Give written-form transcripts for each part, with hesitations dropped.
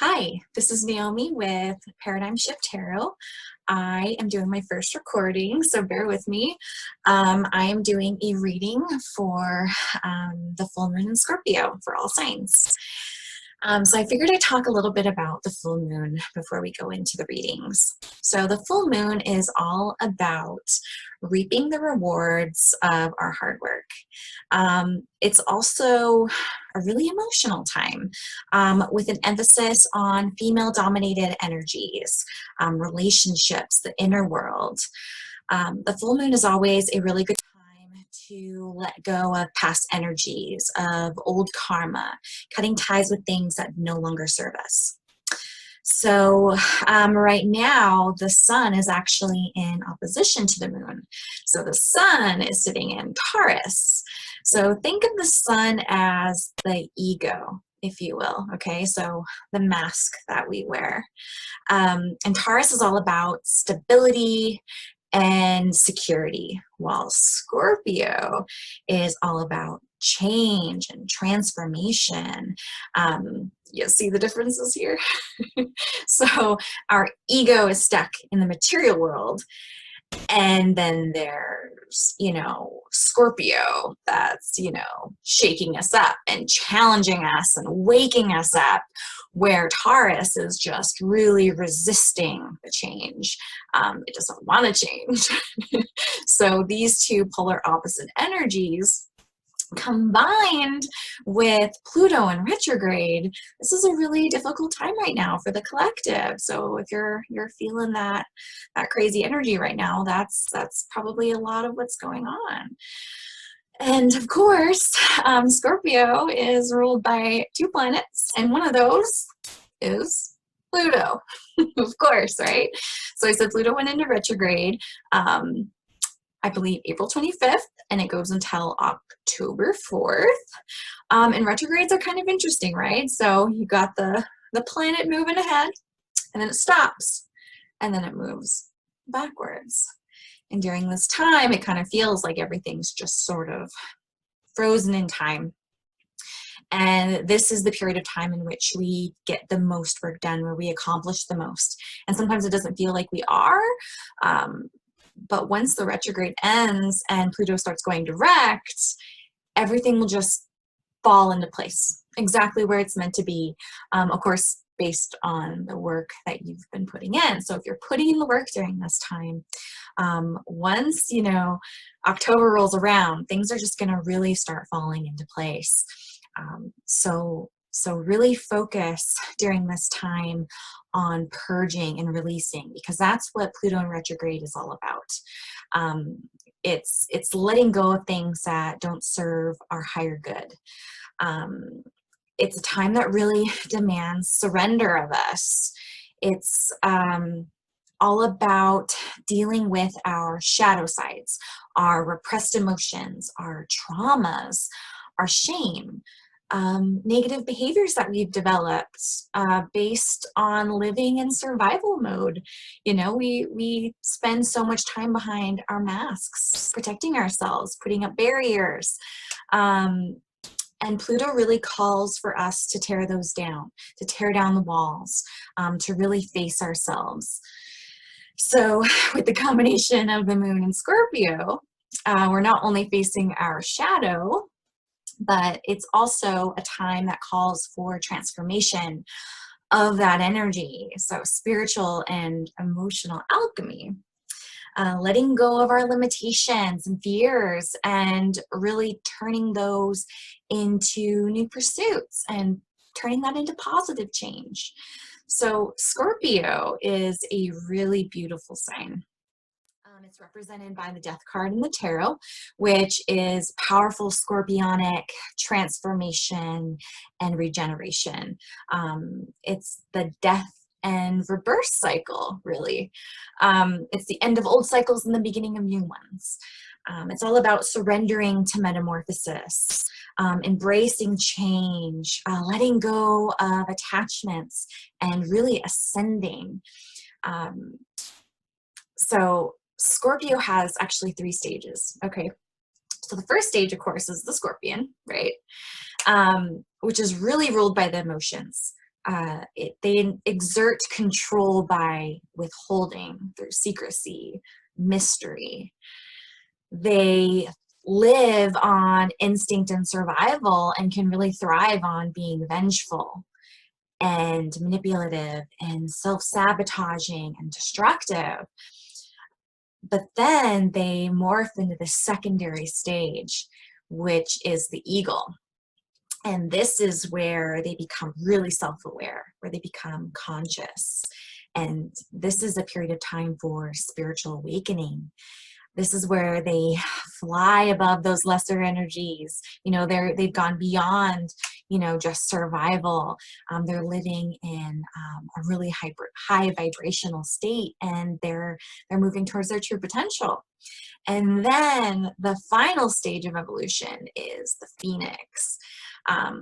Hi, this is Naomi with Paradigm Shift Tarot. I am doing my first recording, so bear with me. I am doing a reading for the full moon in Scorpio for all signs. So I figured I'd talk a little bit about the full moon before we go into the readings. So the full moon is all about reaping the rewards of our hard work. It's also a really emotional time with an emphasis on female-dominated energies, relationships, the inner world. The full moon is always a really good time to let go of past energies, of old karma, cutting ties with things that no longer serve us. So right now, the sun is actually in opposition to the moon. So the sun is sitting in Taurus. So think of the sun as the ego, if you will, okay? So the mask that we wear. And Taurus is all about stability and security, while Scorpio is all about change and transformation. You see the differences here? So our ego is stuck in the material world, and then there's, Scorpio that's, shaking us up and challenging us and waking us up, where Taurus is just really resisting the change. It doesn't want to change. So these two polar opposite energies combined with Pluto in retrograde, this is a really difficult time right now for the collective. So if you're feeling that crazy energy right now, that's probably a lot of what's going on. And of course, Scorpio is ruled by two planets, and one of those is Pluto, of course, right? So I said Pluto went into retrograde, I believe April 25th, and it goes until October 4th. And retrogrades are kind of interesting, right? So you got the planet moving ahead, and then it stops, and then it moves backwards. And during this time, it kind of feels like everything's just sort of frozen in time. And this is the period of time in which we get the most work done, where we accomplish the most. And sometimes it doesn't feel like we are. But once the retrograde ends and Pluto starts going direct, everything will just fall into place, exactly where it's meant to be. Of course, based on the work that you've been putting in. So if you're putting in the work during this time, once, October rolls around, things are just going to really start falling into place. So really focus during this time on purging and releasing, because that's what Pluto in retrograde is all about. It's letting go of things that don't serve our higher good. It's a time that really demands surrender of us. It's all about dealing with our shadow sides, our repressed emotions, our traumas, our shame, negative behaviors that we've developed based on living in survival mode. We spend so much time behind our masks, protecting ourselves, putting up barriers. And Pluto really calls for us to tear those down, to tear down the walls, to really face ourselves. So with the combination of the moon and Scorpio, we're not only facing our shadow, but it's also a time that calls for transformation of that energy. So spiritual and emotional alchemy, letting go of our limitations and fears, and really turning those into new pursuits and turning that into positive change. So Scorpio is a really beautiful sign. It's represented by the Death card in the tarot, which is powerful scorpionic transformation and regeneration. It's the death and rebirth cycle, really. It's the end of old cycles and the beginning of new ones. It's all about surrendering to metamorphosis, embracing change, letting go of attachments, and really ascending. So Scorpio has actually 3 stages, okay? So the first stage, of course, is the Scorpion, right? Which is really ruled by the emotions. they exert control by withholding, through secrecy, mystery. They live on instinct and survival and can really thrive on being vengeful and manipulative and self-sabotaging and destructive. But then they morph into the secondary stage, which is the eagle. And this is where they become really self-aware, where they become conscious. And this is a period of time for spiritual awakening. This is where they fly above those lesser energies. You know, they've gone beyond, you know, just survival. They're living in a really high vibrational state, and they're moving towards their true potential. And then the final stage of evolution is the phoenix,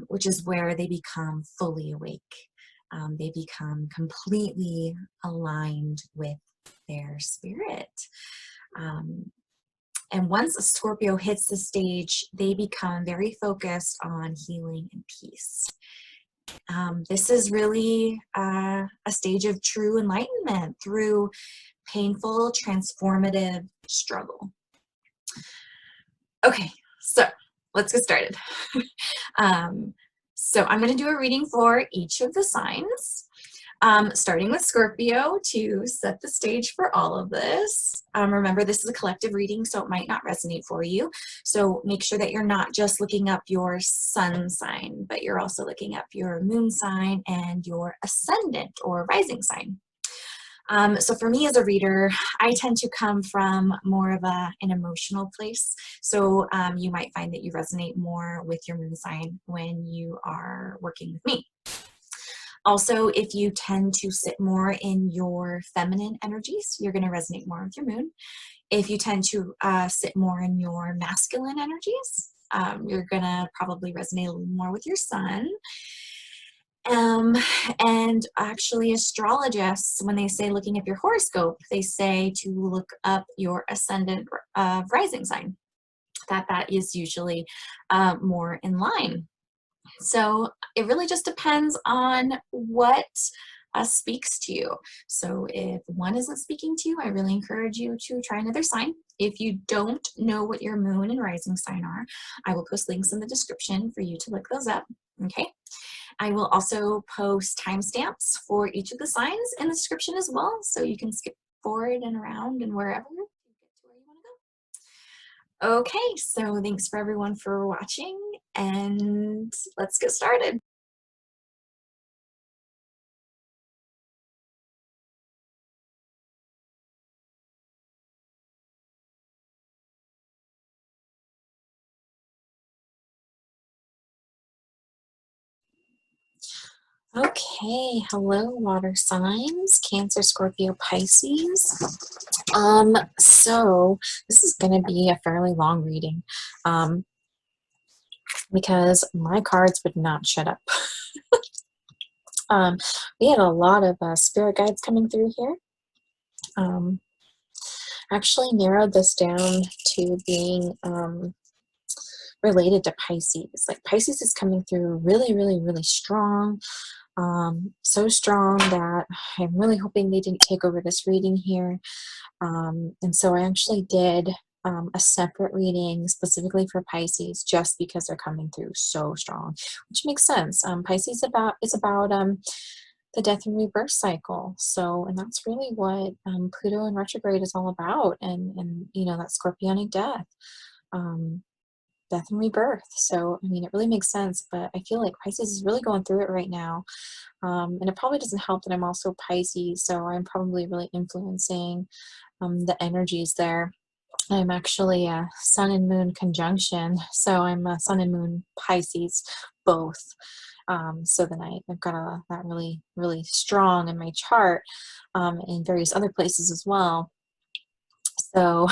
which is where they become fully awake. They become completely aligned with their spirit. And once a Scorpio hits the stage, they become very focused on healing and peace. This is really a stage of true enlightenment through painful, transformative struggle. Okay, so let's get started. So I'm going to do a reading for each of the signs. Starting with Scorpio to set the stage for all of this. Remember, this is a collective reading, so it might not resonate for you. So make sure that you're not just looking up your sun sign, but you're also looking up your moon sign and your ascendant or rising sign. So for me as a reader, I tend to come from more of an emotional place. So you might find that you resonate more with your moon sign when you are working with me. Also, if you tend to sit more in your feminine energies, you're going to resonate more with your moon. If you tend to sit more in your masculine energies, you're going to probably resonate a little more with your sun. And actually, astrologists, when they say looking up your horoscope, they say to look up your ascendant rising sign. That is usually more in line. So it really just depends on what speaks to you. So if one isn't speaking to you, I really encourage you to try another sign. If you don't know what your moon and rising sign are, I will post links in the description for you to look those up. Okay. I will also post timestamps for each of the signs in the description as well, so you can skip forward and around and wherever you get to where you want to go. Okay, so thanks for everyone for watching, and let's get started. Okay, hello water signs, Cancer, Scorpio, Pisces. So this is going to be a fairly long reading because my cards would not shut up. We had a lot of spirit guides coming through here. Actually narrowed this down to being related to Pisces. Like Pisces is coming through really, really, really strong. So strong that I'm really hoping they didn't take over this reading here. And so I actually did a separate reading specifically for Pisces just because they're coming through so strong, which makes sense. Pisces is about the death and rebirth cycle. So, and that's really what Pluto in retrograde is all about. And you know, that scorpionic death. Death and rebirth. So, I mean, it really makes sense, but I feel like Pisces is really going through it right now. And it probably doesn't help that I'm also Pisces, so I'm probably really influencing the energies there. I'm actually a sun and moon conjunction, so I'm a sun and moon Pisces both. So then I've got that really, really strong in my chart in various other places as well. So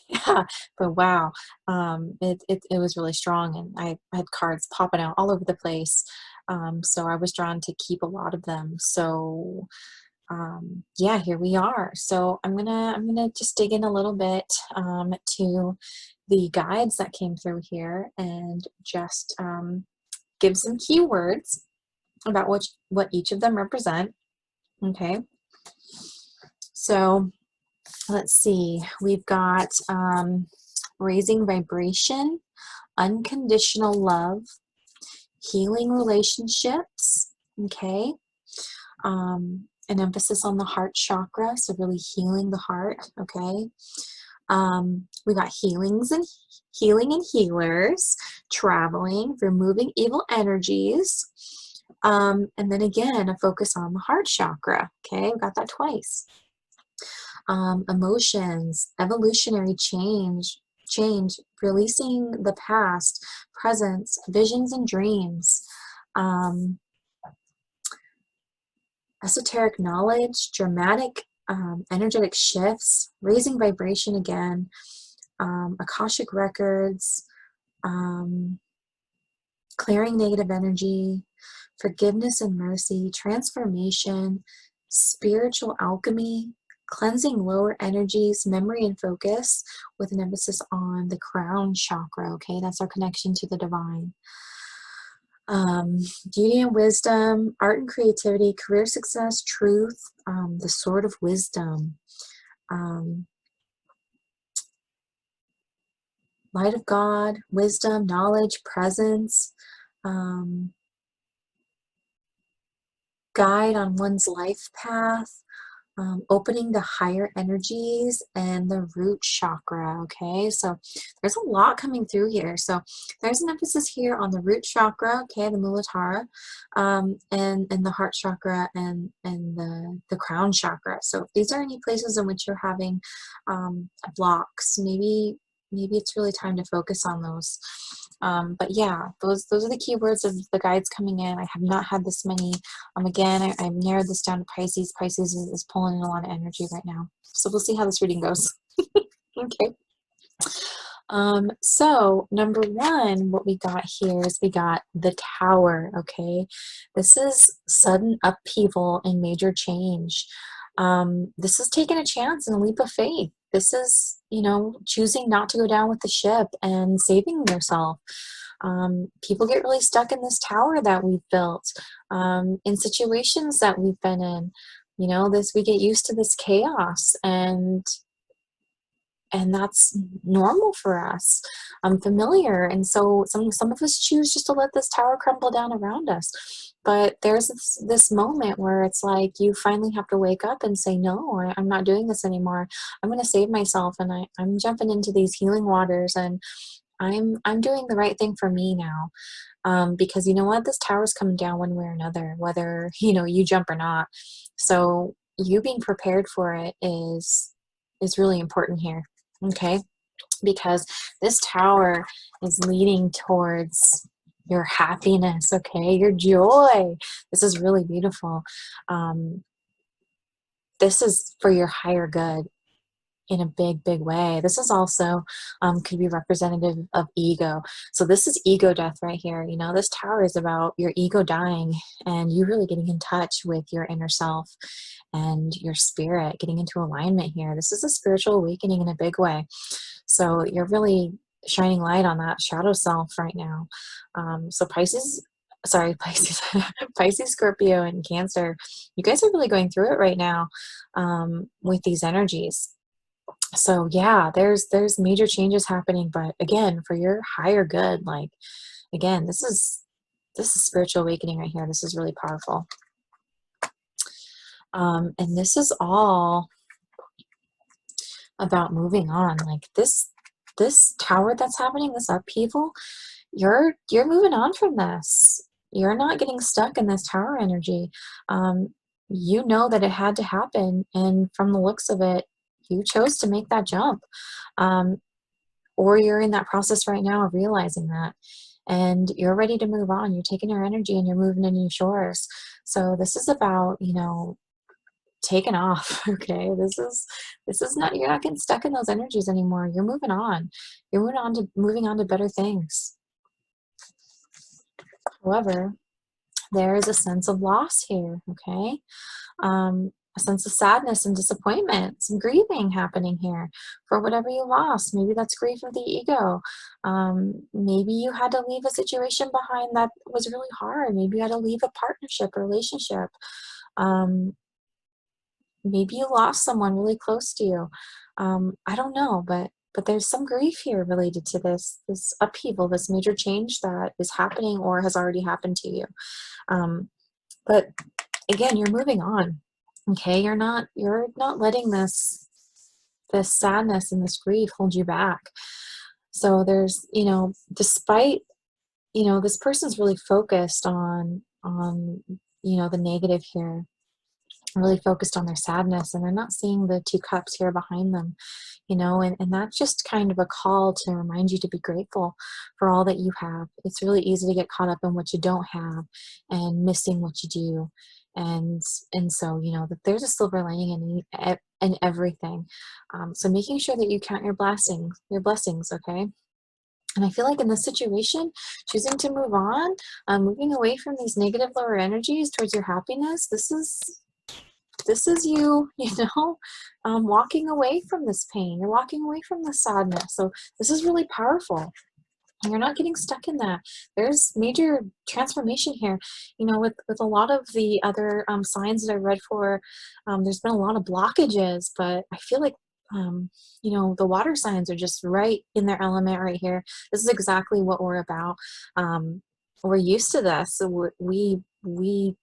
yeah, but wow, it was really strong, and I had cards popping out all over the place. So I was drawn to keep a lot of them. So yeah, here we are. So I'm gonna just dig in a little bit to the guides that came through here and just give some keywords. about what each of them represent. Okay, so let's see. We've got raising vibration, unconditional love, healing relationships. Okay, an emphasis on the heart chakra, so really healing the heart. Okay, we got healing and healers, traveling, removing evil energies, and then again a focus on the heart chakra. Okay, we got that twice. Emotions, evolutionary change, releasing the past, presence, visions and dreams. Esoteric knowledge, dramatic energetic shifts, raising vibration again, Akashic records, clearing negative energy, forgiveness and mercy, transformation, spiritual alchemy, cleansing lower energies, memory and focus, with an emphasis on the crown chakra. Okay, that's our connection to the divine. Beauty and wisdom, art and creativity, career success, truth, the sword of wisdom, light of God, wisdom, knowledge, presence, guide on one's life path, opening to higher energies, and the root chakra. Okay, so there's a lot coming through here. So there's an emphasis here on the root chakra, okay, the Muladhara, and the heart chakra and the crown chakra. So if these are any places in which you're having blocks, maybe it's really time to focus on those. But yeah, those are the keywords of the guides coming in. I have not had this many. Again, I've narrowed this down to Pisces. Pisces is pulling in a lot of energy right now. So we'll see how this reading goes. Okay. So number one, what we got here is we got the Tower. Okay. This is sudden upheaval and major change. This is taking a chance and a leap of faith. This is, choosing not to go down with the ship and saving yourself. People get really stuck in this tower that we've built, in situations that we've been in. We get used to this chaos, and that's normal for us, familiar. And so some of us choose just to let this tower crumble down around us. But there's this moment where it's like you finally have to wake up and say, no, I'm not doing this anymore. I'm going to save myself, and I'm jumping into these healing waters, and I'm doing the right thing for me now. Because you know what? This tower's coming down one way or another, whether, you jump or not. So you being prepared for it is really important here. Okay, because this tower is leading towards your happiness, okay, your joy. This is really beautiful. This is for your higher good in a big, big way. This is also could be representative of ego. So this is ego death right here. This tower is about your ego dying and you really getting in touch with your inner self and your spirit, getting into alignment here. This is a spiritual awakening in a big way. So you're really shining light on that shadow self right now. So Pisces, Scorpio, and Cancer, you guys are really going through it right now with these energies. So yeah, there's major changes happening, but again, for your higher good. Like, again, this is spiritual awakening right here. This is really powerful. And this is all about moving on. Like this tower that's happening, this upheaval, you're moving on from this. You're not getting stuck in this tower energy. You know that it had to happen, and from the looks of it, you chose to make that jump. Or you're in that process right now of realizing that, and you're ready to move on. You're taking your energy and you're moving to new shores. So this is about, taking off. Okay, this is not, you're not getting stuck in those energies anymore. You're moving on. You're moving on to better things. However, there is a sense of loss here. Okay, a sense of sadness and disappointment, some grieving happening here for whatever you lost. Maybe that's grief of the ego. Maybe you had to leave a situation behind that was really hard. Maybe you had to leave a partnership or relationship. Maybe you lost someone really close to you. I don't know, but there's some grief here related to this upheaval, this major change that is happening or has already happened to you. But again, you're moving on. Okay, you're not letting this sadness and this grief hold you back. So there's, despite, this person's really focused on the negative here, really focused on their sadness, and they're not seeing the two cups here behind them, and that's just kind of a call to remind you to be grateful for all that you have. It's really easy to get caught up in what you don't have and missing what you do. And so, that there's a silver lining in everything. So making sure that you count your blessings, okay? And I feel like in this situation, choosing to move on, moving away from these negative lower energies towards your happiness, this is you, walking away from this pain. You're walking away from the sadness. So this is really powerful. And you're not getting stuck in that. There's major transformation here. With a lot of the other signs that I read for, there's been a lot of blockages, but I feel like the water signs are just right in their element right here. This is exactly what we're about. We're used to this. So we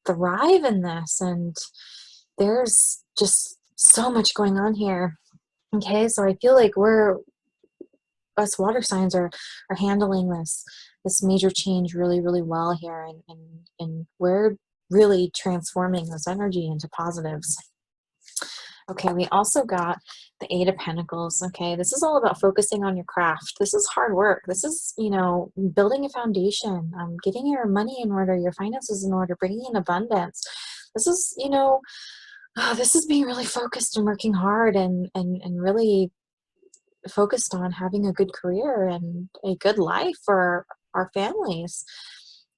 thrive in this, and there's just so much going on here. Okay, so I feel like us water signs are handling this major change really, really well here, and we're really transforming this energy into positives. Okay, we also got the Eight of Pentacles. Okay, this is all about focusing on your craft. This is hard work. This is, building a foundation, getting your money in order, your finances in order, bringing in abundance. This is, this is being really focused and working hard and really focused on having a good career and a good life for our families.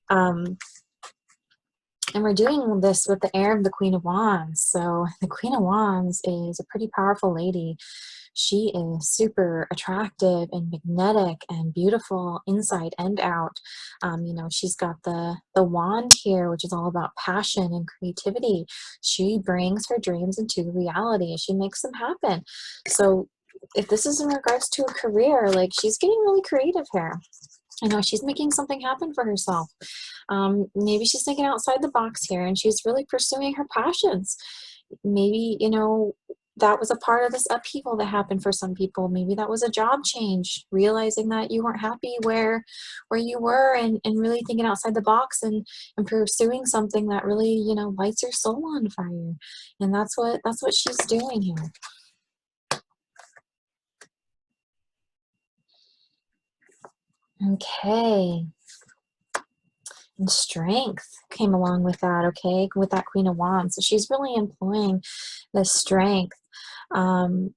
And we're doing this with the air of the Queen of Wands. So the Queen of Wands is a pretty powerful lady. She is super attractive and magnetic and beautiful inside and out. She's got the wand here, which is all about passion and creativity. She brings her dreams into reality. She makes them happen. So if this is in regards to a career, like, she's getting really creative here. She's making something happen for herself. Maybe she's thinking outside the box here, and she's really pursuing her passions. Maybe, that was a part of this upheaval that happened for some people. Maybe that was a job change, realizing that you weren't happy where you were, and really thinking outside the box and pursuing something that really, lights your soul on fire. And that's what she's doing here. Okay. And strength came along with that, okay, with that Queen of Wands. So she's really employing the strength, going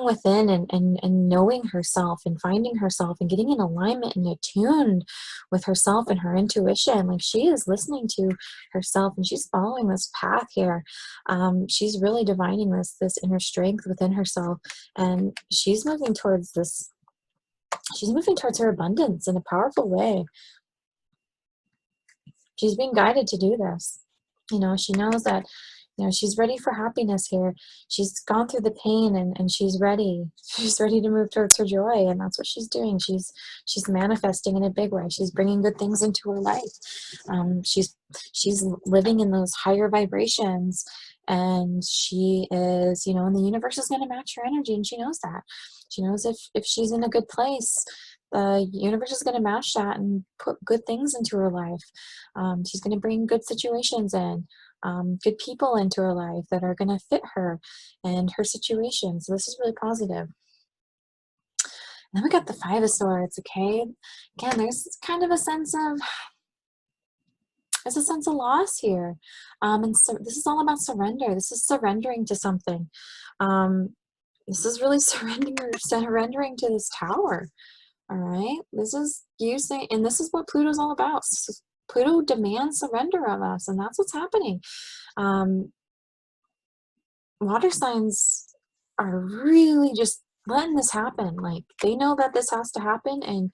within and knowing herself and finding herself and getting in alignment and attuned with herself and her intuition. Like, she is listening to herself and she's following this path here. She's really divining this inner strength within herself, and she's moving towards this. She's moving towards her abundance in a powerful way. She's being guided to do this. She knows that, she's ready for happiness here. She's gone through the pain, and she's ready. She's ready to move towards her joy, and that's what she's doing. She's manifesting in a big way. She's bringing good things into her life. She's living in those higher vibrations, and she is, and the universe is going to match her energy, and she knows that. She knows if she's in a good place, the universe is going to match that and put good things into her life. She's going to bring good situations in, good people into her life that are going to fit her and her situation. So this is really positive. And then we got the Five of Swords, okay? Again, there's kind of a sense of loss here. And so this is all about surrender. This is surrendering to something. This is really surrendering to this Tower. All right, this is you saying, and this is what Pluto's all about. Pluto demands surrender of us, and that's what's happening. water signs are really just letting this happen. Like, they know that this has to happen, and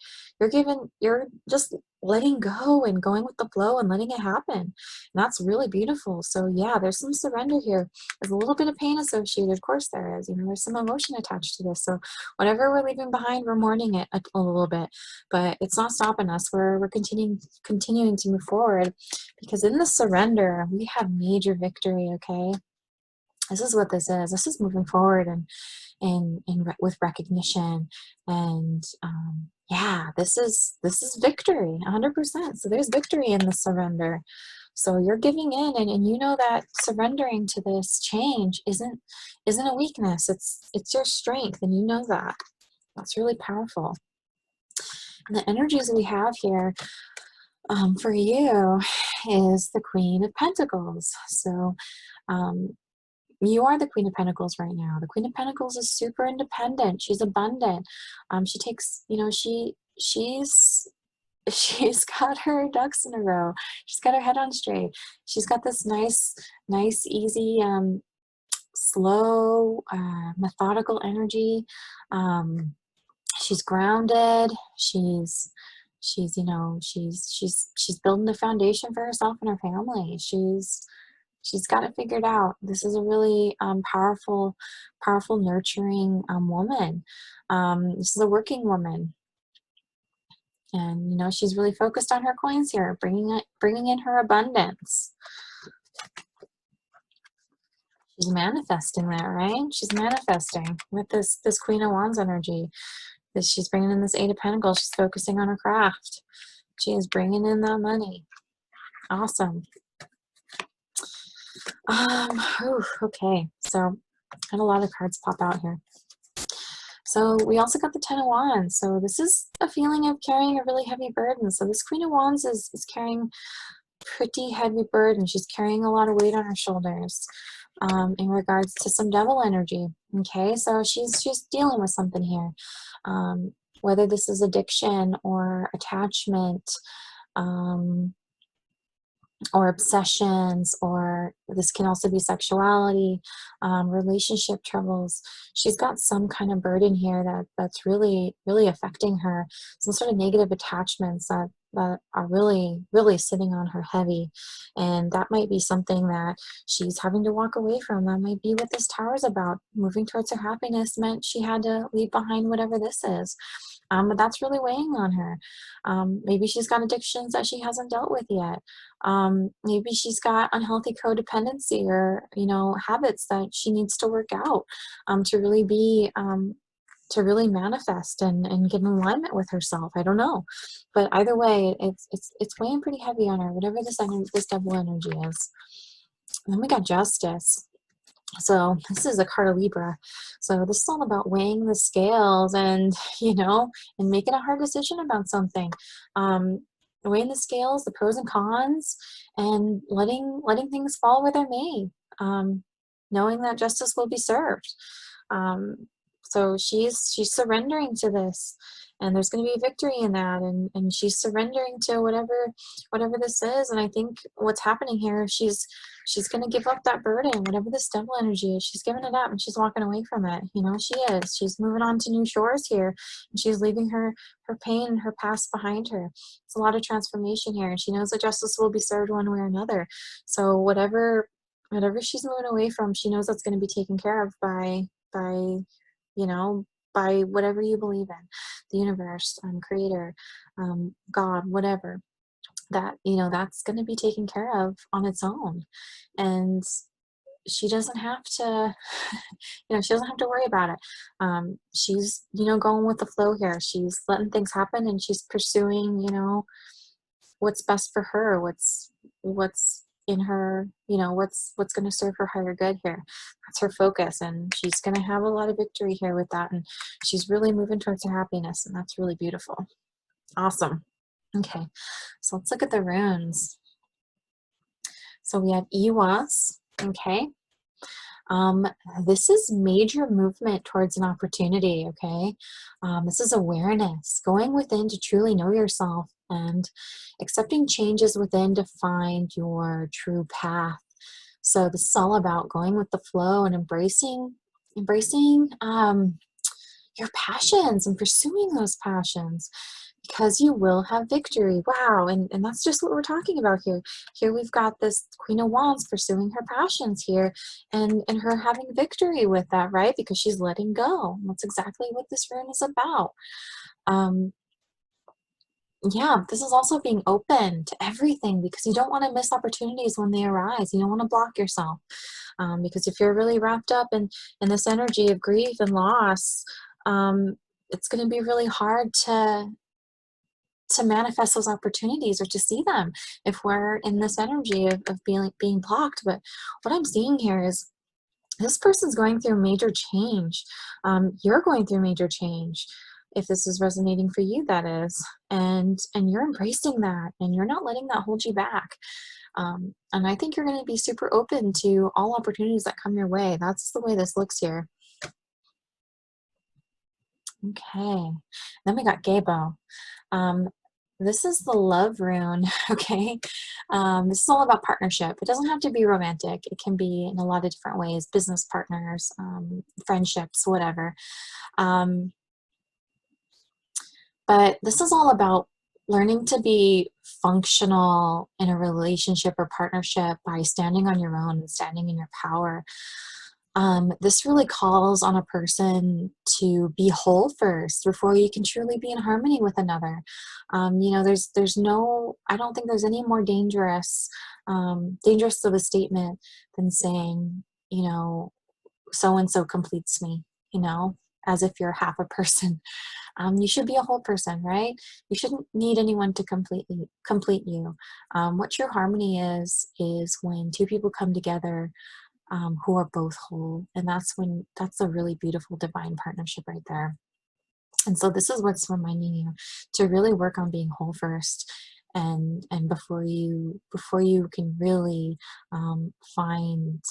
you're just letting go and going with the flow and letting it happen. And that's really beautiful. So yeah, there's some surrender here. There's a little bit of pain associated. Of course there is. You know, there's some emotion attached to this. So whatever we're leaving behind, we're mourning it a little bit, but it's not stopping us. We're continuing to move forward, because in the surrender, we have major victory, okay? This is what this is. This is moving forward, and with recognition, and yeah, this is victory, 100%. So there's victory in the surrender. So you're giving in, and you know that surrendering to this change isn't a weakness. It's your strength, and you know that. That's really powerful. And the energies we have here for you is the Queen of Pentacles. So you are the Queen of Pentacles right now. The Queen of Pentacles is super independent. She's abundant. She takes, you know, she's got her ducks in a row. She's got her head on straight. She's got this nice, easy, slow, methodical energy. She's grounded. She's building a foundation for herself and her family. She's got it figured out. This is a really powerful, nurturing woman. This is a working woman, and you know, she's really focused on her coins here, bringing in her abundance. She's manifesting that, right? She's manifesting with this Queen of Wands energy. She's bringing in this Eight of Pentacles. She's focusing on her craft. She is bringing in that money. Awesome. Okay, so I had a lot of cards pop out here. So we also got the Ten of Wands. So this is a feeling of carrying a really heavy burden. So this Queen of Wands is carrying pretty heavy burden. She's carrying a lot of weight on her shoulders in regards to some devil energy. Okay, so she's dealing with something here. Whether this is addiction or attachment, or obsessions, or this can also be sexuality, relationship troubles. She's got some kind of burden here that's really affecting her. Some sort of negative attachments that are really sitting on her heavy, and that might be something that she's having to walk away from. That might be what this tower is about. Moving towards her happiness meant she had to leave behind whatever this is. But that's really weighing on her. Maybe she's got addictions that she hasn't dealt with yet. Maybe she's got unhealthy codependency, or, you know, habits that she needs to work out to really be, to really manifest and get in alignment with herself. I don't know. But either way, it's weighing pretty heavy on her, whatever this devil energy is. And then we got Justice. So this is a card of Libra. So this is all about weighing the scales, and, you know, and making a hard decision about something. Weighing the scales, the pros and cons, and letting things fall where they may. Knowing that justice will be served. So she's surrendering to this, and there's going to be a victory in that, and she's surrendering to whatever this is. And I think what's happening here, she's going to give up that burden, whatever this devil energy is. She's giving it up, and she's walking away from it. You know, she's moving on to new shores here, and she's leaving her pain and her past behind her. It's a lot of transformation here, and she knows that justice will be served one way or another. So whatever she's moving away from, she knows that's going to be taken care of by you know, by whatever you believe in, the universe, creator, God, whatever, that, you know, that's going to be taken care of on its own. And she doesn't have to, you know, she doesn't have to worry about it. She's, you know, going with the flow here. She's letting things happen, and she's pursuing, you know, what's best for her, what's in her, you know, what's going to serve her higher good here. That's her focus, and she's going to have a lot of victory here with that, and she's really moving towards her happiness, and that's really beautiful. Awesome. Okay, so let's look at the runes. So we have Iwas. Okay, this is major movement towards an opportunity. Okay, this is awareness, going within to truly know yourself, and accepting changes within to find your true path. So this is all about going with the flow and embracing your passions and pursuing those passions, because you will have victory. Wow. And that's just what we're talking about here. Here we've got this Queen of Wands pursuing her passions here, and her having victory with that, right? Because she's letting go. And that's exactly what this rune is about. Yeah, this is also being open to everything, because you don't want to miss opportunities when they arise. You don't want to block yourself, because if you're really wrapped up in this energy of grief and loss, it's going to be really hard to manifest those opportunities or to see them if we're in this energy of being blocked. But what I'm seeing here is this person's going through major change. You're going through major change, if this is resonating for you, that is, and you're embracing that, and you're not letting that hold you back. And I think you're going to be super open to all opportunities that come your way. That's the way this looks here. Okay, then we got Gabo. This is the love rune, okay? This is all about partnership. It doesn't have to be romantic. It can be in a lot of different ways, business partners, friendships, whatever. But this is all about learning to be functional in a relationship or partnership by standing on your own and standing in your power. This really calls on a person to be whole first before you can truly be in harmony with another. You know, there's no, I don't think there's any more dangerous of a statement than saying, you know, so-and-so completes me, you know, as if you're half a person. You should be a whole person, right? You shouldn't need anyone to complete you. What true harmony is when two people come together who are both whole. And that's a really beautiful divine partnership right there. And so this is what's reminding you to really work on being whole first, and before you can really find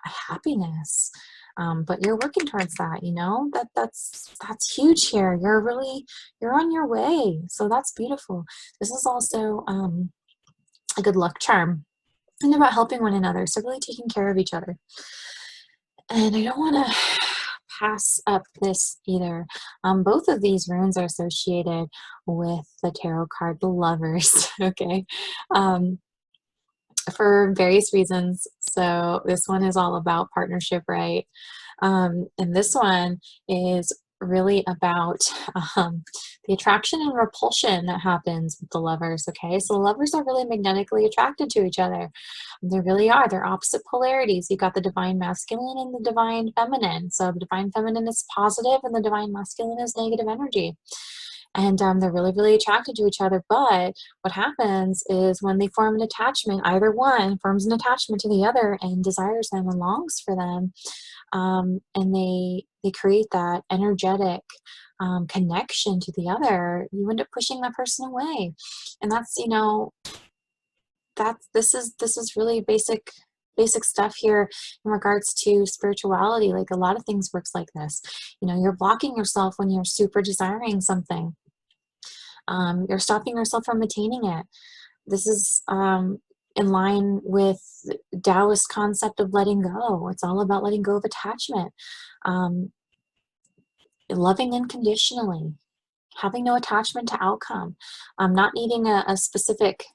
a happiness. But you're working towards that, you know, that's huge here. You're on your way. So that's beautiful. This is also a good luck charm, and about helping one another, so really taking care of each other. And I don't want to pass up this either. Both of these runes are associated with the tarot card, the Lovers, okay, for various reasons. So this one is all about partnership, right? And this one is really about the attraction and repulsion that happens with the Lovers, okay? So the Lovers are really magnetically attracted to each other. They really are. They're opposite polarities. You've got the divine masculine and the divine feminine. So the divine feminine is positive and the divine masculine is negative energy. And they're really, really attracted to each other. But what happens is when they form an attachment, either one forms an attachment to the other and desires them and longs for them, and they create that energetic connection to the other, you end up pushing that person away. And that's, you know, this is really basic stuff here in regards to spirituality. Like, a lot of things works like this. You know, you're blocking yourself when you're super desiring something. You're stopping yourself from attaining it. This is in line with Taoist concept of letting go. It's all about letting go of attachment, loving unconditionally, having no attachment to outcome, not needing a specific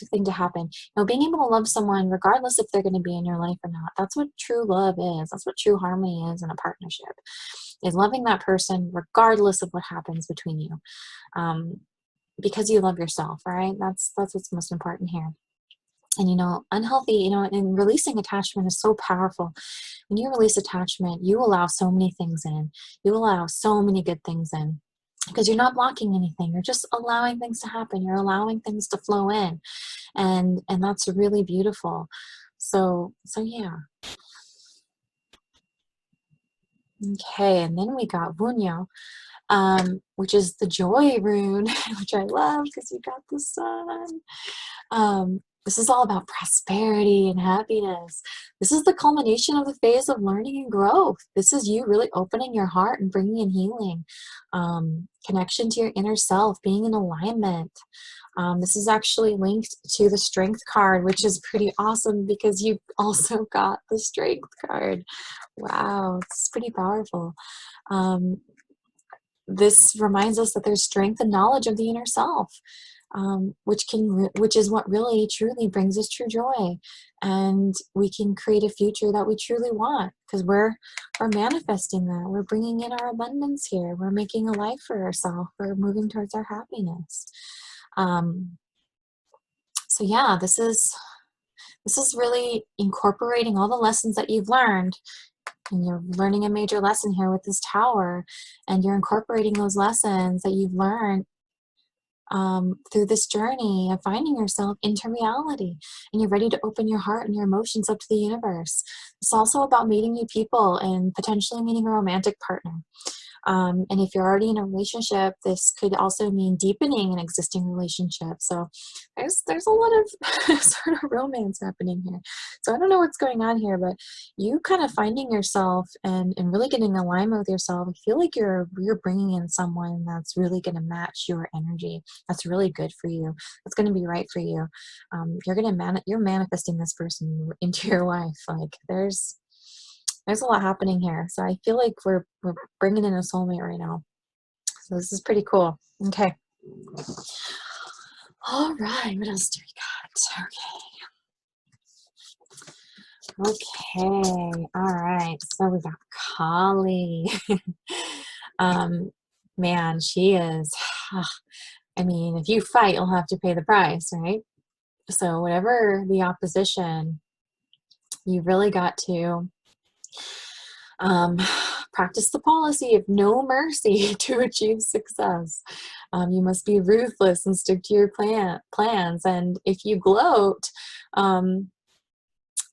thing to happen. You know, being able to love someone regardless if they're going to be in your life or not. That's what true love is. That's what true harmony is in a partnership, is loving that person regardless of what happens between you, because you love yourself, right? That's what's most important here. And, you know, unhealthy, you know, and releasing attachment is so powerful. When you release attachment, you allow so many things in. You allow so many good things in, because you're not blocking anything. You're just allowing things to happen. You're allowing things to flow in. And that's really beautiful. So yeah. Okay, and then we got Bunyo, which is the joy rune, which I love because you got the sun. This is all about prosperity and happiness. This is the culmination of the phase of learning and growth. This is you really opening your heart and bringing in healing, connection to your inner self, being in alignment. This is actually linked to the Strength card, which is pretty awesome because you also got the Strength card. Wow, it's pretty powerful. This reminds us that there's strength and knowledge of the inner self, which is what really truly brings us true joy, and we can create a future that we truly want because we're manifesting that. We're bringing in our abundance here. We're making a life for ourselves. We're moving towards our happiness. So yeah, this is really incorporating all the lessons that you've learned. And you're learning a major lesson here with this Tower, and you're incorporating those lessons that you've learned through this journey of finding yourself into reality, and you're ready to open your heart and your emotions up to the universe. It's also about meeting new people and potentially meeting a romantic partner. And if you're already in a relationship, this could also mean deepening an existing relationship. So there's a lot of sort of romance happening here. So I don't know what's going on here, but you kind of finding yourself and really getting in alignment with yourself. I feel like you're bringing in someone that's really going to match your energy. That's really good for you. That's going to be right for you. You're manifesting this person into your life. Like there's a lot happening here. So I feel like we're bringing in a soulmate right now. So this is pretty cool. Okay. All right. What else do we got? Okay. All right. So we got Kali. Man, she is, I mean, if you fight, you'll have to pay the price, right? So whatever the opposition, you really got to practice the policy of no mercy to achieve success. You must be ruthless and stick to your plans. And if you gloat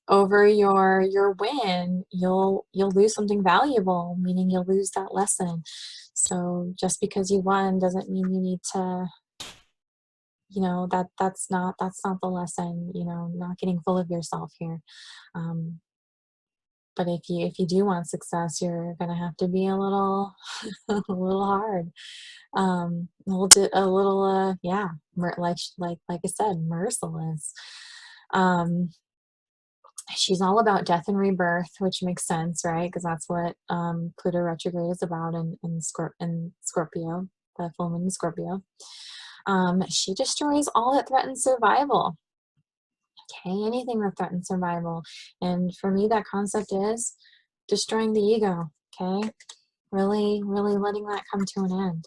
over your win, you'll lose something valuable, meaning you'll lose that lesson. So just because you won doesn't mean you need to, that's not the lesson. Not getting full of yourself here. But if you do want success, you're gonna have to be a little a little hard, like I said, merciless. She's all about death and rebirth, which makes sense, right? Because that's what Pluto Retrograde is about in Scorpio, the full moon in Scorpio. She destroys all that threatens survival. Okay, anything that threatens survival. And for me, that concept is destroying the ego. Okay, really letting that come to an end,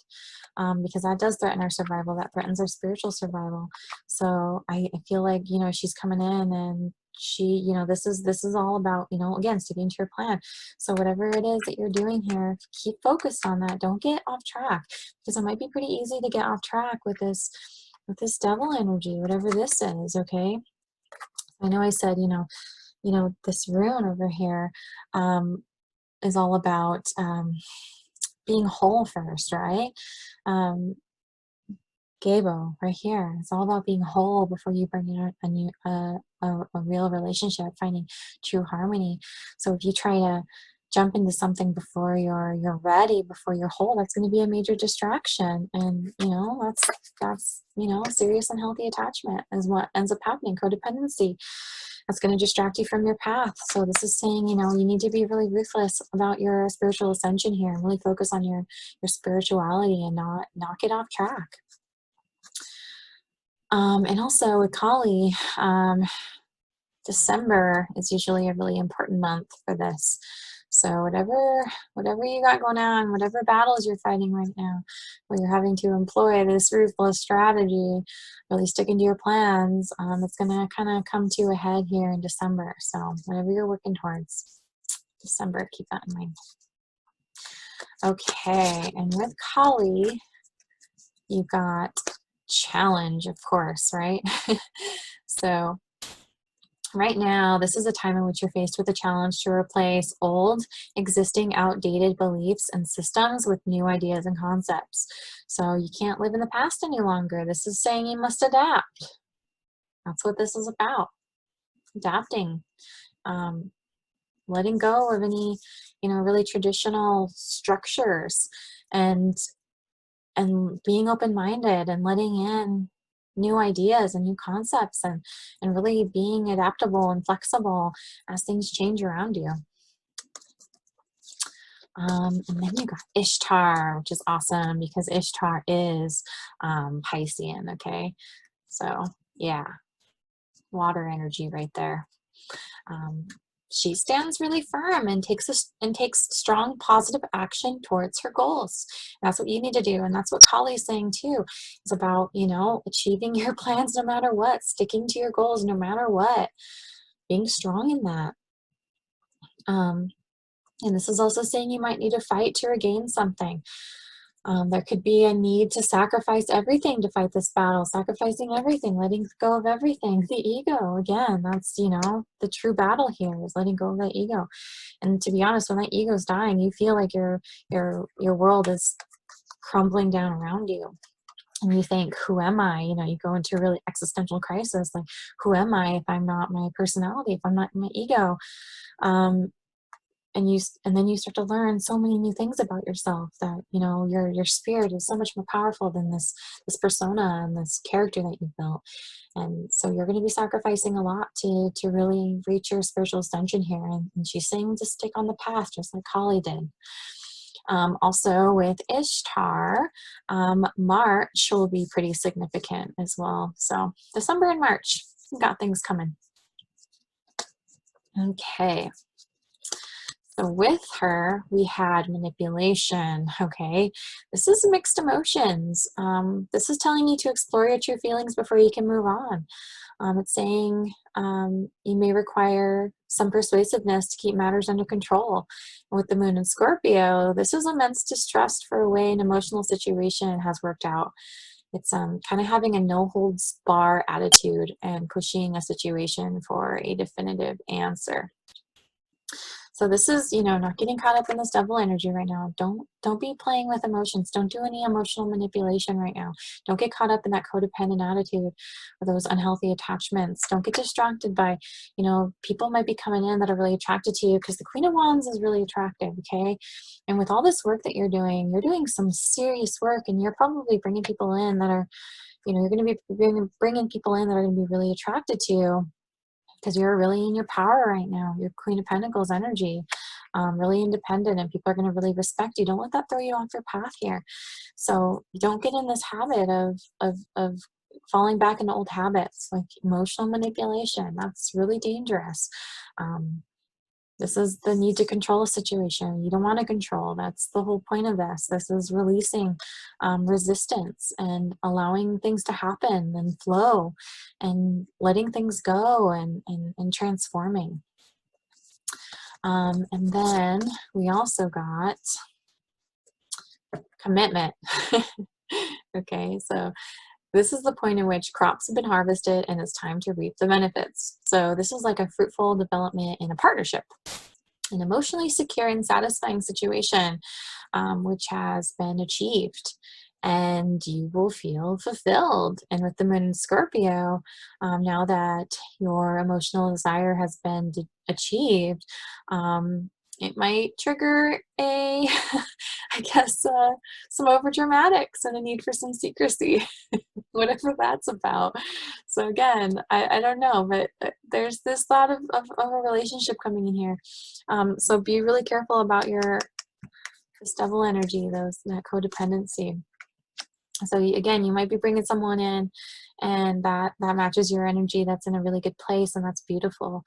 because that does threaten our survival. That threatens our spiritual survival. So I feel like she's coming in, and she this is all about again, sticking to your plan. So whatever it is that you're doing here, keep focused on that. Don't get off track, because it might be pretty easy to get off track with this devil energy, whatever this is. Okay, I know I said this rune over here is all about being whole first, right? Gabo right here, it's all about being whole before you bring in a real relationship, finding true harmony. So if you try to jump into something before you're ready, before you're whole, that's going to be a major distraction. And that's serious unhealthy attachment is what ends up happening. Codependency, that's going to distract you from your path. So this is saying, you need to be really ruthless about your spiritual ascension here, and really focus on your spirituality, and not get off track. And also with Kali, December is usually a really important month for this. So whatever you got going on, whatever battles you're fighting right now, where you're having to employ this ruthless strategy, really sticking to your plans, it's going to kind of come to a head here in December. So whatever you're working towards, December, keep that in mind. Okay, and with Kali, you got challenge, of course, right? So right now, this is a time in which you're faced with a challenge to replace old, existing, outdated beliefs and systems with new ideas and concepts. So you can't live in the past any longer. This is saying you must adapt. That's what this is about. Adapting. Letting go of any, really traditional structures, and being open-minded and letting in new ideas and new concepts, and really being adaptable and flexible as things change around you. And then you got Ishtar, which is awesome because Ishtar is Piscean, okay? So yeah, water energy right there. She stands really firm and takes strong positive action towards her goals. That's what you need to do, and that's what Kali's saying too. It's about, you know, achieving your plans no matter what, sticking to your goals no matter what, being strong in that. And this is also saying you might need to fight to regain something. There could be a need to sacrifice everything to fight this battle, sacrificing everything, letting go of everything. The ego, again, that's, you know, the true battle here is letting go of that ego. And to be honest, when that ego is dying, you feel like your world is crumbling down around you. And you think, who am I? You know, you go into a really existential crisis, like, who am I if I'm not my personality, if I'm not my ego? And then you start to learn so many new things about yourself, that, you know, your spirit is so much more powerful than this persona and this character that you've built. And so you're going to be sacrificing a lot to really reach your spiritual ascension here. And she's saying to stick on the path, just like Kali did. Also with Ishtar, March will be pretty significant as well. So December and March, we've got things coming. Okay. So with her, we had manipulation, okay? This is mixed emotions. This is telling you to explore your true feelings before you can move on. It's saying you may require some persuasiveness to keep matters under control. And with the moon in Scorpio, this is immense distrust for a way an emotional situation has worked out. It's kind of having a no-holds-bar attitude and pushing a situation for a definitive answer. So this is, you know, not getting caught up in this double energy right now. Don't be playing with emotions. Don't do any emotional manipulation right now. Don't get caught up in that codependent attitude or those unhealthy attachments. Don't get distracted by, you know, people might be coming in that are really attracted to you, because the Queen of Wands is really attractive, okay? And with all this work that you're doing some serious work, and you're probably bringing people in that are, you know, you're going to be bringing people in that are going to be really attracted to you, because you're really in your power right now. Your Queen of Pentacles energy, really independent, and people are going to really respect you. Don't let that throw you off your path here. So don't get in this habit of falling back into old habits like emotional manipulation. That's really dangerous. This is the need to control a situation. You don't want to control. That's the whole point of this. This is releasing resistance and allowing things to happen and flow and letting things go and transforming. And then we also got commitment. Okay, so this is the point in which crops have been harvested and it's time to reap the benefits. So this is like a fruitful development in a partnership, an emotionally secure and satisfying situation, which has been achieved, and you will feel fulfilled. And with the moon in Scorpio, now that your emotional desire has been achieved, it might trigger a, I guess, some overdramatics and a need for some secrecy, whatever that's about. So again, I don't know, but there's this thought of a relationship coming in here. So be really careful about this double energy, that codependency. So again, you might be bringing someone in, and that matches your energy. That's in a really good place, and that's beautiful.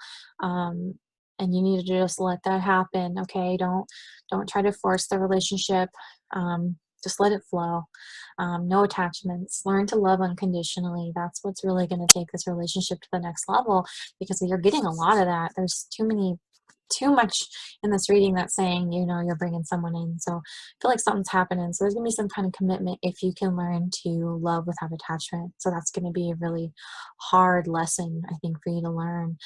And you need to just let that happen, okay? Don't try to force the relationship. Just let it flow. No attachments. Learn to love unconditionally. That's what's really going to take this relationship to the next level, because you're getting a lot of that. There's too much in this reading that's saying, you know, you're bringing someone in. So I feel like something's happening. So there's going to be some kind of commitment if you can learn to love without attachment. So that's going to be a really hard lesson, I think, for you to learn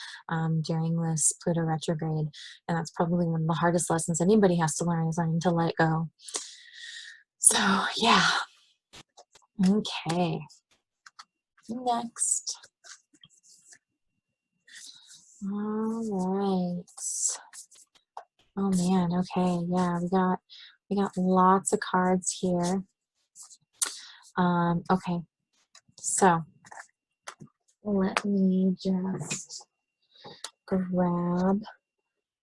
during this Pluto retrograde. And that's probably one of the hardest lessons anybody has to learn, is learning to let go. So yeah. Okay. Next. All right. Oh man, okay, yeah, we got lots of cards here. Okay, so Let me just grab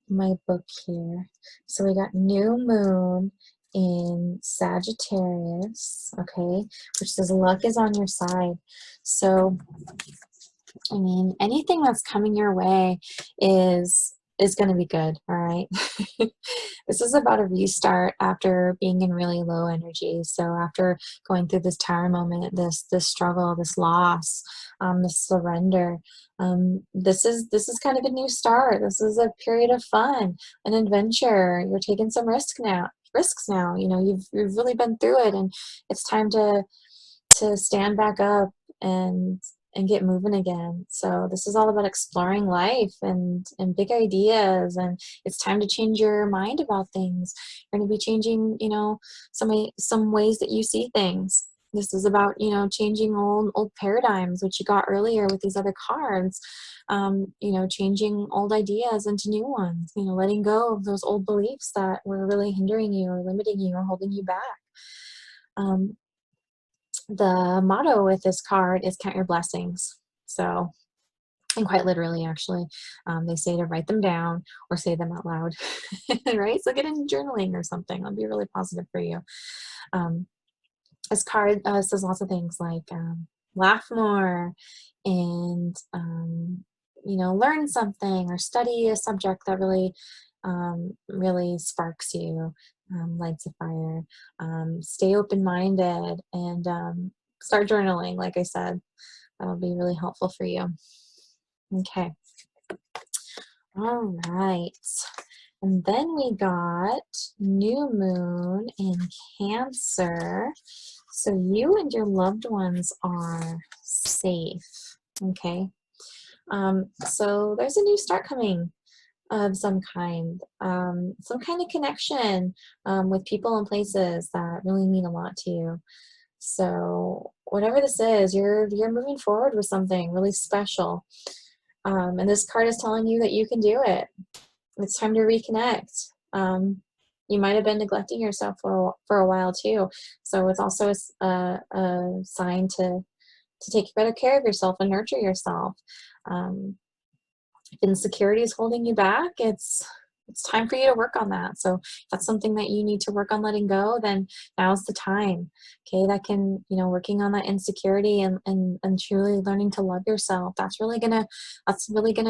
my book here. So we got new moon in Sagittarius, okay, which says luck is on your side. So I mean, anything that's coming your way is going to be good, all right? This is about a restart after being in really low energy. So after going through this tower moment, this struggle, this loss, this surrender, this is kind of a new start. This is a period of fun, an adventure. You're taking some risks now. You know, you've really been through it, and it's time to stand back up and get moving again. So this is all about exploring life and big ideas, and it's time to change your mind about things. You're going to be changing, you know, some ways that you see things. This is about, you know, changing old paradigms, which you got earlier with these other cards. You know, changing old ideas into new ones. You know, letting go of those old beliefs that were really hindering you or limiting you or holding you back. The motto with this card is count your blessings. So, and quite literally, actually, they say to write them down or say them out loud, right? So get into journaling or something. That'll be really positive for you. This card says lots of things like laugh more and, you know, learn something or study a subject that really sparks you, lights a fire. Stay open-minded and start journaling, like I said. That'll be really helpful for you. Okay. All right. And then we got new moon in Cancer. So you and your loved ones are safe. Okay. So there's a new start coming of some kind of connection with people and places that really mean a lot to you. So whatever this is, you're moving forward with something really special. And this card is telling you that you can do it. It's time to reconnect. You might have been neglecting yourself for a while too. So it's also a sign to take better care of yourself and nurture yourself. If insecurity is holding you back, it's time for you to work on that. So if that's something that you need to work on letting go, then now's the time. Okay, that can, you know, working on that insecurity and truly learning to love yourself, that's really gonna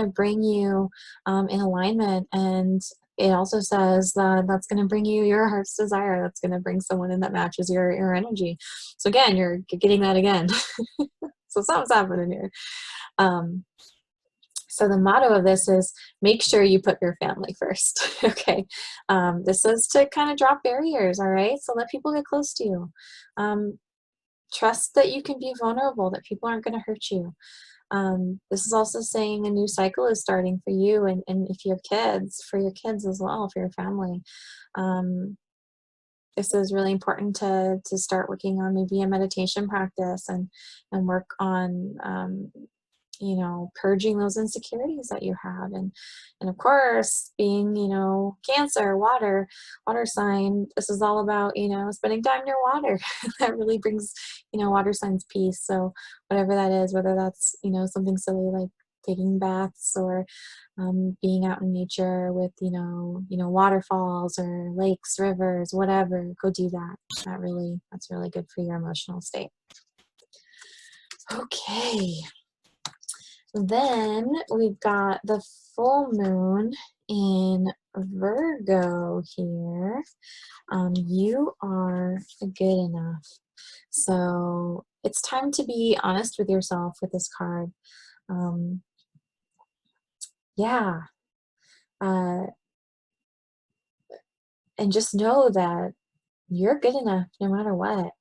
bring you in alignment. And it also says that that's going to bring you your heart's desire. That's going to bring someone in that matches your energy. So again, you're getting that again. So something's happening here. So the motto of this is make sure you put your family first. Okay. This is to kind of drop barriers. All right. So let people get close to you. Trust that you can be vulnerable, that people aren't going to hurt you. This is also saying a new cycle is starting for you, and if you have kids, for your kids as well, for your family. This is really important to start working on maybe a meditation practice and work on you know, purging those insecurities that you have. And of course, being, you know, Cancer, water sign, this is all about, you know, spending time near water. That really brings, you know, water signs peace. So whatever that is, whether that's, you know, something silly like taking baths or being out in nature with, you know, waterfalls or lakes, rivers, whatever, go do that. That's really good for your emotional state. Okay. Then we've got the full moon in Virgo here. You are good enough. So it's time to be honest with yourself with this card. Yeah. And just know that you're good enough no matter what.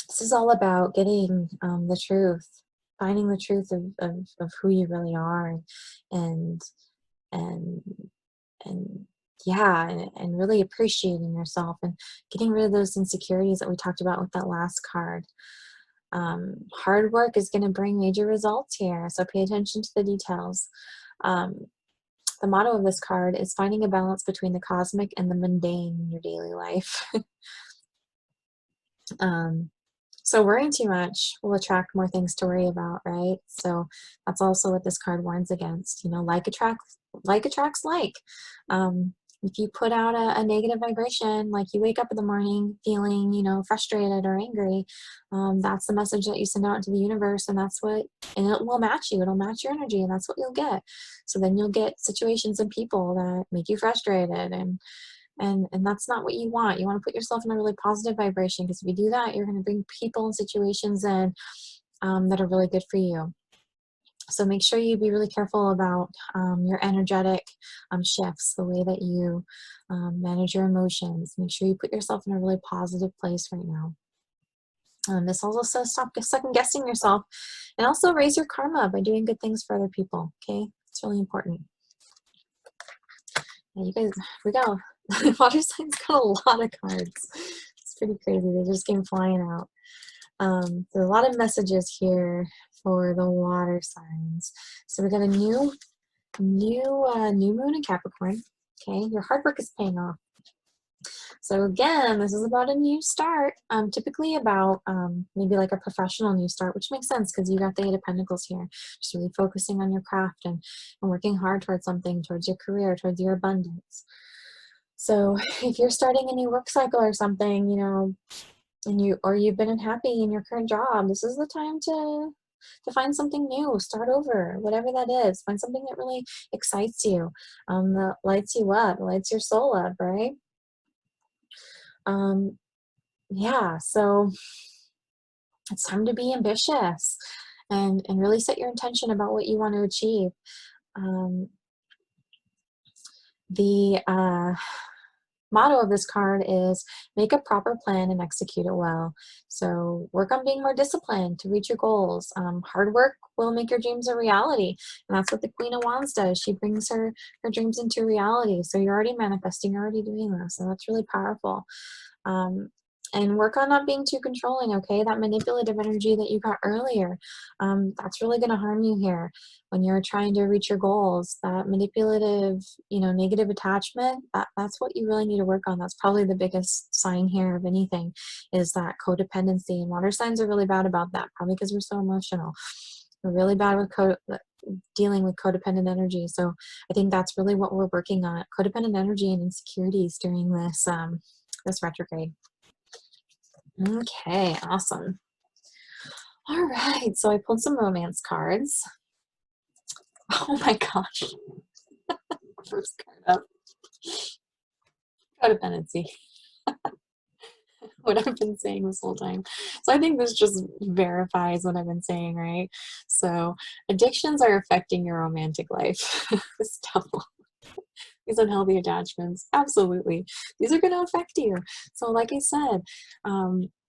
This is all about getting the truth, finding the truth of who you really are, and and and yeah, and really appreciating yourself and getting rid of those insecurities that we talked about with that last card. Hard work is going to bring major results here, so pay attention to the details. The motto of this card is finding a balance between the cosmic and the mundane in your daily life. So worrying too much will attract more things to worry about, right? So that's also what this card warns against. You know, like attracts like. Um, if you put out a negative vibration, like you wake up in the morning feeling, you know, frustrated or angry, that's the message that you send out into the universe, and and it will match you. It'll match your energy, and that's what you'll get. So then you'll get situations and people that make you frustrated, and that's not what you want. You want to put yourself in a really positive vibration, because if you do that, you're going to bring people and situations in that are really good for you. So make sure you be really careful about your energetic shifts, the way that you manage your emotions. Make sure you put yourself in a really positive place right now. This also says stop second guessing yourself, and also raise your karma by doing good things for other people. Okay, it's really important. Yeah, you guys, we got water signs got a lot of cards. It's pretty crazy. They just came flying out. There's a lot of messages here for the water signs. So we got a new moon in Capricorn. Okay, your hard work is paying off. So again, this is about a new start. Typically about maybe like a professional new start, which makes sense because you got the Eight of Pentacles here. Just really focusing on your craft and working hard towards something, towards your career, towards your abundance. So if you're starting a new work cycle or something, you know, and you've been unhappy in your current job, this is the time to find something new, start over, whatever that is. Find something that really excites you, that lights you up, lights your soul up, right? Yeah, so it's time to be ambitious and really set your intention about what you want to achieve. The motto of this card is make a proper plan and execute it well. So work on being more disciplined to reach your goals. Hard work will make your dreams a reality, and that's what the Queen of Wands does. She brings her dreams into reality. So you're already manifesting, you're already doing this, and that's really powerful. And work on not being too controlling, okay? That manipulative energy that you got earlier, that's really going to harm you here when you're trying to reach your goals. That manipulative, you know, negative attachment, that's what you really need to work on. That's probably the biggest sign here of anything, is that codependency. And water signs are really bad about that, probably because we're so emotional. We're really bad with dealing with codependent energy. So I think that's really what we're working on, codependent energy and insecurities during this this retrograde. Okay, awesome. All right, so I pulled some romance cards. Oh my gosh. First card up. Codependency. What I've been saying this whole time. So I think this just verifies what I've been saying, right? So addictions are affecting your romantic life. This double. These unhealthy attachments, absolutely. These are going to affect you. So like I said,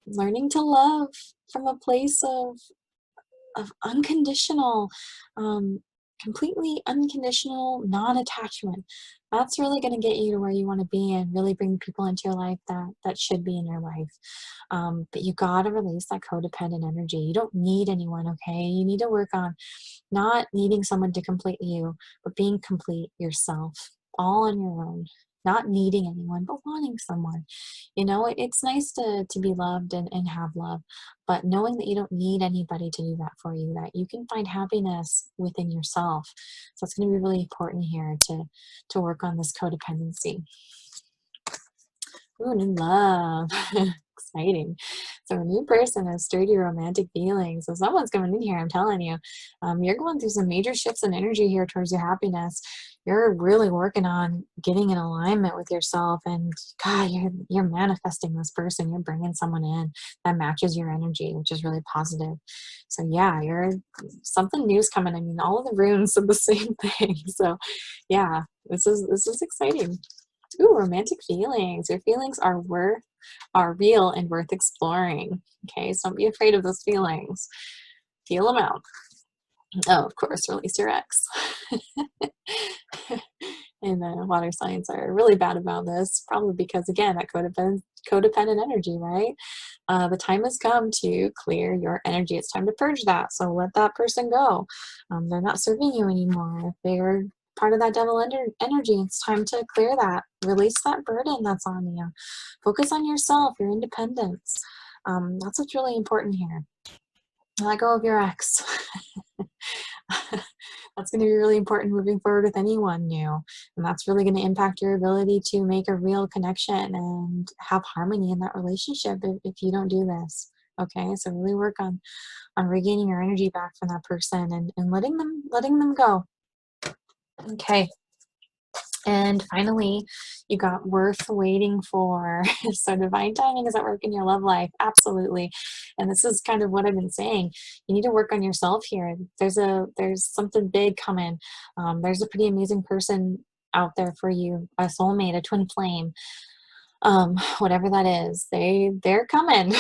learning to love from a place of unconditional, completely unconditional non-attachment. That's really going to get you to where you want to be and really bring people into your life that should be in your life. But you got to release that codependent energy. You don't need anyone, okay? You need to work on not needing someone to complete you, but being complete yourself, all on your own. Not needing anyone, but wanting someone. You know, it's nice to be loved and have love, but knowing that you don't need anybody to do that for you, that you can find happiness within yourself. So it's going to be really important here to work on this codependency. Ooh, new love. Exciting. So a new person has stirred your romantic feelings. So someone's coming in here, I'm telling you. You're going through some major shifts in energy here towards your happiness. You're really working on getting in alignment with yourself, and God, you're manifesting this person. You're bringing someone in that matches your energy, which is really positive. So yeah, something new's coming. I mean, all of the runes said the same thing. So yeah, this is exciting. Ooh, romantic feelings. Your feelings are real and worth exploring. Okay, so don't be afraid of those feelings. Feel them out. Oh, of course, release your ex. And the water signs are really bad about this, probably because, again, that codependent energy, right? The time has come to clear your energy. It's time to purge that. So let that person go. They're not serving you anymore. If they're part of that devil energy, it's time to clear that. Release that burden that's on you. Focus on yourself, your independence. That's what's really important here. Let go of your ex. That's going to be really important moving forward with anyone new. And that's really going to impact your ability to make a real connection and have harmony in that relationship if you don't do this. Okay, so really work on regaining your energy back from that person and letting them go. Okay. And finally, you got worth waiting for. So divine timing is at work in your love life. Absolutely. And this is kind of what I've been saying. You need to work on yourself here. There's something big coming. There's a pretty amazing person out there for you, a soulmate, a twin flame. Whatever that is, they're coming.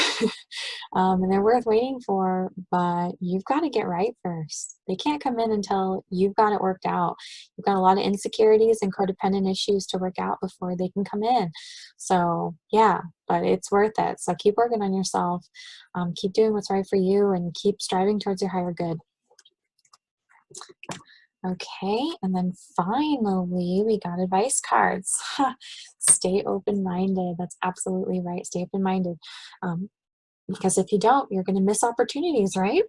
And they're worth waiting for, but you've got to get right first. They can't come in until you've got it worked out. You've got a lot of insecurities and codependent issues to work out before they can come in. So yeah, but it's worth it. So keep working on yourself, keep doing what's right for you, and keep striving towards your higher good. Okay, and then finally, we got advice cards. Stay open-minded. That's absolutely right. Stay open-minded. Because if you don't, you're going to miss opportunities, right?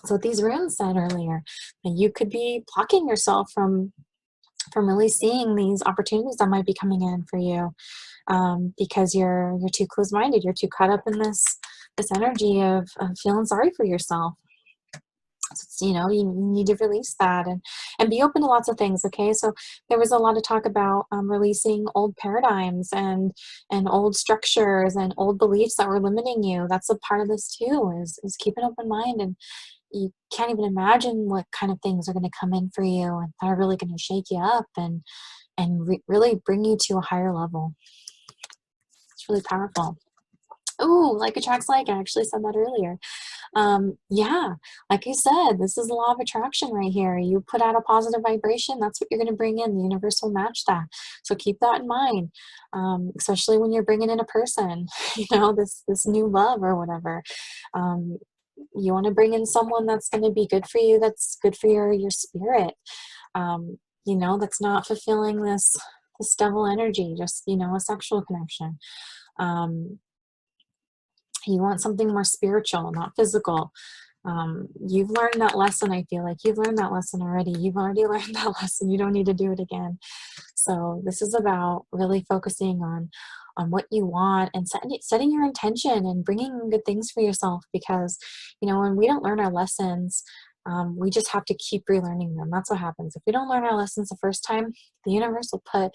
So what these runes said earlier, and you could be blocking yourself from really seeing these opportunities that might be coming in for you, because you're too close-minded. You're too caught up in this energy of feeling sorry for yourself. So, you need to release that and be open to lots of things. Okay, so there was a lot of talk about releasing old paradigms and old structures and old beliefs that were limiting you. That's a part of this too, is keep an open mind. And you can't even imagine what kind of things are going to come in for you and that are really going to shake you up and really bring you to a higher level. It's really powerful. Oh, like attracts like. I actually said that earlier. Yeah, like I said, this is the law of attraction right here. You put out a positive vibration, that's what you're going to bring in. The universe will match that. So keep that in mind, especially when you're bringing in a person, this new love or whatever. You want to bring in someone that's going to be good for you, that's good for your spirit, that's not fulfilling this devil energy, just, a sexual connection. You want something more spiritual, not physical. You've learned that lesson. I feel like you've learned that lesson already. You've already learned that lesson. You don't need to do it again. So this is about really focusing on what you want and setting your intention and bringing good things for yourself, because, when we don't learn our lessons, we just have to keep relearning them. That's what happens. If we don't learn our lessons the first time, the universe will put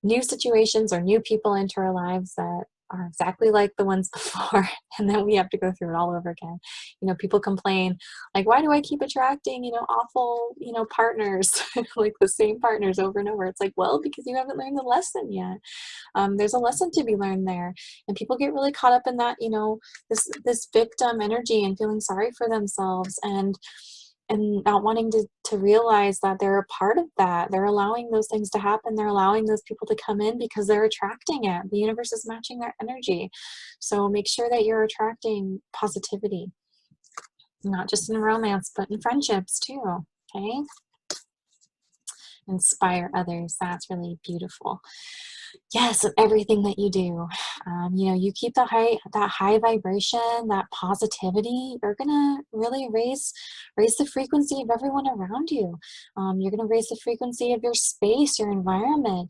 new situations or new people into our lives that are exactly like the ones before, and then we have to go through it all over again. People complain, like, why do I keep attracting, awful, partners, like the same partners over and over? It's like, well, because you haven't learned the lesson yet. There's a lesson to be learned there, and people get really caught up in that, this victim energy and feeling sorry for themselves and not wanting to realize that they're a part of that. They're allowing those things to happen. They're allowing those people to come in because they're attracting it. The universe is matching their energy. So make sure that you're attracting positivity, not just in romance, but in friendships too, okay? Inspire others. That's really beautiful. Yes, of everything that you do. You keep that high vibration, that positivity. You're gonna really raise the frequency of everyone around you. You're gonna raise the frequency of your space, your environment.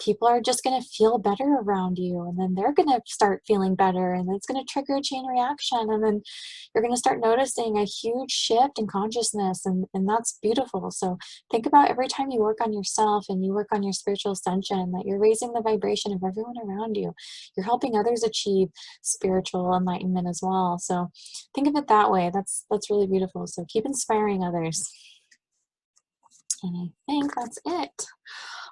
People are just gonna feel better around you, and then they're gonna start feeling better, and it's gonna trigger a chain reaction, and then you're gonna start noticing a huge shift in consciousness, and that's beautiful. So think about every time you work on yourself and you work on your spiritual ascension, that you're raising the vibration of everyone around you. You're helping others achieve spiritual enlightenment as well. So think of it that way. That's really beautiful. So keep inspiring others. And I think that's it.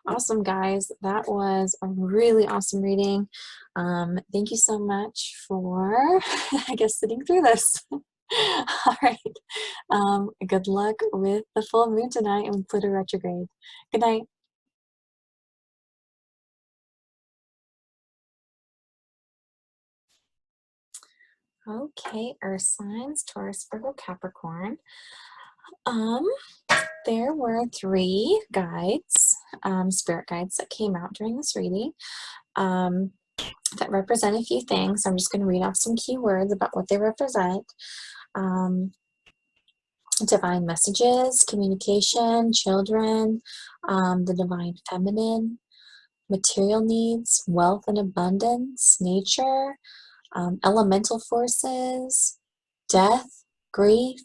Awesome, guys. That was a really awesome reading. Thank you so much for, I guess, sitting through this. All right. Good luck with the full moon tonight and Pluto retrograde. Good night. Okay, Earth signs, Taurus, Virgo, Capricorn. There were 3 guides, spirit guides that came out during this reading. that represent a few things. I'm just going to read off some keywords about what they represent. Um, Divine messages, communication, children, the divine feminine, material needs, wealth and abundance, nature, elemental forces, death, grief,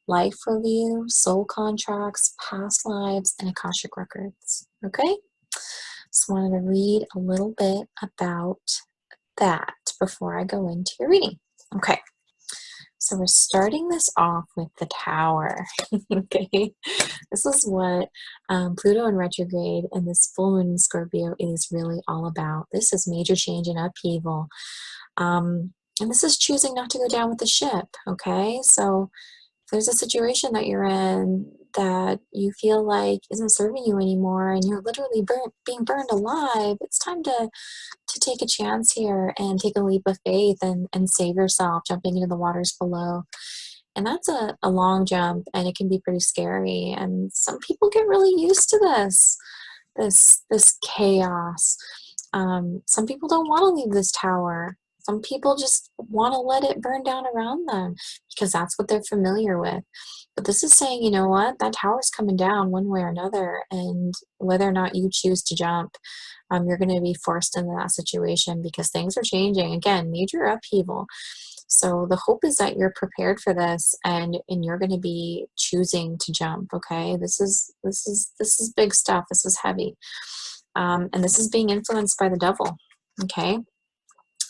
life review, soul contracts, past lives, and Akashic records. Okay? Just wanted to read a little bit about that before I go into your reading. Okay. So we're starting this off with the Tower. Okay, this is what Pluto in retrograde and this full moon in Scorpio is really all about. This is major change and upheaval. And this is choosing not to go down with the ship. Okay, so if there's a situation that you're in that you feel like isn't serving you anymore and you're literally being burned alive, it's time to take a chance here and take a leap of faith and save yourself, jumping into the waters below. And that's a long jump, and it can be pretty scary. And some people get really used to this chaos. Some people don't want to leave this tower. Some people just want to let it burn down around them because that's what they're familiar with. But this is saying, you know what, that tower's coming down one way or another, and whether or not you choose to jump, you're going to be forced into that situation because things are changing. Again, major upheaval. So the hope is that you're prepared for this, and you're going to be choosing to jump. Okay, this is big stuff. This is heavy, and this is being influenced by the devil. Okay.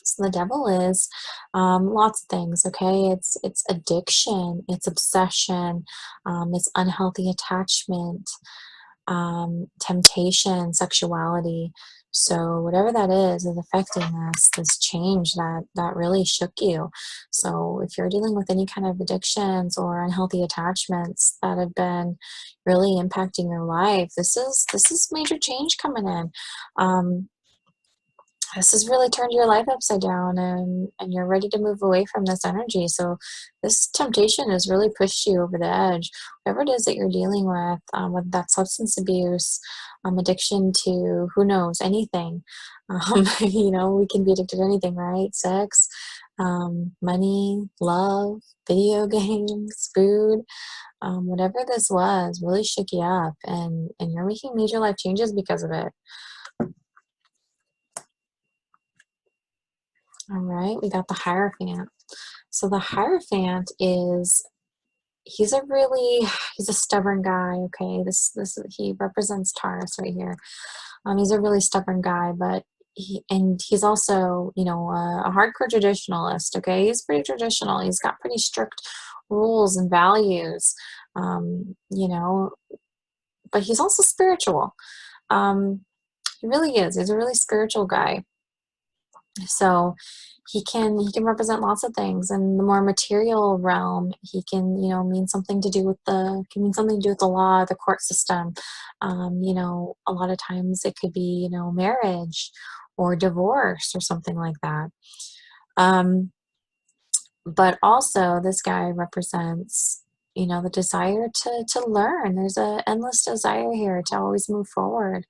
So the devil is lots of things. Okay, it's addiction, it's obsession, it's unhealthy attachment, temptation, sexuality. So whatever that is affecting this change that really shook you. So if you're dealing with any kind of addictions or unhealthy attachments that have been really impacting your life, this is major change coming in. This has really turned your life upside down, and you're ready to move away from this energy. So this temptation has really pushed you over the edge. Whatever it is that you're dealing with, whether that's substance abuse, addiction to, who knows, anything. We can be addicted to anything, right? Sex, money, love, video games, food, whatever this was really shook you up, and you're making major life changes because of it. All right, we got the Hierophant. So the Hierophant he's a stubborn guy, okay? He represents Taurus right here. He's a really stubborn guy, but he's also, a hardcore traditionalist, okay? He's pretty traditional. He's got pretty strict rules and values, but he's also spiritual. He really is. He's a really spiritual guy. So he can represent lots of things. In the more material realm, he can mean something to do with the law, the court system. A lot of times it could be marriage or divorce or something like that. But also this guy represents the desire to learn. There's an endless desire here to always move forward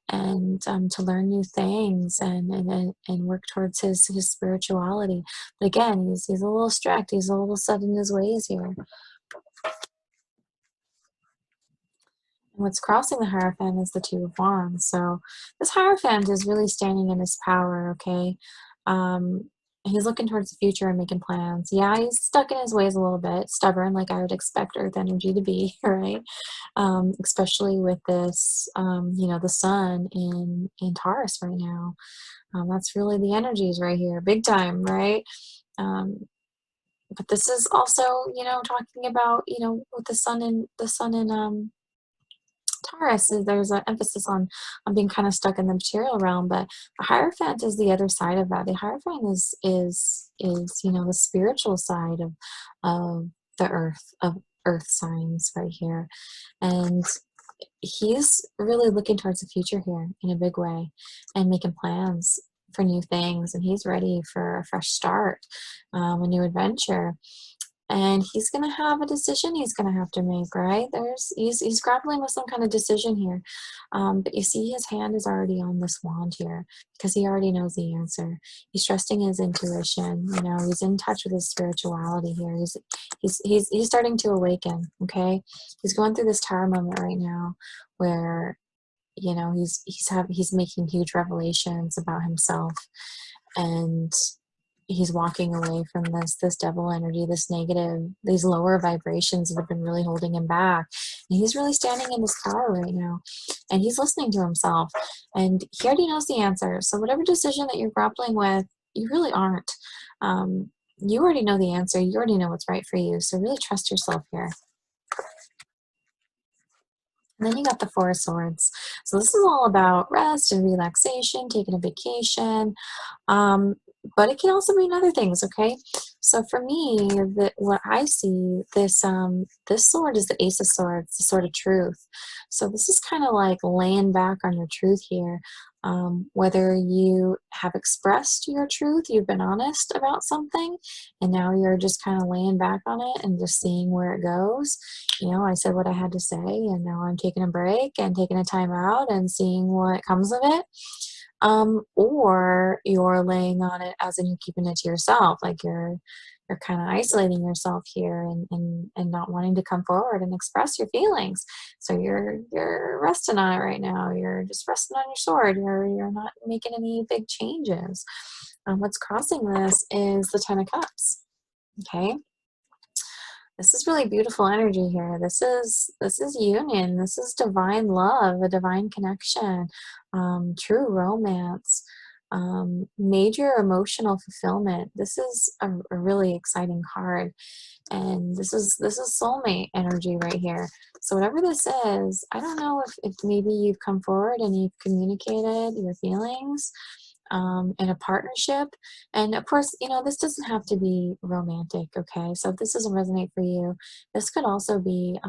and to learn new things and work towards his spirituality. But again, he's a little strict. He's a little set in his ways here. And what's crossing the Hierophant is the Two of Wands. So this Hierophant is really standing in his power, okay? He's looking towards the future and making plans. Yeah, he's stuck in his ways a little bit, stubborn, like I would expect Earth energy to be, right? Especially with this, the sun in Taurus right now. That's really the energies right here, big time, right? But this is also, talking about, with the sun in Taurus, there's an emphasis on being kind of stuck in the material realm, but the Hierophant is the other side of that. The Hierophant is the spiritual side of the earth signs right here, and he's really looking towards the future here in a big way and making plans for new things, and he's ready for a fresh start, a new adventure. and he's going to have a decision he's going to have to make, right? He's grappling with some kind of decision here. But you see his hand is already on this wand here because he already knows the answer. He's trusting his intuition. You know, he's in touch with his spirituality here. He's starting to awaken, okay? He's going through this tower moment right now where, you know, he's making huge revelations about himself, and he's walking away from this devil energy, this negative, these lower vibrations that have been really holding him back. And he's really standing in his power right now, and he's listening to himself, and he already knows the answer. So whatever decision that you're grappling with, you really aren't. You already know the answer. You already know what's right for you. So really trust yourself here. And then you got the Four of Swords. So this is all about rest and relaxation, taking a vacation. But it can also mean other things, okay? So for me, what I see, this sword is the Ace of Swords, the sword of truth. So this is kind of like laying back on your truth here. Whether you have expressed your truth, you've been honest about something, and now you're just kind of laying back on it and just seeing where it goes. You know, I said what I had to say, and now I'm taking a break and taking a time out and seeing what comes of it. Or you're laying on it as in you're keeping it to yourself, like you're kind of isolating yourself here and not wanting to come forward and express your feelings. So you're resting on it right now. You're just resting on your sword. You're not making any big changes. What's crossing this is the Ten of Cups. Okay. This is really beautiful energy here. This is union. This is divine love, a divine connection, true romance, major emotional fulfillment. This is a really exciting card, and this is soulmate energy right here. So whatever this is, I don't know if maybe you've come forward and you've communicated your feelings in a partnership. And of course, you know, this doesn't have to be romantic, okay? So if this doesn't resonate for you, this could also be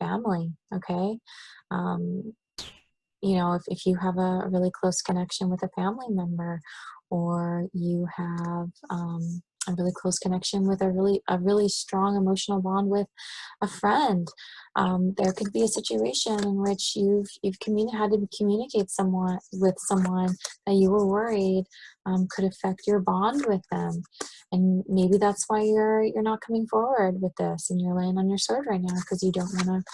family, okay? Um, you know, if you have a really close connection with a family member, or you have a really close connection with a really strong emotional bond with a friend, there could be a situation in which had to communicate with someone that you were worried could affect your bond with them, and maybe that's why you're not coming forward with this, and you're laying on your sword right now because you don't want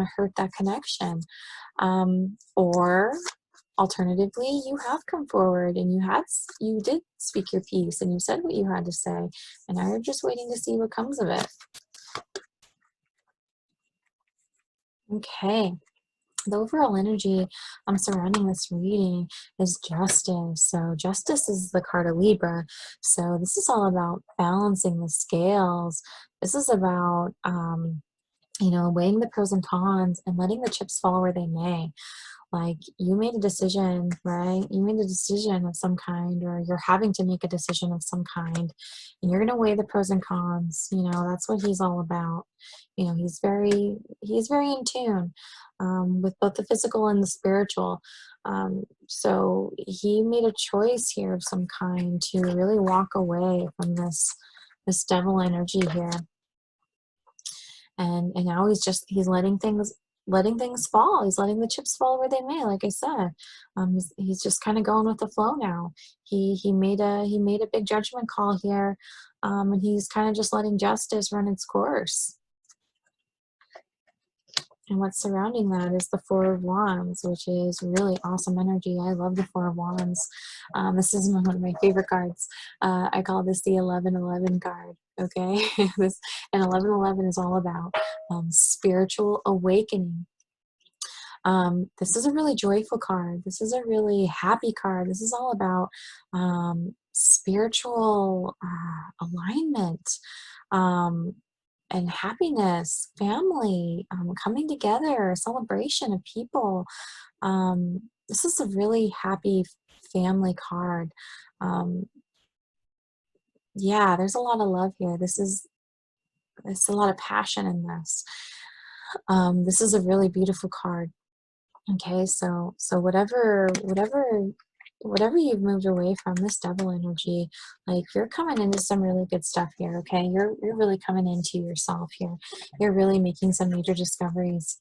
to hurt that connection. Or alternatively, you have come forward and you did speak your piece and you said what you had to say, and now you're just waiting to see what comes of it. Okay. The overall energy surrounding this reading is justice. So justice is the card of Libra. So this is all about balancing the scales. This is about you know, weighing the pros and cons and letting the chips fall where they may. Like, you made a decision, right? You made a decision of some kind, or you're having to make a decision of some kind, and you're going to weigh the pros and cons. You know, that's what he's all about. You know, he's very in tune with both the physical and the spiritual. So he made a choice here of some kind to really walk away from this devil energy here, and now he's letting things fall. He's letting the chips fall where they may, like I said. He's just kind of going with the flow now. He made a big judgment call here, and he's kind of just letting justice run its course. And what's surrounding that is the Four of Wands, which is really awesome energy. I love the Four of Wands. This is one of my favorite cards. I call this the 1111 card. Okay, and 1111 is all about spiritual awakening. This is a really joyful card. This is a really happy card. This is all about spiritual alignment. And happiness, family, coming together, celebration of people. This is a really happy family card. Yeah, there's a lot of love here. There's a lot of passion in this. This is a really beautiful card. Okay, so whatever whatever you've moved away from, this Devil energy, like you're coming into some really good stuff here, okay? You're really coming into yourself here. You're really making some major discoveries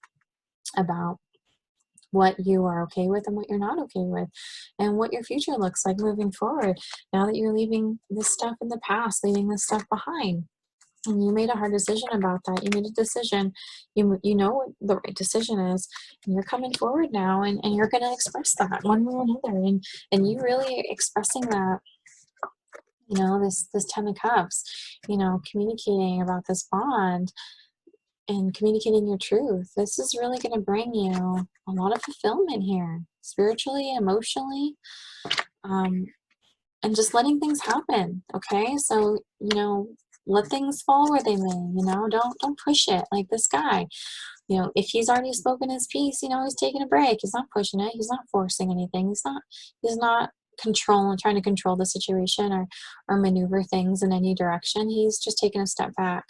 about what you are okay with and what you're not okay with, and what your future looks like moving forward now that you're leaving this stuff in the past, leaving this stuff behind. And you made a hard decision about that. You made a decision. You know what the right decision is. And you're coming forward now, and you're going to express that one way or another. And you really expressing that, you know, this Ten of Cups, you know, communicating about this bond and communicating your truth. This is really going to bring you a lot of fulfillment here, spiritually, emotionally, and just letting things happen. Okay, so you know, let things fall where they may. You know, don't push it. Like this guy, you know, if he's already spoken his piece, you know, he's taking a break. He's not pushing it. He's not forcing anything. He's not trying to control the situation or maneuver things in any direction. He's just taking a step back.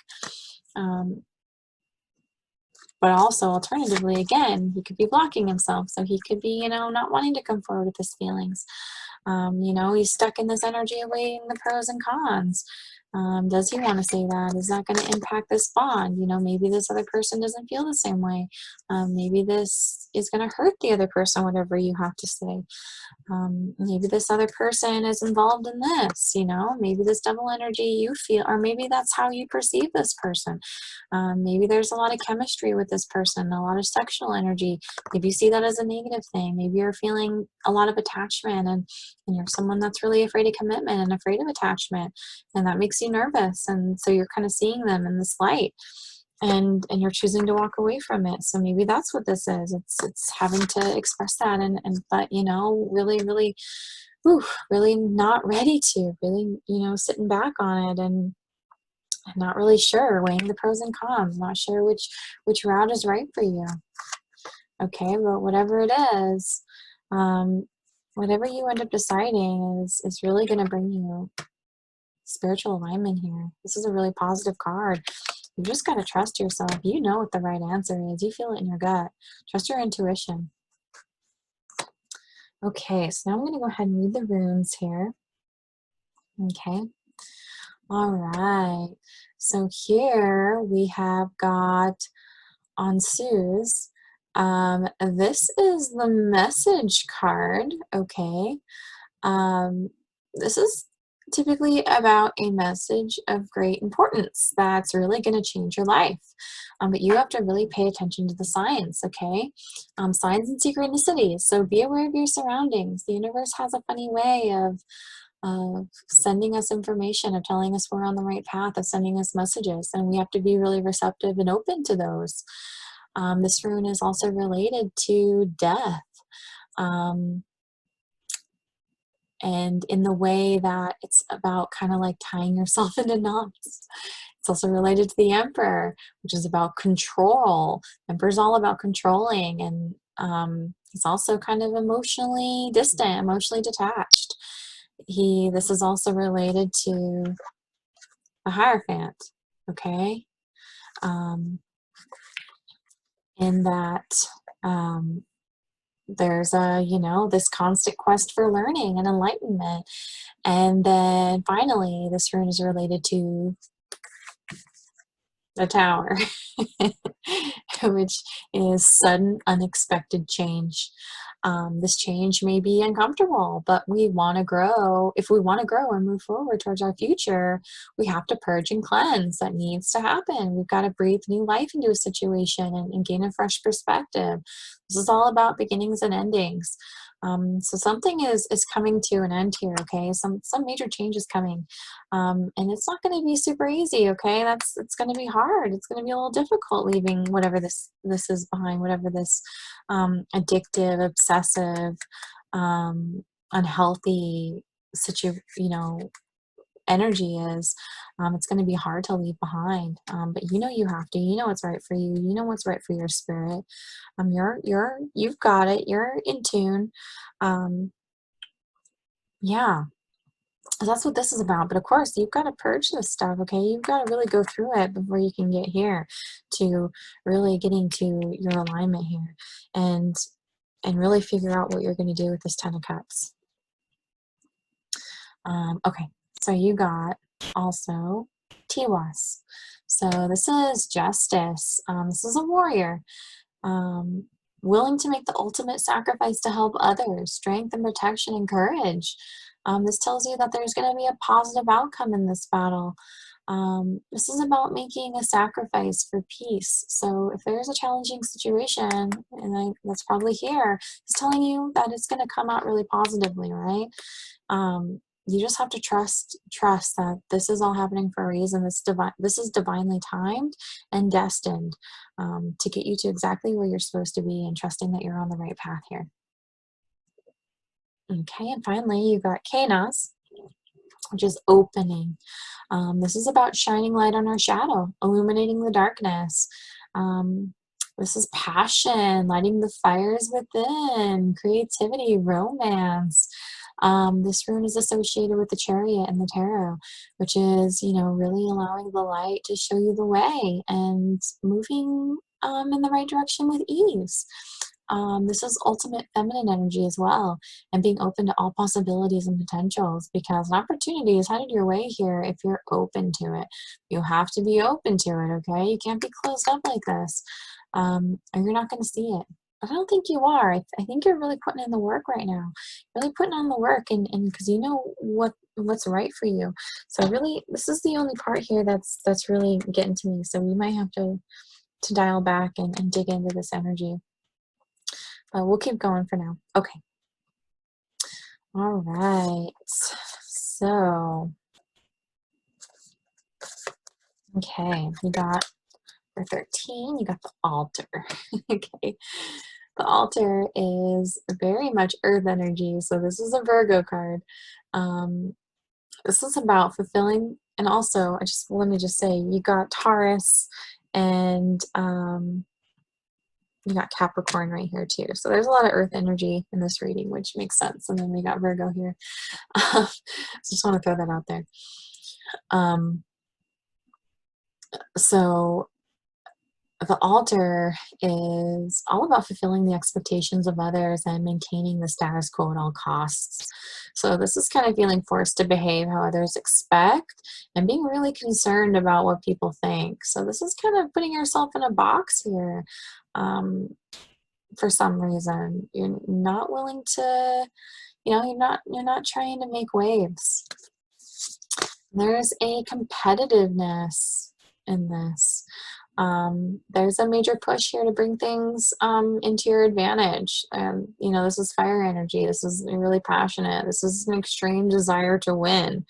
But also, alternatively, again, he could be blocking himself. So he could be, you know, not wanting to come forward with his feelings. You know, he's stuck in this energy of weighing the pros and cons. Does he want to say that? Is that going to impact this bond? You know, maybe this other person doesn't feel the same way. Maybe this is going to hurt the other person, whatever you have to say. Maybe this other person is involved in this, you know, maybe this Devil energy you feel, or maybe that's how you perceive this person. Maybe there's a lot of chemistry with this person, a lot of sexual energy. Maybe you see that as a negative thing. Maybe you're feeling a lot of attachment, and you're someone that's really afraid of commitment and afraid of attachment, and that makes you nervous. And so you're kind of seeing them in this light, and you're choosing to walk away from it. So maybe that's what this is. It's having to express that, and but you know, really really not ready to, really, you know, sitting back on it, and not really sure, weighing the pros and cons, not sure which route is right for you. Okay, but whatever it is, whatever you end up deciding is really going to bring you spiritual alignment here. This is a really positive card. You just got to trust yourself. You know what the right answer is. You feel it in your gut. Trust your intuition. Okay, so now I'm going to go ahead and read the runes here. Okay. All right. So here we have got Ansuz. This is the message card. Okay. This is typically about a message of great importance that's really going to change your life. But you have to really pay attention to the signs, okay? Signs and synchronicities. So be aware of your surroundings. The universe has a funny way of sending us information, of telling us we're on the right path, of sending us messages, and we have to be really receptive and open to those. This rune is also related to death. And in the way that it's about kind of like tying yourself into knots. It's also related to the Emperor, which is about control. Emperor's all about controlling, and he's also kind of emotionally distant, emotionally detached. This is also related to the Hierophant, okay? In that there's this constant quest for learning and enlightenment. And then finally, this rune is related to the Tower, which is sudden, unexpected change. This change may be uncomfortable, but we want to grow. If we want to grow and move forward towards our future, we have to purge and cleanse. That needs to happen. We've got to breathe new life into a situation and gain a fresh perspective. This is all about beginnings and endings. So something is coming to an end here, okay? Some major change is coming. And it's not going to be super easy, okay? It's going to be hard. It's going to be a little difficult leaving whatever this is behind, whatever this addictive, obsessive, unhealthy energy is. It's going to be hard to leave behind, but you know you have to. You know what's right for you. You know what's right for your spirit. You've got it. You're in tune. Yeah, that's what this is about. But of course, you've got to purge this stuff. Okay, you've got to really go through it before you can get here to really getting to your alignment here, and really figure out what you're going to do with this Ten of Cups. Okay, so you got also Tiwas. So this is justice. This is a warrior, um, willing to make the ultimate sacrifice to help others, strength and protection and courage. This tells you that there's going to be a positive outcome in this battle. This is about making a sacrifice for peace. So if there's a challenging situation, that's probably here, it's telling you that it's going to come out really positively, right? You just have to trust that this is all happening for a reason. This is divinely timed and destined, to get you to exactly where you're supposed to be, and trusting that you're on the right path here. Okay, and finally you got Canas, which is opening. This is about shining light on our shadow, illuminating the darkness. This is passion, lighting the fires within, creativity, romance. This rune is associated with the Chariot and the Tarot, which is, really allowing the light to show you the way and moving in the right direction with ease. This is ultimate feminine energy as well, and being open to all possibilities and potentials, because an opportunity is headed your way here if you're open to it. You have to be open to it, okay? You can't be closed up like this, or you're not going to see it. But I don't think you are. I think you're really putting in the work right now. Really putting on the work, and because you know what's right for you. So really, this is the only part here that's really getting to me. So we might have to dial back and dig into this energy. We'll keep going for now. Okay. All right. So, okay, you got for 13, you got the altar. Okay. The altar is very much earth energy. So this is a Virgo card. This is about fulfilling, and also let me just say, you got Taurus and you got Capricorn right here too. So there's a lot of earth energy in this reading, which makes sense. And then we got Virgo here. So just want to throw that out there. So the altar is all about fulfilling the expectations of others and maintaining the status quo at all costs. So this is kind of feeling forced to behave how others expect and being really concerned about what people think. So this is kind of putting yourself in a box here. For some reason, you're not willing to, you're not trying to make waves. There's a competitiveness in this. There's a major push here to bring things into your advantage. This is fire energy. This is really passionate. This is an extreme desire to win.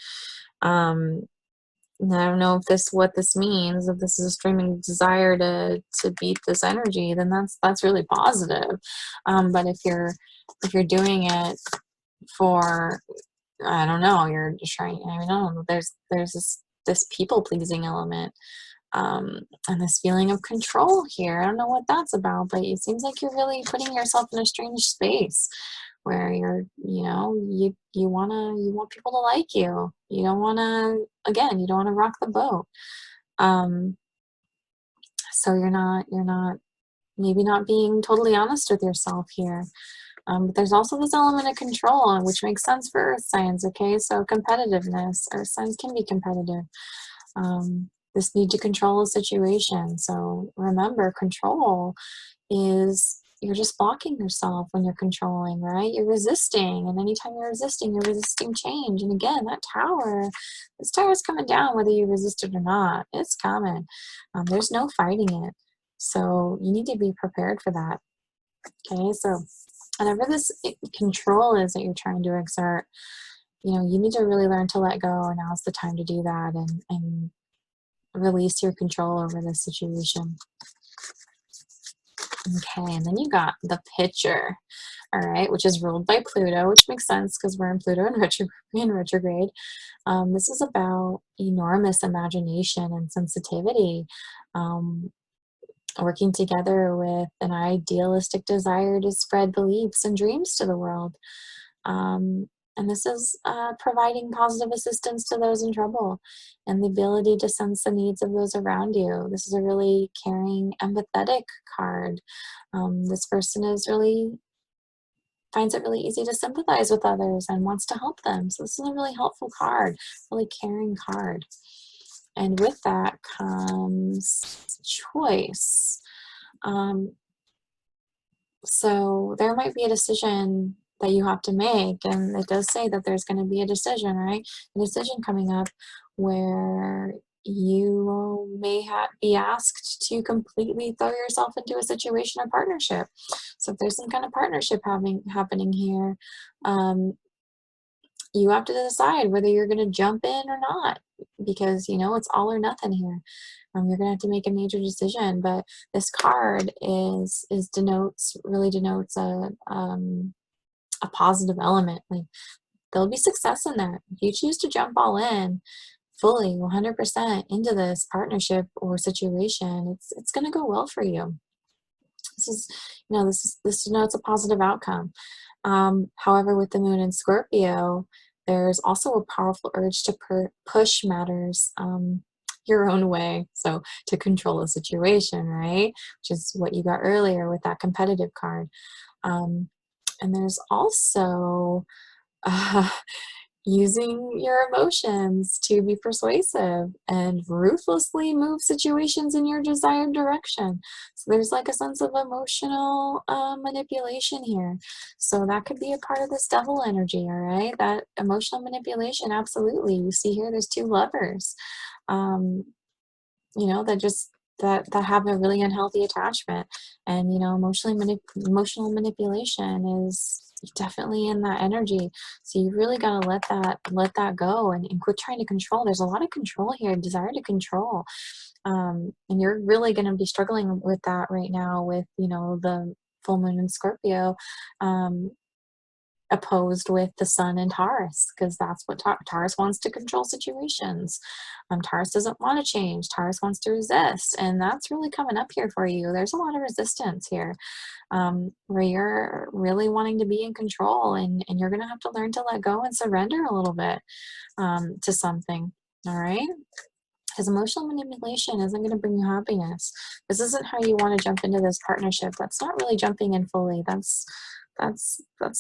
And I don't know if what this means. If this is a streaming desire to beat this energy, then that's really positive. But if you're doing it for, I don't know, you're just trying. I don't know. There's this people pleasing element, and this feeling of control here. I don't know what that's about, but it seems like you're really putting yourself in a strange space where you want people to like you. You don't want to rock the boat. So you're not maybe not being totally honest with yourself here. But there's also this element of control, which makes sense for earth signs. Okay, so competitiveness. Earth signs can be competitive. This need to control a situation. So remember, control is, you're just blocking yourself when you're controlling, right? You're resisting, and anytime you're resisting change. And again, this tower is coming down whether you resist it or not. It's coming. There's no fighting it. So you need to be prepared for that. Okay, so whatever this control is that you're trying to exert, you need to really learn to let go. And now's the time to do that and release your control over this situation. Okay, and then you got the Pitcher, all right, which is ruled by Pluto, which makes sense because we're in Pluto in retrograde. This is about enormous imagination and sensitivity, working together with an idealistic desire to spread beliefs and dreams to the world. And this is providing positive assistance to those in trouble and the ability to sense the needs of those around you. This is a really caring, empathetic card. This person is really finds it really easy to sympathize with others and wants to help them. So this is a really helpful card, really caring card. And with that comes choice. So there might be a decision that you have to make, and it does say that there's going to be a decision, right? A decision coming up where you may be asked to completely throw yourself into a situation or partnership. So if there's some kind of partnership happening here, you have to decide whether you're going to jump in or not, because it's all or nothing here. You're going to have to make a major decision, but this card really denotes a positive element. Like, there'll be success in that. If you choose to jump all in fully 100% into this partnership or situation, it's going to go well for you. This denotes a positive outcome. However, with the moon in Scorpio, there's also a powerful urge to push matters your own way. So to control a situation, right? Which is what you got earlier with that competitive card. And there's also using your emotions to be persuasive and ruthlessly move situations in your desired direction. So there's like a sense of emotional manipulation here. So that could be a part of this devil energy, all right? That emotional manipulation, absolutely. You see here, there's two lovers, that have a really unhealthy attachment. And, emotional manipulation is definitely in that energy. So you really got to let that go and quit trying to control. There's a lot of control here, desire to control. And you're really going to be struggling with that right now with, the full moon in Scorpio, opposed with the sun in Taurus, because that's what Taurus wants to control situations. Taurus doesn't want to change. Taurus wants to resist, and that's really coming up here for you. There's a lot of resistance here, where you're really wanting to be in control, and you're going to have to learn to let go and surrender a little bit to something, all right? Because emotional manipulation isn't going to bring you happiness. This isn't how you want to jump into this partnership. That's not really jumping in fully. That's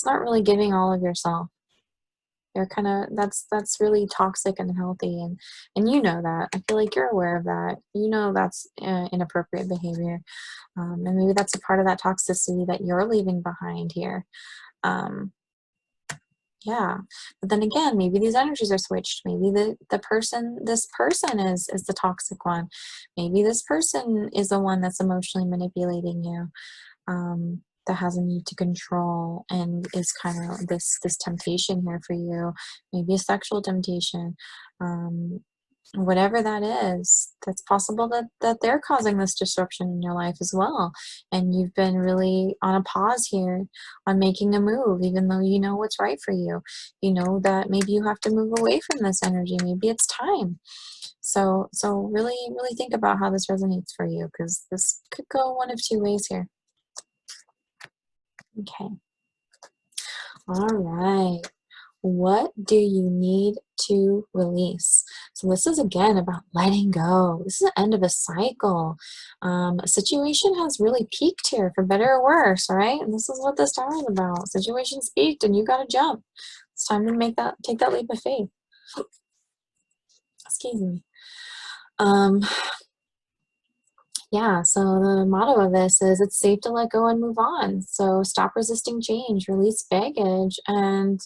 not really giving all of yourself. You're that's really toxic and unhealthy, and you know that. I feel like you're aware of that. That's inappropriate behavior, and maybe that's a part of that toxicity that you're leaving behind here. Yeah, but then again, maybe these energies are switched. Maybe this person is the toxic one. Maybe this person is the one that's emotionally manipulating you, that has a need to control, and is kind of this temptation here for you. Maybe a sexual temptation. Whatever that is, that's possible that they're causing this disruption in your life as well. And you've been really on a pause here on making a move, even though you know what's right for you. You know that maybe you have to move away from this energy. Maybe it's time. So really, really think about how this resonates for you, because this could go one of two ways here. Okay. All right. What do you need to release? So this is again about letting go. This is the end of a cycle. A situation has really peaked here, for better or worse, all right? And this is what this tower is about. Situation's peaked and you got to jump. It's time to take that leap of faith. Excuse me. Yeah, so the motto of this is it's safe to let go and move on. So stop resisting change, release baggage, and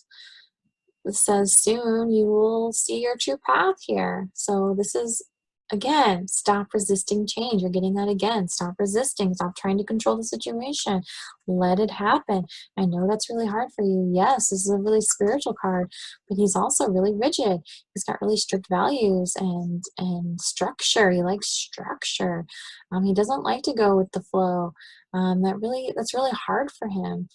it says soon you will see your true path here. So this is, again, stop resisting change. You're getting that again. Stop resisting. Stop trying to control the situation. Let it happen. I know that's really hard for you. Yes, this is a really spiritual card, but he's also really rigid. He's got really strict values and structure. He likes structure. He doesn't like to go with the flow. That's really hard for him.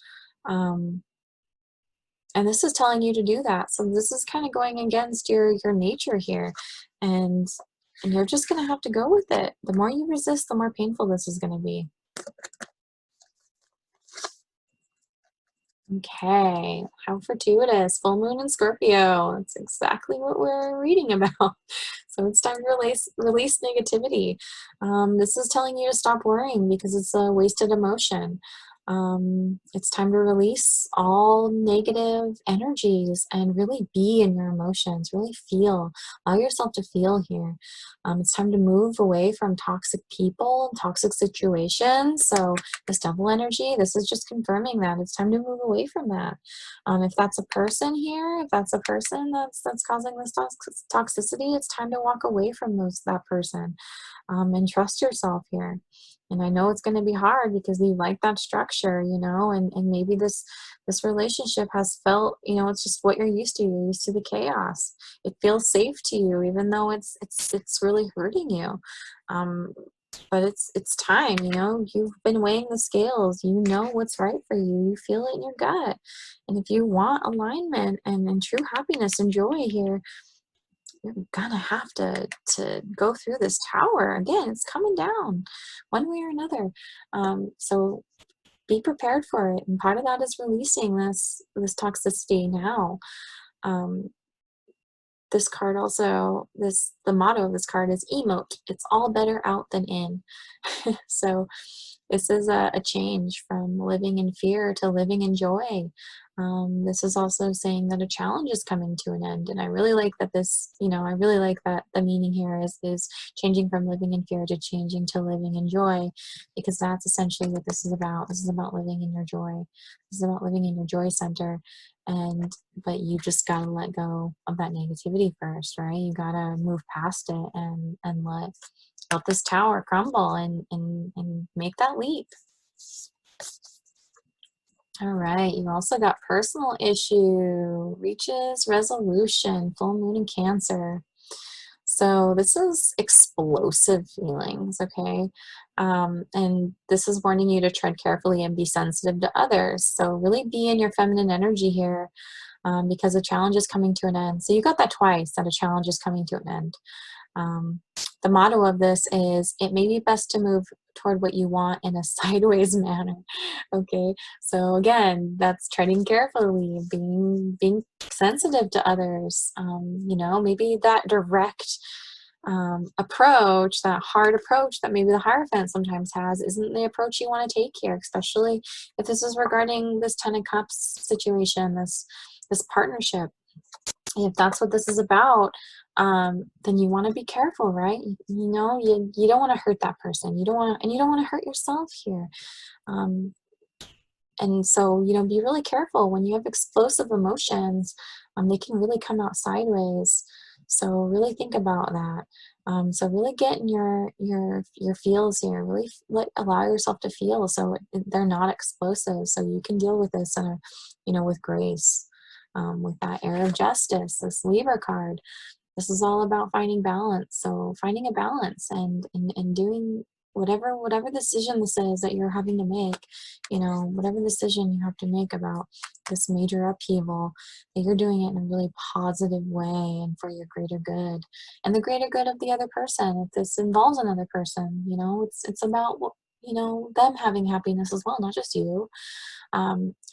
And this is telling you to do that. So this is kind of going against your nature here. And you're just going to have to go with it. The more you resist, the more painful this is going to be. Okay, how fortuitous. Full moon in Scorpio. That's exactly what we're reading about. So it's time to release negativity. This is telling you to stop worrying because it's a wasted emotion. It's time to release all negative energies and really be in your emotions, really feel, allow yourself to feel here. It's time to move away from toxic people, toxic situations. So this double energy, this is just confirming that it's time to move away from that. If that's a person here, if that's a person that's causing this toxicity, it's time to walk away from that person, and trust yourself here. And I know it's going to be hard because you like that structure, and maybe this relationship has felt, it's just what you're used to. You're used to the chaos. It feels safe to you, even though it's really hurting you. But it's time, you've been weighing the scales. You know what's right for you. You feel it in your gut. And if you want alignment and true happiness and joy here, you're gonna have to go through this tower again. It's coming down one way or another. So be prepared for it, and part of that is releasing this toxicity now. um, this card also, the motto of this card is emote. It's all better out than in. So this is a change from living in fear to living in joy. This is also saying that a challenge is coming to an end. And I really like that I really like that the meaning here is changing from living in fear to changing to living in joy, because that's essentially what this is about. This is about living in your joy. This is about living in your joy center. But you just gotta let go of that negativity first, right? You gotta move past it and let this tower crumble and make that leap. All right, you also got personal issue, reaches resolution, full moon in Cancer. So this is explosive feelings, okay? And this is warning you to tread carefully and be sensitive to others. So really be in your feminine energy here, because a challenge is coming to an end. So you got that twice, that a challenge is coming to an end. The motto of this is, it may be best to move toward what you want in a sideways manner. Okay, so again, that's treading carefully, being sensitive to others. Maybe that direct approach, that hard approach that maybe the Hierophant sometimes has, isn't the approach you want to take here, especially if this is regarding this Ten of Cups situation, this partnership. If that's what this is about, then you want to be careful, right? You don't want to hurt that person. You don't want to hurt yourself here. And so, be really careful when you have explosive emotions. They can really come out sideways. So really think about that. So really get in your feels here. Really allow yourself to feel, so they're not explosive. So you can deal with this with grace. With that air of justice, this Libra card, this is all about finding balance. So finding a balance and doing whatever decision this is that you're having to make, whatever decision you have to make about this major upheaval, that you're doing it in a really positive way and for your greater good and the greater good of the other person. If this involves another person, it's about them having happiness as well, not just you.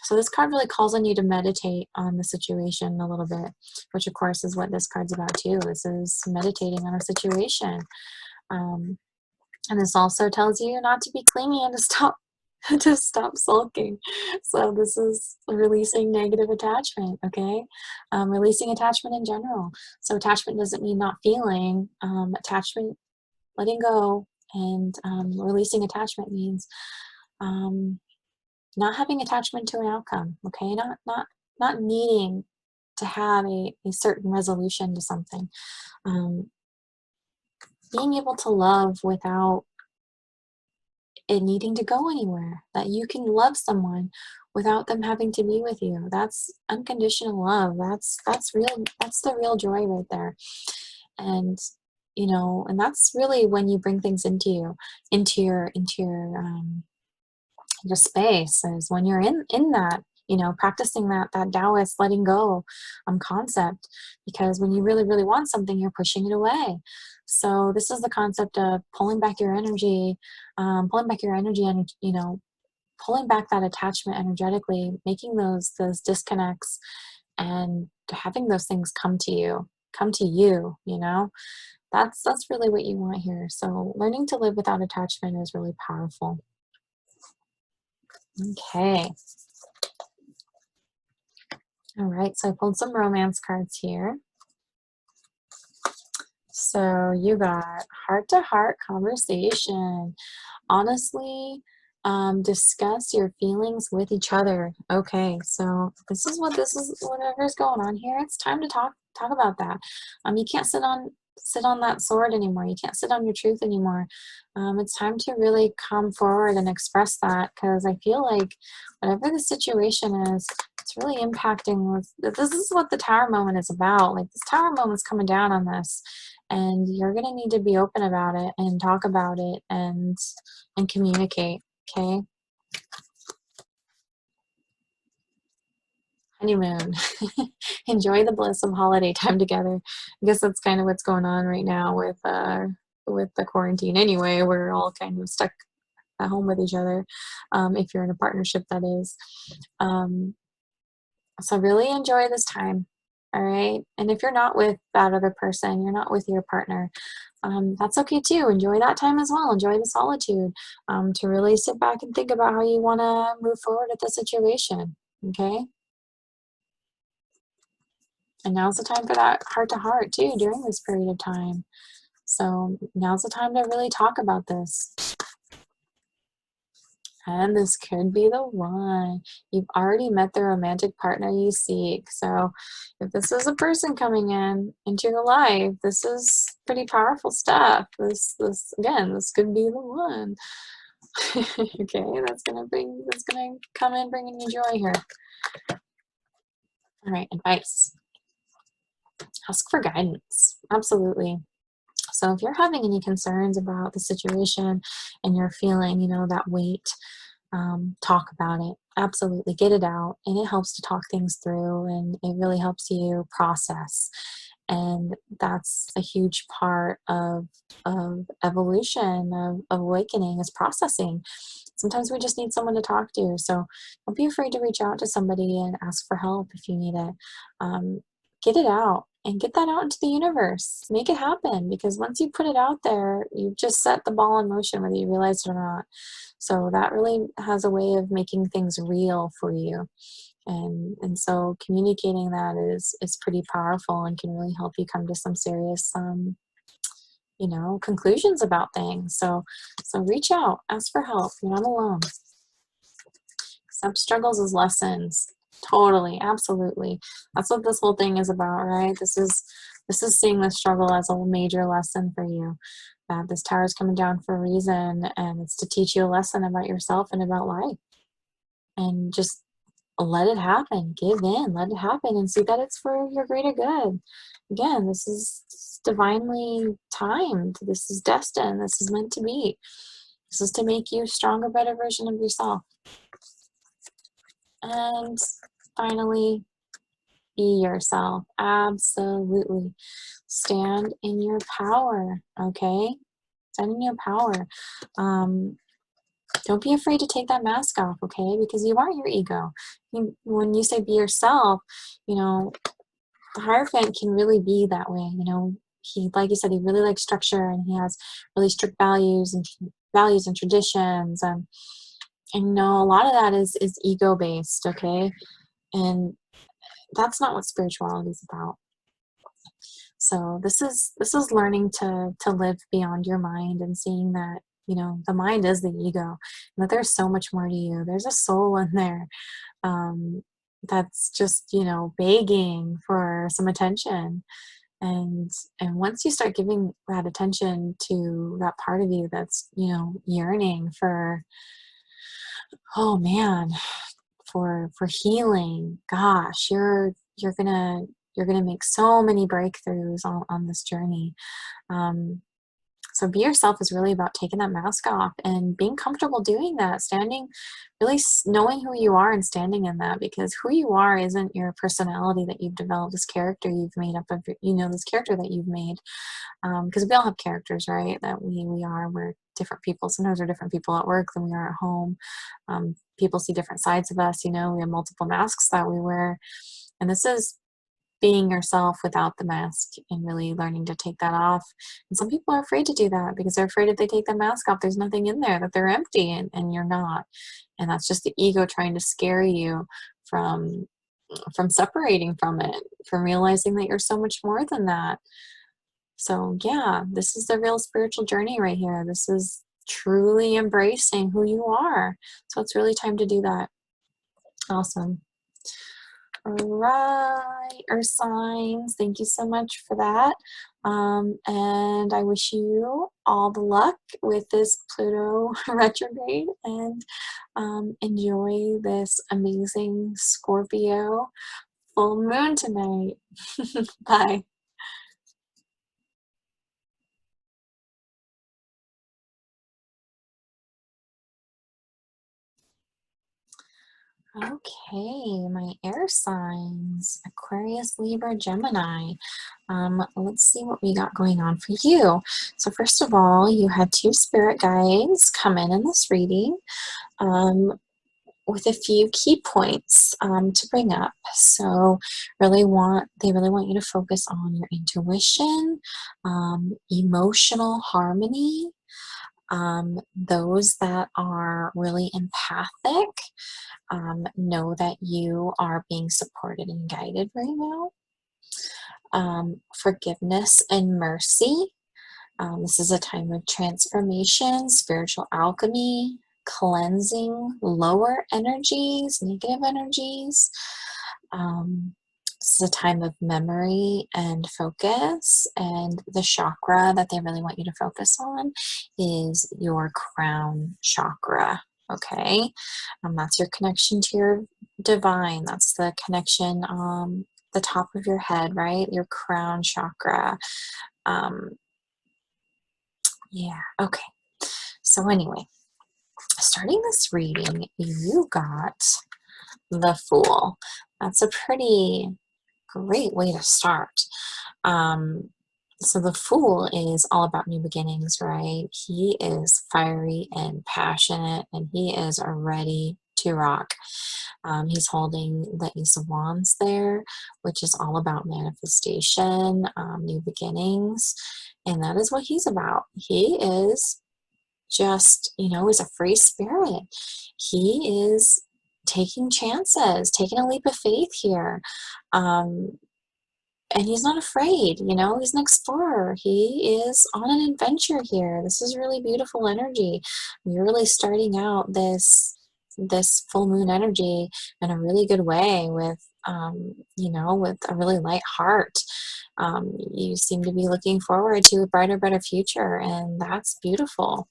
So this card really calls on you to meditate on the situation a little bit, which of course is what this card's about too. This is meditating on a situation. And this also tells you not to be clingy and to stop sulking. So this is releasing negative attachment, okay? Releasing attachment in general. So attachment doesn't mean not feeling. Attachment, letting go, and releasing attachment means not having attachment to an outcome, okay? Not needing to have a certain resolution to something. Being able to love without it needing to go anywhere. That you can love someone without them having to be with you. That's unconditional love. That's real. That's the real joy right there. And and that's really when you bring things into your space, is when you're in that, practicing that Taoist letting go concept. Because when you really, really want something, you're pushing it away. So this is the concept of pulling back your energy, and pulling back that attachment energetically, making those disconnects, and having those things come to you. That's really what you want here. So learning to live without attachment is really powerful. Okay. All right, so I pulled some romance cards here. So you got heart-to-heart conversation. Honestly, discuss your feelings with each other. Okay, so this is whatever's going on here. It's time to talk about that. You can't sit on that sword anymore. You can't sit on your truth anymore. It's time to really come forward and express that, because I feel like whatever the situation is, it's really impacting this is what the tower moment is about. Like, this tower moment's coming down on this, and you're going to need to be open about it and talk about it and communicate. Okay. Honeymoon. Enjoy the bliss of holiday time together. I guess that's kind of what's going on right now with the quarantine anyway. We're all kind of stuck at home with each other, if you're in a partnership, that is. So really enjoy this time. All right. And if you're not with that other person, you're not with your partner, that's okay too. Enjoy that time as well. Enjoy the solitude, to really sit back and think about how you want to move forward with the situation. Okay. And now's the time for that heart to heart too during this period of time. So now's the time to really talk about this. And this could be the one. You've already met the romantic partner you seek. So if this is a person coming into your life, this is pretty powerful stuff. This again, this could be the one. Okay, that's gonna come in bringing you joy here. All right, advice. Ask for guidance. Absolutely. So if you're having any concerns about the situation and you're feeling, that weight, talk about it. Absolutely. Get it out. And it helps to talk things through, and it really helps you process. And that's a huge part of evolution, of awakening, is processing. Sometimes we just need someone to talk to. So don't be afraid to reach out to somebody and ask for help if you need it. Get it out and get that out into the universe. Make it happen, because once you put it out there, you've just set the ball in motion, whether you realize it or not. So that really has a way of making things real for you. And so communicating that is pretty powerful and can really help you come to some serious conclusions about things. So reach out, ask for help. You're not alone. Accept struggles as lessons. Totally, absolutely. That's what this whole thing is about, right? This is seeing the struggle as a major lesson for you. This tower is coming down for a reason, and it's to teach you a lesson about yourself and about life. And just let it happen. Give in, let it happen, and see that it's for your greater good. Again, this is divinely timed. This is destined. This is meant to be. This is to make you a stronger, better version of yourself. And finally, be yourself. Absolutely. Stand in your power, okay? Stand in your power. Don't be afraid to take that mask off, okay? Because you are your ego. When you say be yourself, the Hierophant can really be that way. He, like you said, he really likes structure, and he has really strict values and traditions. And a lot of that is ego based, okay? And that's not what spirituality is about. So this is learning to live beyond your mind, and seeing that the mind is the ego, and that there's so much more to you. There's a soul in there, that's just begging for some attention. And once you start giving that attention to that part of you that's yearning for, oh man, for healing, gosh, you're gonna make so many breakthroughs on this journey. So be yourself is really about taking that mask off and being comfortable doing that, really knowing who you are and standing in that, because who you are isn't your personality that you've developed, this character you've made up of, this character that you've made. Because we all have characters, right? That we're different people. Sometimes we're different people at work than we are at home. People see different sides of us. We have multiple masks that we wear. And this is being yourself without the mask and really learning to take that off. And some people are afraid to do that because they're afraid if they take the mask off, there's nothing in there, that they're empty, and you're not. And that's just the ego trying to scare you from separating from it, from realizing that you're so much more than that. So yeah, this is the real spiritual journey right here. This is truly embracing who you are. So it's really time to do that. Awesome. All right, Earth signs, thank you so much for that. And I wish you all the luck with this Pluto retrograde, and enjoy this amazing Scorpio full moon tonight. Bye. Okay, my air signs, Aquarius, Libra, Gemini. Let's see what we got going on for you. So first of all, you had two spirit guides come in this reading with a few key points to bring up. So they really want you to focus on your intuition, emotional harmony, those that are really empathic. Know that you are being supported and guided right now. Forgiveness and mercy. This is a time of transformation, spiritual alchemy, cleansing lower energies, negative energies. This is a time of memory and focus, and the chakra that they really want you to focus on is your crown chakra. Okay, that's your connection to your divine. That's the connection, the top of your head, right? Your crown chakra. Yeah, okay. So anyway, starting this reading, you got the Fool. That's a pretty great way to start. So the Fool is all about new beginnings, right? He is fiery and passionate, and he is ready to rock. He's holding the Ace of Wands there, which is all about manifestation, new beginnings, and that is what he's about. He is just, is a free spirit. He is taking chances, taking a leap of faith here. And he's not afraid, he's an explorer. He is on an adventure here. This is really beautiful energy. You're really starting out this full moon energy in a really good way with with a really light heart. You seem to be looking forward to a brighter, better future, and that's beautiful.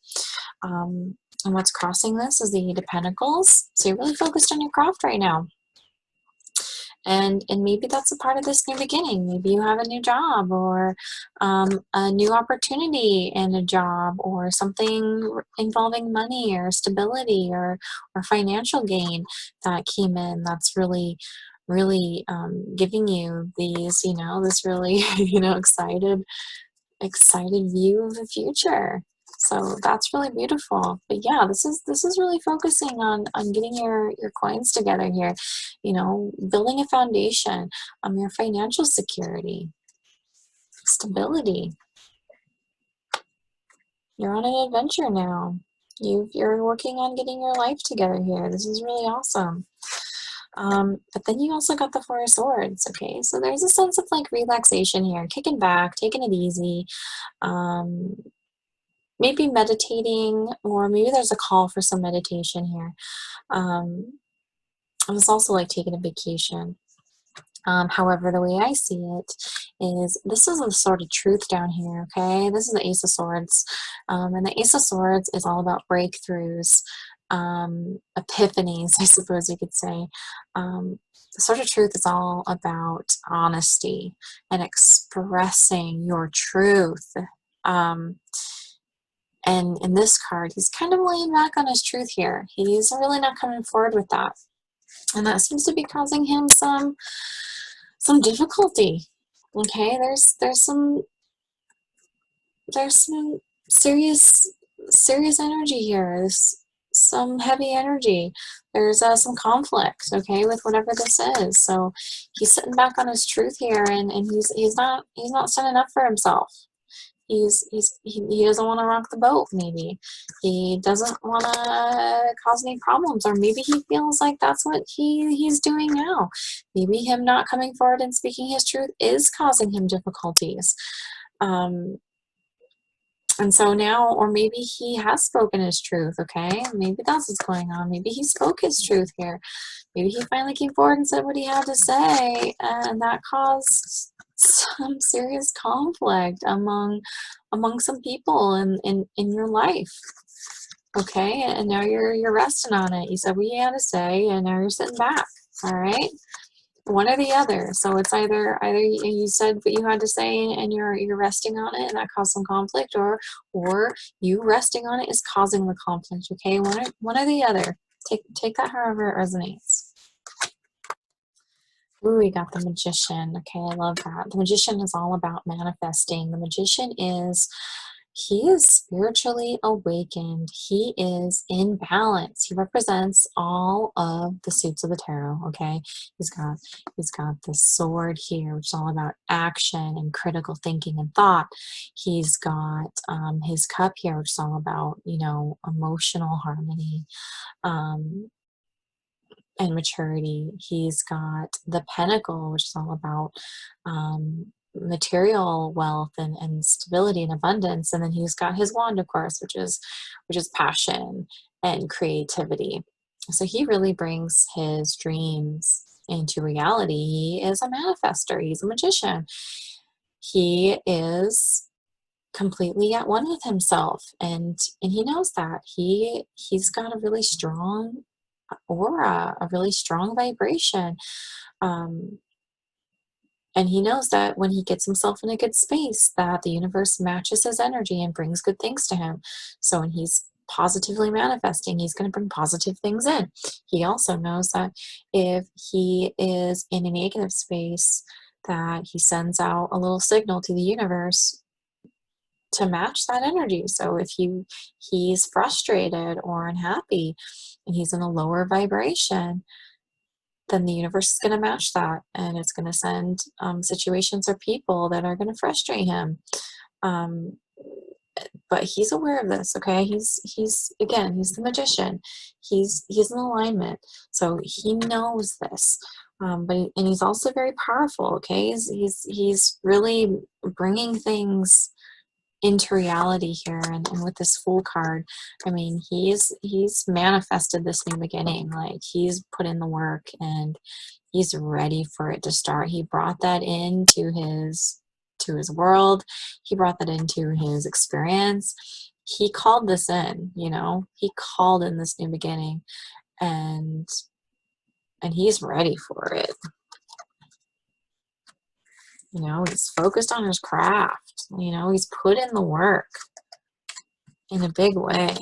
And what's crossing this is the Eight of Pentacles. So you're really focused on your craft right now. And maybe that's a part of this new beginning. Maybe you have a new job, or a new opportunity in a job, or something involving money or stability or financial gain that came in. That's really, really giving you these, this really, excited view of the future. So that's really beautiful. But yeah, this is really focusing on getting your coins together here, building a foundation, your financial security, stability. You're on an adventure now. You're working on getting your life together here. This is really awesome. But then you also got the Four of Swords. Okay, so there's a sense of like relaxation here, kicking back, taking it easy. Maybe meditating, or maybe there's a call for some meditation here. It's also like taking a vacation. However, the way I see it is this is the Sword of Truth down here, okay? This is the Ace of Swords. And the Ace of Swords is all about breakthroughs, epiphanies, I suppose you could say. The Sword of Truth is all about honesty and expressing your truth. And in this card, he's kind of laying back on his truth here. He's really not coming forward with that. And that seems to be causing him some difficulty. Okay, there's some serious energy here. some heavy energy. There's some conflict, okay, with whatever this is. So he's sitting back on his truth here, and he's not standing up for himself. He doesn't want to rock the boat. Maybe he doesn't want to cause any problems, or maybe he feels like that's what he's doing now. Maybe him not coming forward and speaking his truth is causing him difficulties. And so now, or maybe he has spoken his truth, okay? Maybe that's what's going on. Maybe he spoke his truth here. Maybe he finally came forward and said what he had to say, and that caused some serious conflict among some people in your life. Okay, and now you're resting on it. You said what you had to say, and now you're sitting back. All right, one or the other. So it's either you said what you had to say and you're resting on it, and that caused some conflict, or you resting on it is causing the conflict. Okay, one or the other. Take that however it resonates. Ooh, we got the Magician. Okay, I love that. The Magician is all about manifesting. The Magician he is spiritually awakened. He is in balance. He represents all of the suits of the tarot, okay? He's got this sword here, which is all about action and critical thinking and thought. He's got his cup here, which is all about, emotional harmony. And maturity. He's got the Pentacle, which is all about material wealth and stability and abundance. And then he's got his Wand, of course, which is passion and creativity. So he really brings his dreams into reality. He is a manifester. He's a magician. He is completely at one with himself, and he knows that. He's got a really strong aura, a really strong vibration, and he knows that when he gets himself in a good space, that the universe matches his energy and brings good things to him. So when he's positively manifesting, he's going to bring positive things in. He also knows that if he is in a negative space, that he sends out a little signal to the universe to match that energy. So if he's frustrated or unhappy and he's in a lower vibration, then the universe is going to match that, and it's going to send situations or people that are going to frustrate him. But he's aware of this, okay? He's the magician. He's in alignment, so he knows this. And he's also very powerful, okay? He's really bringing things into reality here, and with this Fool card, I mean, he's manifested this new beginning. Like, he's put in the work and he's ready for it to start. He brought that into his world. He brought that into his experience. He called this in, he called in this new beginning, and he's ready for it. He's focused on his craft. He's put in the work in a big way.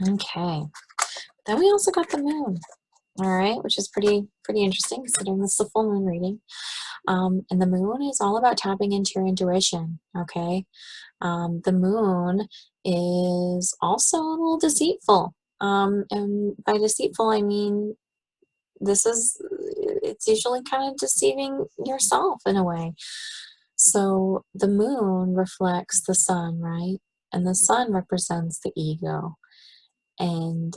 Okay. Then we also got the moon, all right, which is pretty interesting considering this is a full moon reading. And the moon is all about tapping into your intuition, okay? The moon is also a little deceitful. And by deceitful, I mean it's usually kind of deceiving yourself in a way. So the moon reflects the sun, right? And the sun represents the ego. And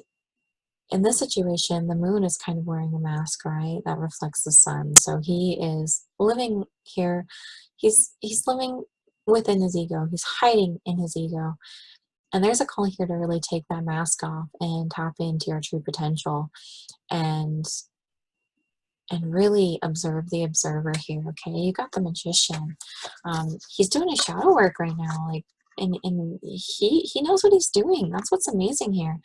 in this situation, the moon is kind of wearing a mask, right? That reflects the sun. So he is living here. He's living within his ego. He's hiding in his ego. And there's a call here to really take that mask off and tap into your true potential and really observe the observer here, okay? You got the magician. He's doing his shadow work right now, like, and he knows what he's doing. That's what's amazing here.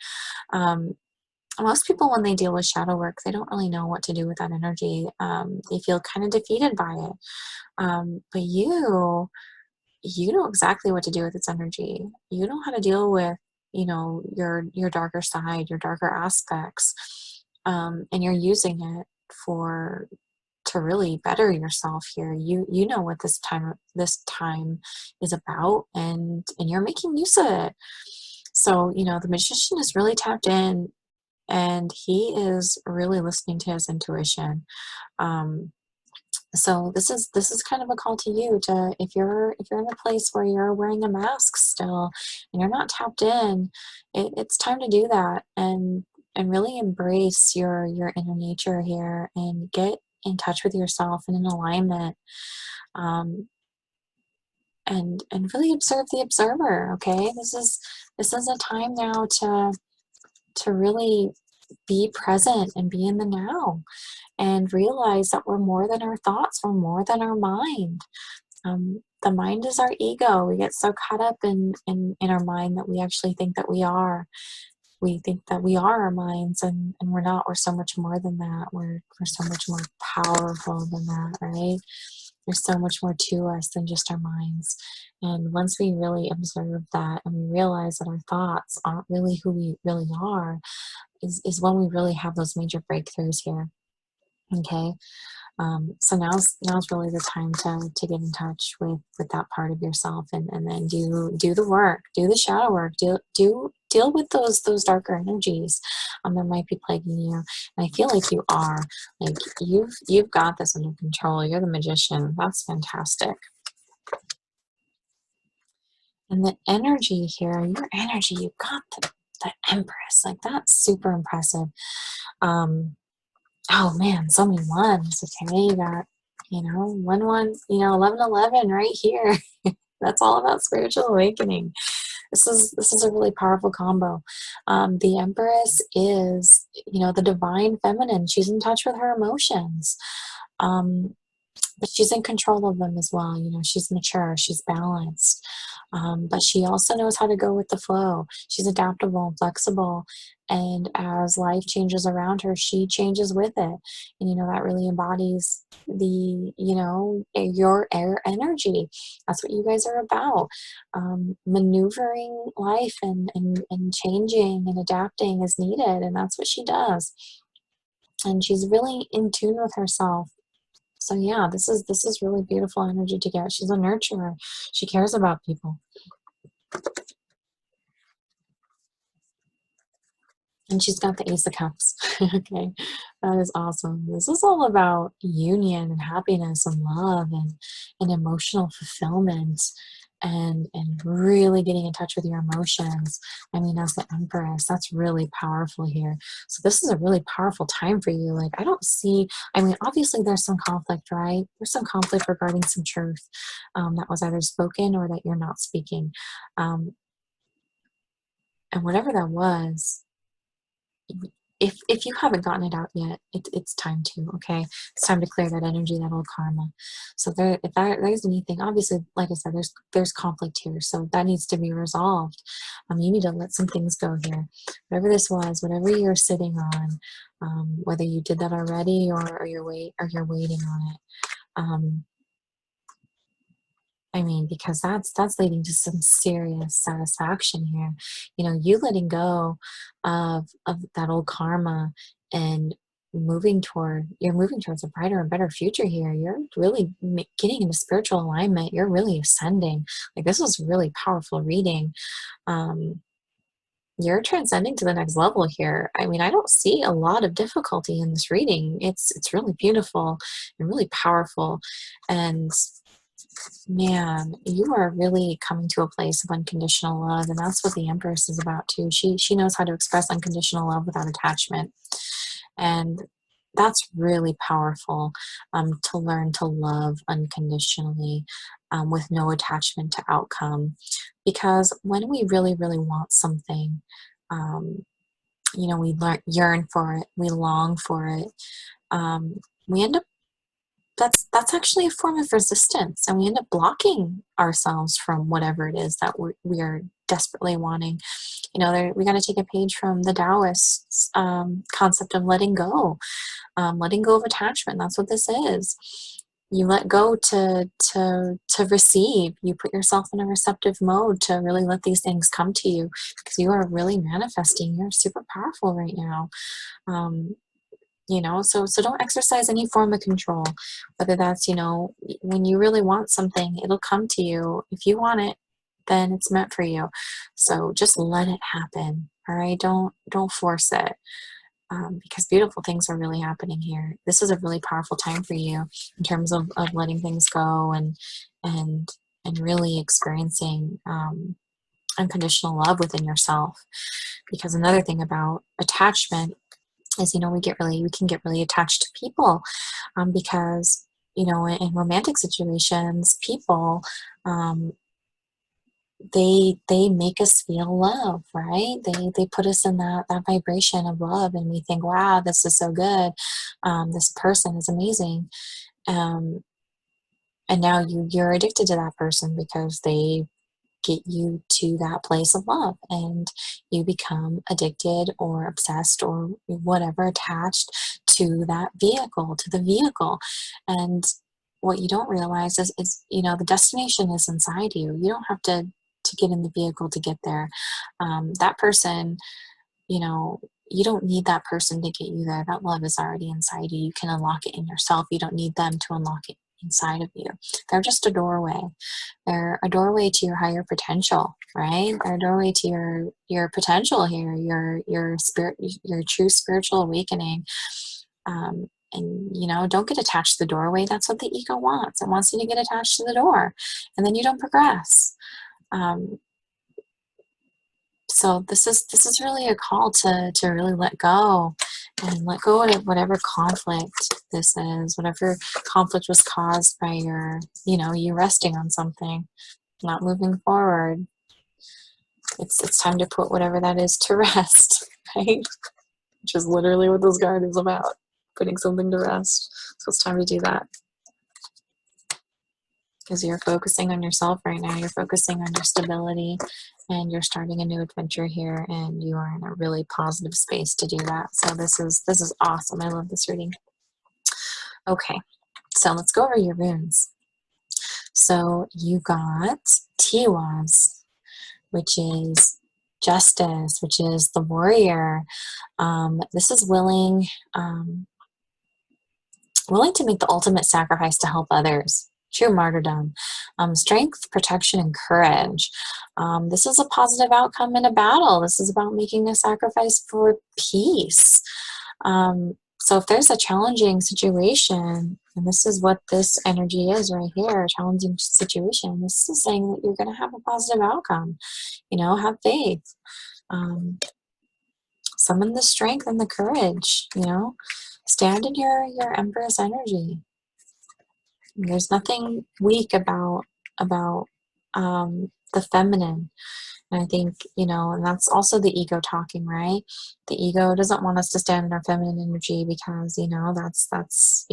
Most people, when they deal with shadow work, they don't really know what to do with that energy. They feel kind of defeated by it. But you know exactly what to do with its energy. You know how to deal with, your darker side, your darker aspects, and you're using it to really better yourself here. You know what this time is about, and you're making use of it. So, you know, the magician is really tapped in, and he is really listening to his intuition. Um, so this is kind of a call to you to, if you're in a place where you're wearing a mask still and you're not tapped in, it's time to do that, and really embrace your inner nature here and get in touch with yourself and in alignment. Um, and really observe the observer. Okay, this is a time now to really be present and be in the now, and realize that we're more than our thoughts, we're more than our mind. The mind is our ego. We get so caught up in our mind that we actually think that we are. We think that we are our minds, and we're not. We're so much more than that. We're so much more powerful than that, right? There's so much more to us than just our minds. And once we really observe that and we realize that our thoughts aren't really who we really are, is when we really have those major breakthroughs here. Okay. So now's really the time to get in touch with that part of yourself, and then do the work, do the shadow work, deal with those darker energies that might be plaguing you. And I feel like you are, like, you've got this under control. You're the magician. That's fantastic. And the energy here, your energy, you got the Empress. Like, that's super impressive. Oh man, so many ones. Okay, you got, 1, 11, 11 right here. That's all about spiritual awakening. This is a really powerful combo. The Empress is, the divine feminine. She's in touch with her emotions. But she's in control of them as well. She's mature, she's balanced. But she also knows how to go with the flow. She's adaptable and flexible. And as life changes around her, she changes with it. And, that really embodies your air energy. That's what you guys are about. Maneuvering life and changing and adapting as needed. And that's what she does. And she's really in tune with herself. So yeah, this is really beautiful energy to get. She's a nurturer. She cares about people. And she's got the Ace of Cups. Okay, that is awesome. This is all about union and happiness and love and emotional fulfillment, and really getting in touch with your emotions. I mean, as the Empress, that's really powerful here. So this is a really powerful time for you. Like, I don't see, I mean, obviously there's some conflict, right? There's some conflict regarding some truth that was either spoken or that you're not speaking. And whatever that was, if you haven't gotten it out yet, it's time to. Okay, it's time to clear that energy, that old karma. So if there's anything, obviously, like I said, there's conflict here, so that needs to be resolved. You need to let some things go here. Whatever this was, whatever you're sitting on, whether you did that already or you're waiting on it. I mean, because that's leading to some serious satisfaction here. You letting go of that old karma and you're moving towards a brighter and better future here. You're really getting into spiritual alignment. You're really ascending. Like, this was really powerful reading. You're transcending to the next level here. I mean, I don't see a lot of difficulty in this reading. It's really beautiful and really powerful. And man, you are really coming to a place of unconditional love, and that's what the Empress is about too. She knows how to express unconditional love without attachment, and that's really powerful, to learn to love unconditionally, with no attachment to outcome. Because when we really, really want something, we yearn for it, we long for it, we end up that's actually a form of resistance, and we end up blocking ourselves from whatever it is that we are desperately wanting. We got to take a page from the Taoists, concept of letting go of attachment. That's what this is. You let go to receive. You put yourself in a receptive mode to really let these things come to you, because you are really manifesting. You're super powerful right now. So don't exercise any form of control, whether that's, when you really want something, it'll come to you. If you want it, then it's meant for you. So just let it happen. All right. Don't force it. Because beautiful things are really happening here. This is a really powerful time for you in terms of letting things go and really experiencing unconditional love within yourself. Because another thing about attachment is, we can get really attached to people, because, in romantic situations, people, they make us feel love, right? They put us in that vibration of love, and we think, wow, this is so good. This person is amazing. And now you're addicted to that person because they get you to that place of love, and you become addicted or obsessed or whatever, attached to that vehicle, to the vehicle. And what you don't realize is the destination is inside you. You don't have to get in the vehicle to get there. That person, you don't need that person to get you there. That love is already inside you. You can unlock it in yourself. You don't need them to unlock it inside of you. They're just a doorway. They're a doorway to your higher potential, right? They're a doorway to your potential here, your spirit, your true spiritual awakening. And don't get attached to the doorway. That's what the ego wants. It wants you to get attached to the door, and then you don't progress. So this is really a call to really let go, and let go of whatever conflict this is, whatever conflict was caused by you resting on something, not moving forward. It's time to put whatever that is to rest, right? Which is literally what this card is about, putting something to rest. So it's time to do that. Because you're focusing on yourself right now. You're focusing on your stability, and you're starting a new adventure here, and you are in a really positive space to do that. So this is awesome. I love this reading. Okay, so let's go over your runes. So you got Tiwaz, which is justice, which is the warrior. This is willing to make the ultimate sacrifice to help others. True martyrdom. Strength, protection, and courage. This is a positive outcome in a battle. This is about making a sacrifice for peace. So if there's a challenging situation, and this is what this energy is right here, a challenging situation, this is saying that you're going to have a positive outcome. Have faith. Summon the strength and the courage, stand in your Empress energy. There's nothing weak about the feminine. And I think, and that's also the ego talking, right? The ego doesn't want us to stand in our feminine energy because, that's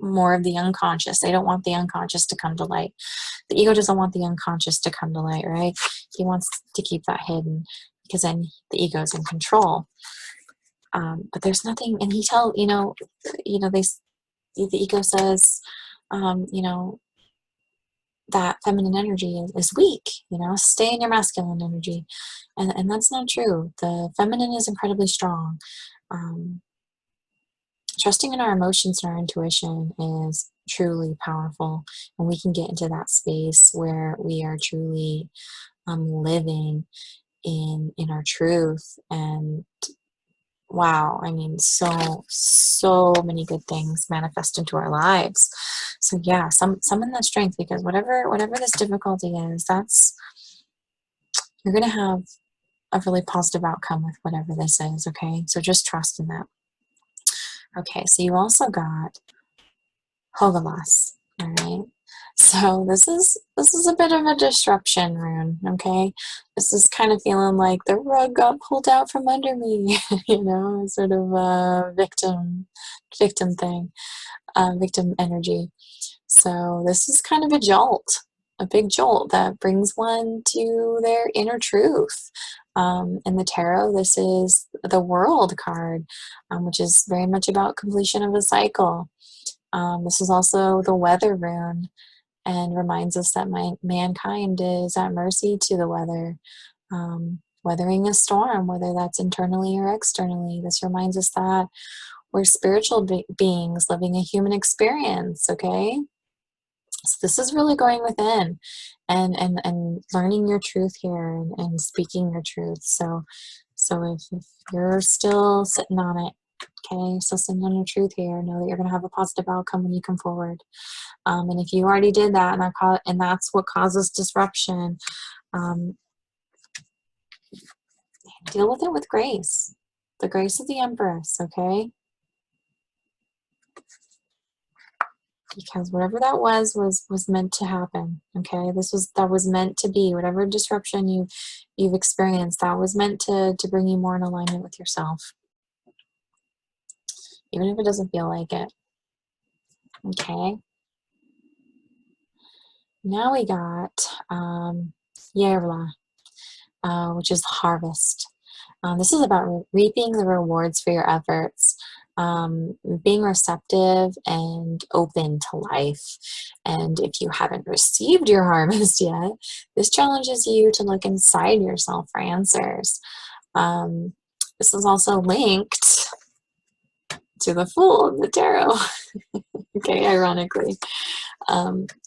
more of the unconscious. They don't want the unconscious to come to light. The ego doesn't want the unconscious to come to light, right? He wants to keep that hidden because then the ego is in control. But there's nothing, and the ego says, that feminine energy is weak, stay in your masculine energy. And that's not true. The feminine is incredibly strong. Trusting in our emotions and our intuition is truly powerful. And we can get into that space where we are truly living in our truth. And wow, I mean, so many good things manifest into our lives. So yeah, summon that strength, because whatever this difficulty is, you're gonna have a really positive outcome with whatever this is. Okay, so just trust in that. Okay, so you also got Hogalas. All right. So this is a bit of a disruption rune, okay? This is kind of feeling like the rug got pulled out from under me, sort of a victim thing, victim energy. So this is kind of a big jolt that brings one to their inner truth. In the tarot, this is the World card, which is very much about completion of a cycle. This is also the Weather rune, and reminds us that mankind is at mercy to the weather, weathering a storm, whether that's internally or externally. This reminds us that we're spiritual beings living a human experience, okay? So this is really going within and learning your truth here and speaking your truth. So if you're still sitting on it, okay, still sitting on your truth here, know that you're going to have a positive outcome when you come forward. And if you already did that, and that's what causes disruption, deal with it with grace. The grace of the Empress, okay? Because whatever that was meant to happen, okay? That was meant to be. Whatever disruption you've experienced, that was meant to bring you more in alignment with yourself, even if it doesn't feel like it. Okay. Now we got Yerla, which is harvest. This is about reaping the rewards for your efforts, being receptive and open to life. And if you haven't received your harvest yet, this challenges you to look inside yourself for answers. This is also linked to the Fool of the Tarot. Okay, ironically.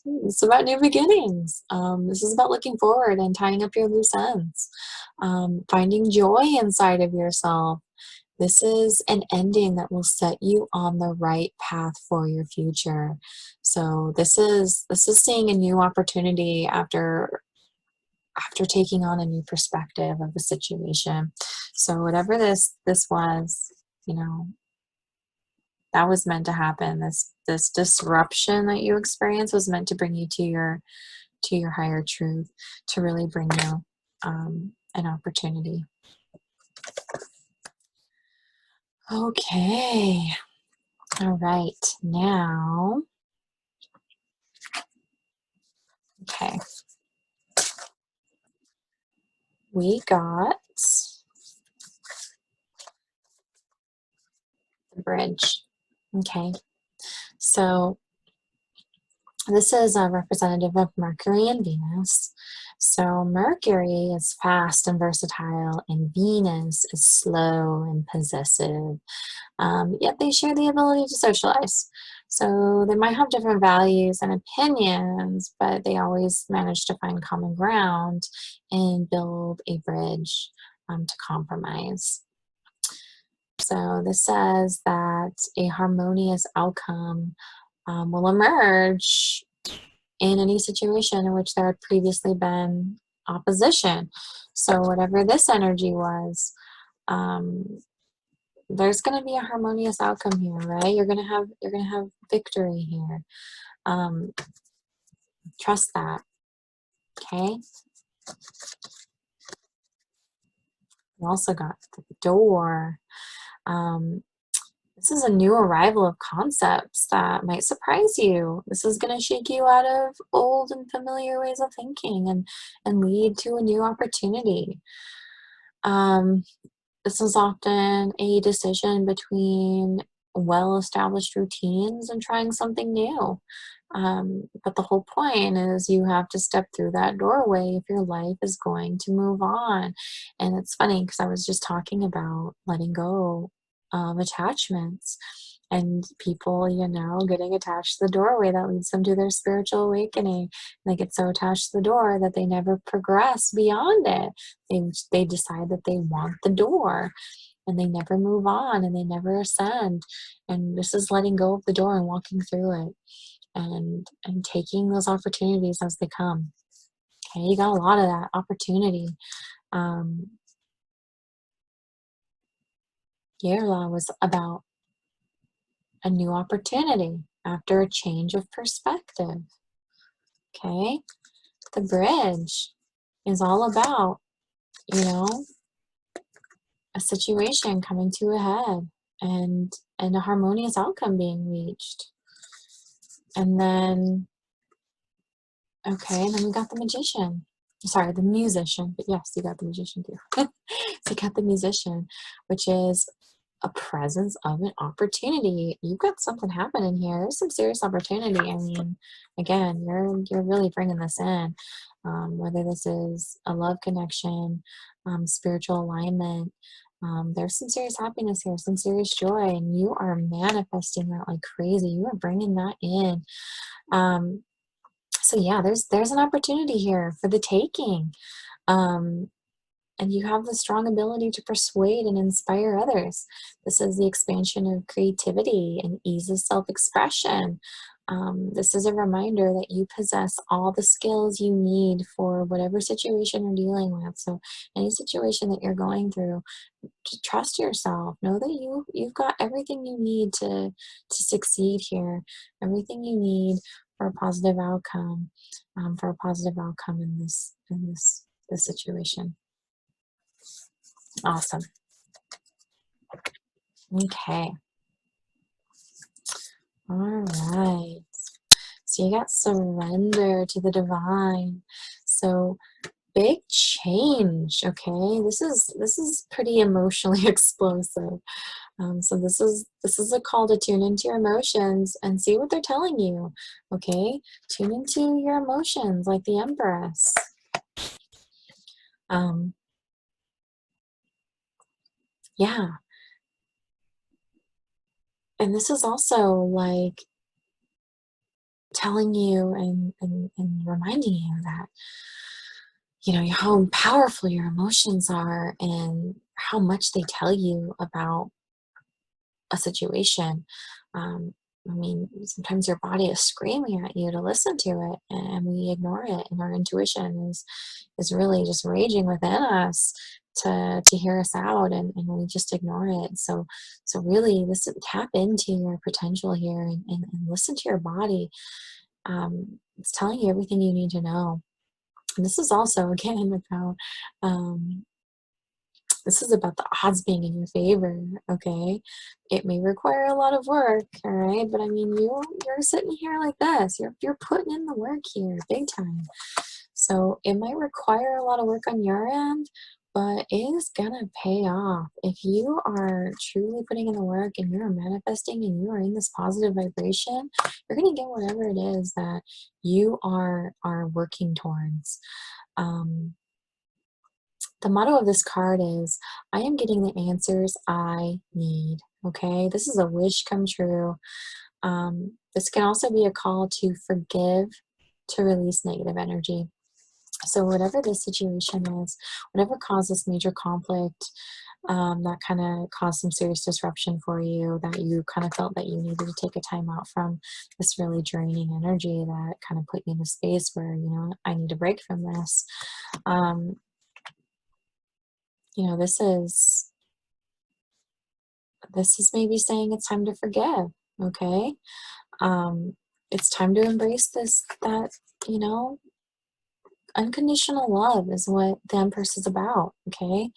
It's about new beginnings. This is about looking forward and tying up your loose ends, finding joy inside of yourself. This is an ending that will set you on the right path for your future. So this is seeing a new opportunity after taking on a new perspective of the situation. So whatever this was, you know, that was meant to happen. This disruption that you experience was meant to bring you to your higher truth, to really bring you an opportunity. Okay. All right. Now, okay. We got the bridge. Okay. So this is a representative of Mercury and Venus. So Mercury is fast and versatile, and Venus is slow and possessive. Yet they share the ability to socialize. So they might have different values and opinions, but they always manage to find common ground and build a bridge to compromise. So this says that a harmonious outcome will emerge in any situation in which there had previously been opposition. So whatever this energy was, there's going to be a harmonious outcome here, right? You're going to have victory here. Trust that. Okay. We also got the door. This is a new arrival of concepts that might surprise you. This is going to shake you out of old and familiar ways of thinking and lead to a new opportunity. This is often a decision between well-established routines and trying something new. But the whole point is you have to step through that doorway if your life is going to move on. And it's funny because I was just talking about letting go of attachments and people, getting attached to the doorway that leads them to their spiritual awakening. They get so attached to the door that they never progress beyond it. They decide that they want the door and they never move on and they never ascend. And this is letting go of the door and walking through it and taking those opportunities as they come. Okay, you got a lot of that opportunity. Yerla was about a new opportunity after a change of perspective. Okay, the bridge is all about, a situation coming to a head and a harmonious outcome being reached. And then, okay, and then we got the magician. Sorry, the musician, but yes, you got the magician too. So you got the musician, which is a presence of an opportunity. You've got something happening here. There's some serious opportunity. I mean, again, you're really bringing this in. Whether this is a love connection, spiritual alignment, there's some serious happiness here, some serious joy, and you are manifesting that like crazy. You are bringing that in. So yeah, there's an opportunity here for the taking. Um, and you have the strong ability to persuade and inspire others. This is the expansion of creativity and ease of self-expression. This is a reminder that you possess all the skills you need for whatever situation you're dealing with. So any situation that you're going through, just trust yourself. Know that you've got everything you need to succeed here. Everything you need for a positive outcome, for a positive outcome in this situation. Awesome. Okay. All right. So you got surrender to the divine. So big change. Okay. This is pretty emotionally explosive. So this is a call to tune into your emotions and see what they're telling you. Okay. Tune into your emotions like the Empress. Yeah. And this is also like telling you and reminding you that, you know, how powerful your emotions are and how much they tell you about a situation. Um, I mean, sometimes your body is screaming at you to listen to it, and we ignore it, and our intuition is really just raging within us to hear us out, and we just ignore it. So really, listen, tap into your potential here, and listen to your body. It's telling you everything you need to know. And this is also again about um, this is about the odds being in your favor, okay? It may require a lot of work, all right? But I mean, you're sitting here like this. You're putting in the work here, big time. So it might require a lot of work on your end, but it is gonna pay off. If you are truly putting in the work and you're manifesting and you are in this positive vibration, you're gonna get whatever it is that you are working towards. Um, the motto of this card is, I am getting the answers I need. Okay, this is a wish come true. This can also be a call to forgive, to release negative energy. So, whatever this situation is, whatever caused this major conflict, that kind of caused some serious disruption for you, that you kind of felt that you needed to take a time out from this really draining energy that kind of put you in a space where, you know, I need a break from this. Um, you know, this is maybe saying it's time to forgive. Okay. um it's time to embrace this, that, you know, unconditional love is what the Empress is about. Okay.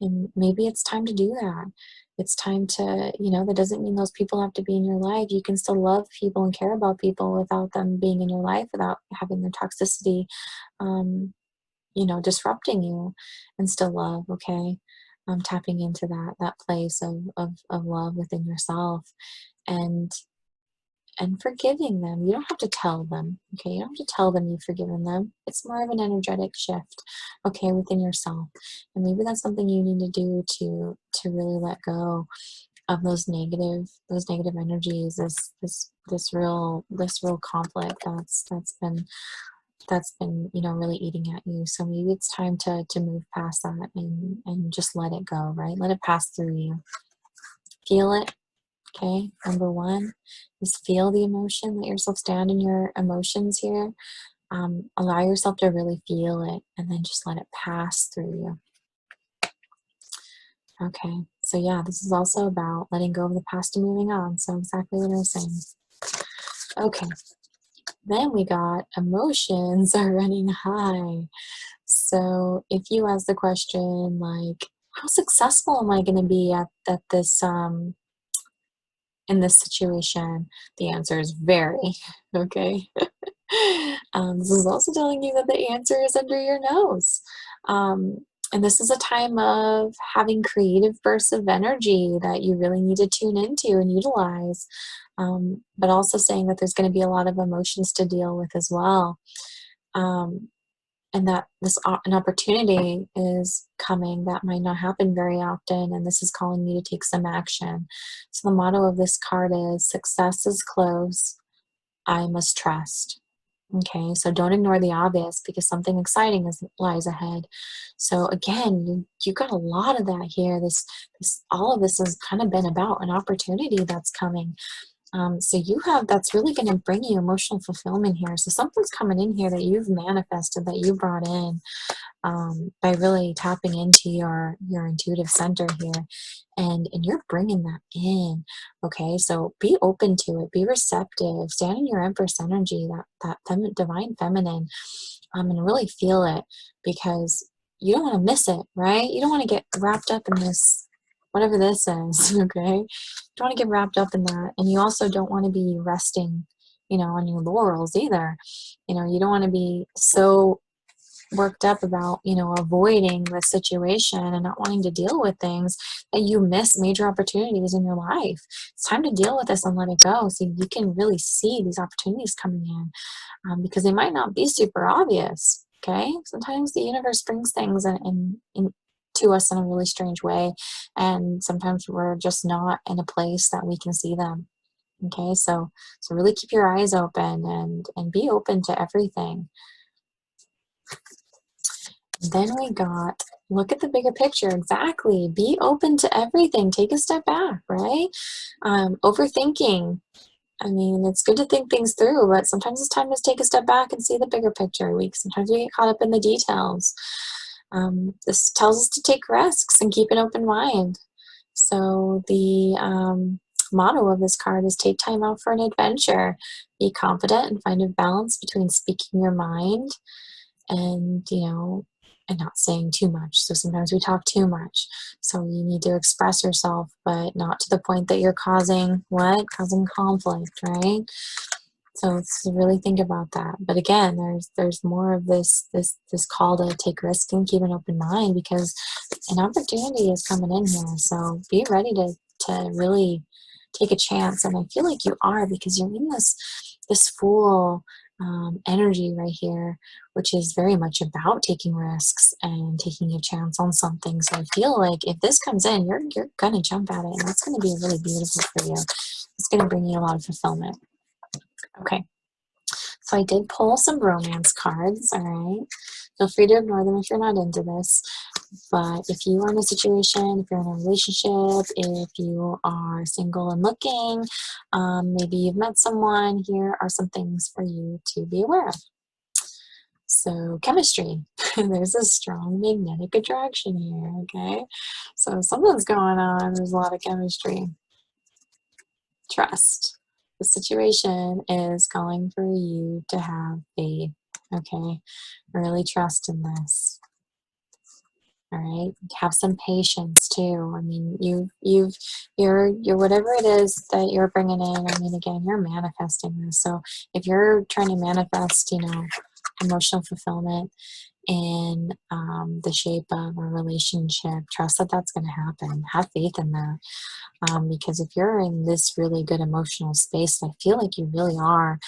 And maybe it's time to do that. It's time to, you know, that doesn't mean those people have to be in your life. You can still love people and care about people without them being in your life, without having their toxicity um you know, disrupting you, and still love. Okay. Tapping into that place of love within yourself, and forgiving them. You don't have to tell them. Okay, you don't have to tell them you've forgiven them. It's more of an energetic shift, okay, within yourself. And maybe that's something you need to do to really let go of those negative energies, this real conflict that's been, you know, really eating at you. So maybe it's time to move past that, and just let it go, right? Let it pass through you. Feel it. Okay. Number one is feel the emotion. Let yourself stand in your emotions here. Allow yourself to really feel it, and then just let it pass through you. Okay. So yeah, this is also about letting go of the past and moving on. So exactly what I was saying. Okay. Then we got emotions are running high. So if you ask the question like, how successful am I going to be at this in this situation? The answer is very. Okay. This is also telling you that the answer is under your nose. And this is a time of having creative bursts of energy that you really need to tune into and utilize. But also saying that there's going to be a lot of emotions to deal with as well. And that an opportunity is coming that might not happen very often, and this is calling you to take some action. So the motto of this card is, success is close, I must trust. Okay, so don't ignore the obvious because something exciting lies ahead. So again, you got a lot of that here. This all of this has kind of been about an opportunity that's coming. So you have that's really going to bring you emotional fulfillment here. So something's coming in here that you've manifested, that you brought in, by really tapping into your intuitive center here, and you're bringing that in. Okay, so be open to it, be receptive, stand in your Empress energy, divine feminine, and really feel it, because you don't want to miss it, right? You don't want to get wrapped up in this, whatever this is. Okay, you don't want to get wrapped up in that, and you also don't want to be resting, on your laurels either. You don't want to be so worked up about, avoiding the situation and not wanting to deal with things, that you miss major opportunities in your life. It's time to deal with this and let it go, so you can really see these opportunities coming in, because they might not be super obvious. Okay, sometimes the universe brings things in to us in a really strange way, and sometimes we're just not in a place that we can see them. Okay, so really keep your eyes open and be open to everything. Then we got, look at the bigger picture. Exactly. Be open to everything. Take a step back, right? Overthinking. I mean, it's good to think things through, but sometimes it's time to take a step back and see the bigger picture. Sometimes we get caught up in the details. This tells us to take risks and keep an open mind. So the motto of this card is take time out for an adventure. Be confident and find a balance between speaking your mind and and not saying too much. So sometimes we talk too much, so you need to express yourself, but not to the point that you're causing conflict, right? So really think about that. But again, there's more of this call to take risks and keep an open mind, because an opportunity is coming in here. So be ready to really take a chance, and I feel like you are, because you're in this full energy right here, which is very much about taking risks and taking a chance on something. So I feel like if this comes in, you're gonna jump at it, and it's gonna be really beautiful for you. It's gonna bring you a lot of fulfillment. Okay, so I did pull some romance cards. All right, feel free to ignore them if you're not into this. But if you are in a situation, if you're in a relationship, if you are single and looking, maybe you've met someone, here are some things for you to be aware of. So chemistry, there's a strong magnetic attraction here, okay? So something's going on, there's a lot of chemistry. Trust. The situation is calling for you to have faith, okay? Really trust in this. All right, have some patience too. I mean, you're whatever it is that you're bringing in. I mean, again, you're manifesting this. So if you're trying to manifest, emotional fulfillment in the shape of a relationship, trust that that's going to happen. Have faith in that, because if you're in this really good emotional space, I feel like you really are.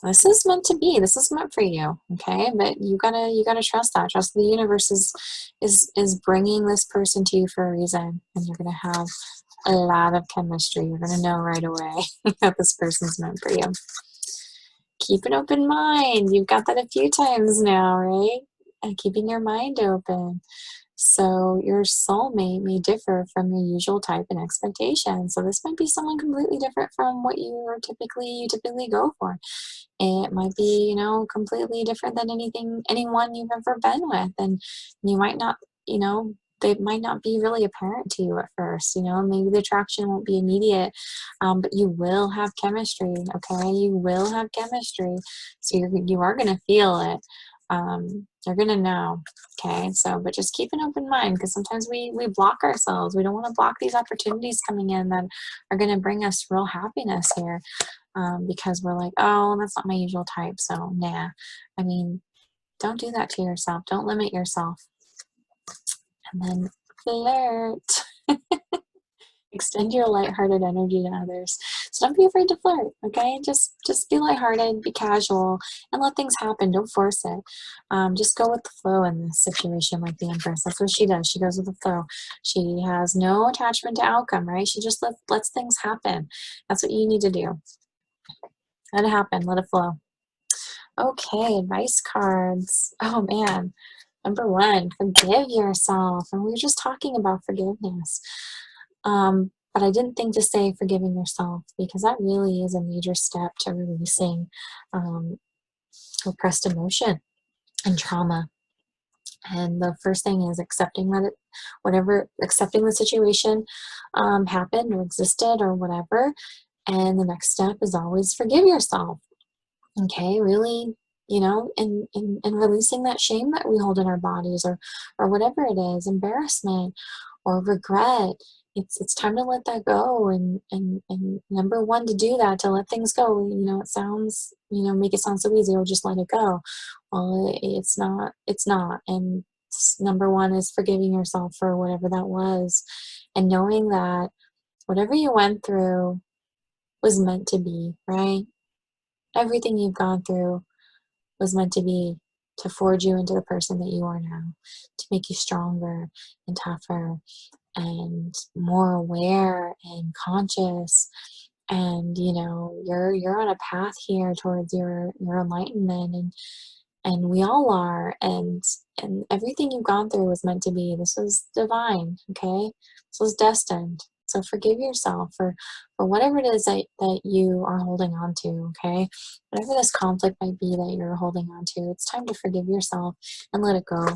This is meant to be. This is meant for you, okay? But you gotta trust that. Trust the universe is bringing this person to you for a reason, and you're gonna have a lot of chemistry. You're gonna know right away that this person's meant for you. Keep an open mind. You've got that a few times now, right? And keeping your mind open. So your soulmate may differ from your usual type and expectation. So this might be someone completely different from what you typically go for. It might be, completely different than anyone you've ever been with. And you might not, they might not be really apparent to you at first. Maybe the attraction won't be immediate, but you will have chemistry, okay? You will have chemistry. So you are going to feel it. You're going to know, okay? So, but just keep an open mind, because sometimes we block ourselves. We don't want to block these opportunities coming in that are going to bring us real happiness here. Because we're like, oh, that's not my usual type, so nah. I mean, don't do that to yourself. Don't limit yourself. And then flirt. Extend your lighthearted energy to others. So don't be afraid to flirt, okay? Just be lighthearted, be casual, and let things happen. Don't force it. Just go with the flow in this situation, like the Empress. That's what she does. She goes with the flow. She has no attachment to outcome, right? She just lets things happen. That's what you need to do. Let it happen. Let it flow. Okay, advice cards. Oh man. Number one, forgive yourself. And we were just talking about forgiveness. But I didn't think to say forgiving yourself because that really is a major step to releasing repressed emotion and trauma. And the first thing is accepting that accepting the situation happened or existed or whatever. And the next step is always forgive yourself. Okay, really, and releasing that shame that we hold in our bodies or whatever it is, embarrassment or regret. It's time to let that go, and number one to do that, to let things go. It sounds, make it sound so easy, or just let it go. Well, it's not. And number one is forgiving yourself for whatever that was, and knowing that whatever you went through was meant to be, right? Everything you've gone through was meant to be, to forge you into the person that you are now, to make you stronger and tougher and more aware and conscious. And you're on a path here towards your enlightenment, and we all are, and everything you've gone through was meant to be. This was divine, okay? This was destined. So forgive yourself for whatever it is that you are holding on to, okay? Whatever this conflict might be that you're holding on to, it's time to forgive yourself and let it go.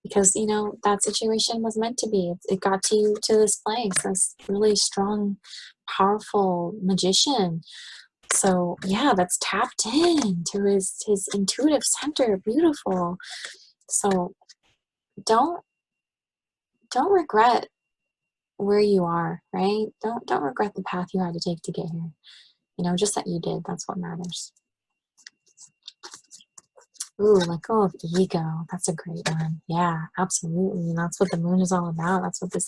Because, that situation was meant to be. It got to you to this place, this really strong, powerful magician. So yeah, that's tapped in to his intuitive center. Beautiful. So don't regret where you are, right? Don't regret the path you had to take to get here. Just that you did. That's what matters. Ooh, let go of ego. That's a great one. Yeah, absolutely. And that's what the moon is all about. That's what this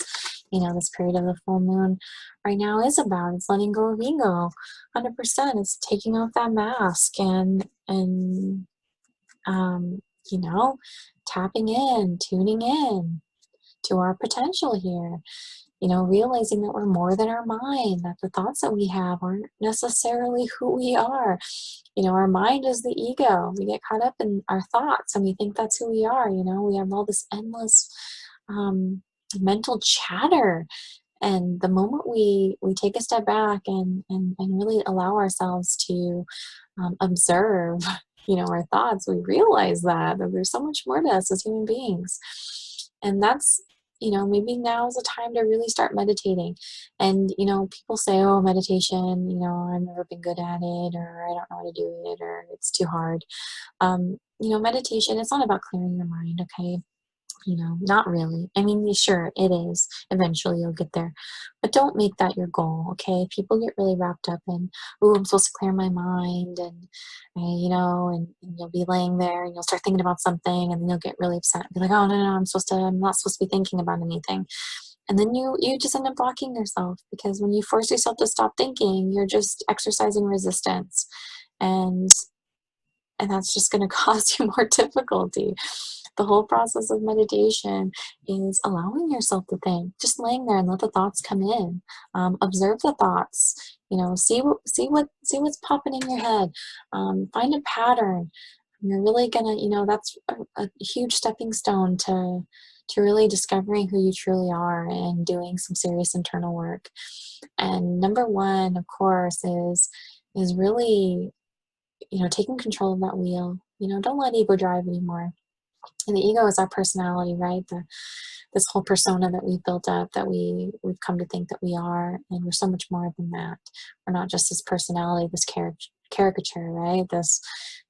period of the full moon right now is about. It's letting go of ego. 100%. It's taking off that mask and tapping in, tuning in to our potential here. Realizing that we're more than our mind, that the thoughts that we have aren't necessarily who we are. Our mind is the ego. We get caught up in our thoughts and we think that's who we are. We have all this endless mental chatter. And the moment we take a step back and really allow ourselves to observe, our thoughts, we realize that there's so much more to us as human beings. And that's, maybe now is the time to really start meditating. And, people say, oh, meditation, I've never been good at it, or I don't know how to do it, or it's too hard. Meditation, it's not about clearing your mind, okay? Not really. I mean, sure, it is. Eventually you'll get there. But don't make that your goal, okay? People get really wrapped up in, oh, I'm supposed to clear my mind, and you'll be laying there and you'll start thinking about something, and then you'll get really upset and be like, oh, no, I'm not supposed to be thinking about anything. And then you just end up blocking yourself, because when you force yourself to stop thinking, you're just exercising resistance. And that's just going to cause you more difficulty. The whole process of meditation is allowing yourself to think, just laying there and let the thoughts come in. Observe the thoughts. See what's popping in your head. Find a pattern. You're really gonna, that's a huge stepping stone to really discovering who you truly are and doing some serious internal work. And number one, of course, is really taking control of that wheel. Don't let ego drive anymore. And the ego is our personality, right? This whole persona that we've built up, that we've come to think that we are, and we're so much more than that. We're not just this personality, this caricature, right? This,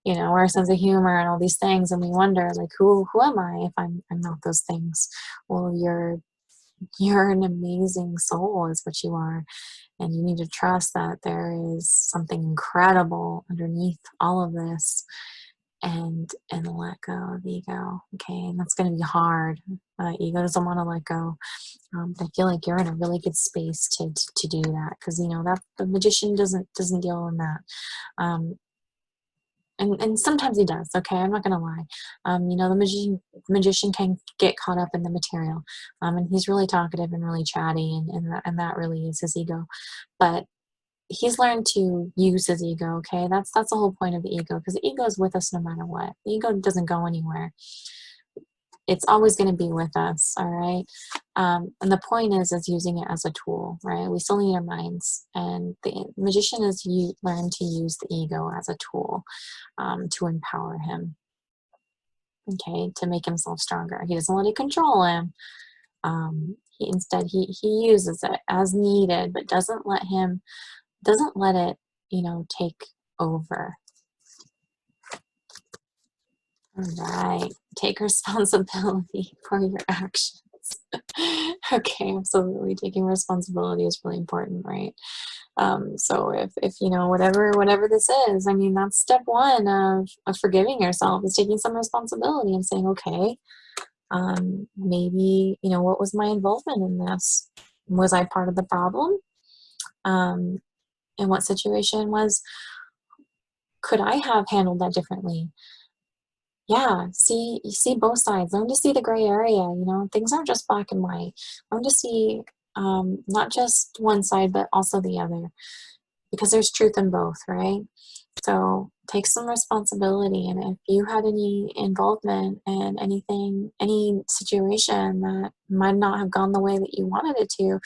our sense of humor and all these things, and we wonder, like, who am I if I'm not those things? Well, you're an amazing soul, is what you are. And you need to trust that there is something incredible underneath all of this, and let go of ego. Okay, and that's going to be hard. Ego doesn't want to let go. But I feel like you're in a really good space to do that, because that the magician doesn't deal in that. And sometimes he does. Okay, I'm not gonna lie. The magician can get caught up in the material, and he's really talkative and really chatty, and that really is his ego. But he's learned to use his ego, okay? That's the whole point of the ego, because the ego is with us no matter what. The ego doesn't go anywhere. It's always going to be with us, all right? And the point is using it as a tool, right? We still need our minds. And the magician is learn to use the ego as a tool to empower him, okay? To make himself stronger. He doesn't let it control him. Instead, he uses it as needed, but doesn't let it, take over. All right. Take responsibility for your actions. Okay, absolutely. Taking responsibility is really important, right? So if whatever this is, I mean, that's step one of forgiving yourself, is taking some responsibility and saying, okay, maybe, what was my involvement in this? Was I part of the problem? In what situation could I have handled that differently? Yeah, see, you see both sides. Learn to see the gray area, things aren't just black and white. Learn to see not just one side, but also the other, because there's truth in both, right? So take some responsibility. And if you had any involvement in any situation that might not have gone the way that you wanted it to,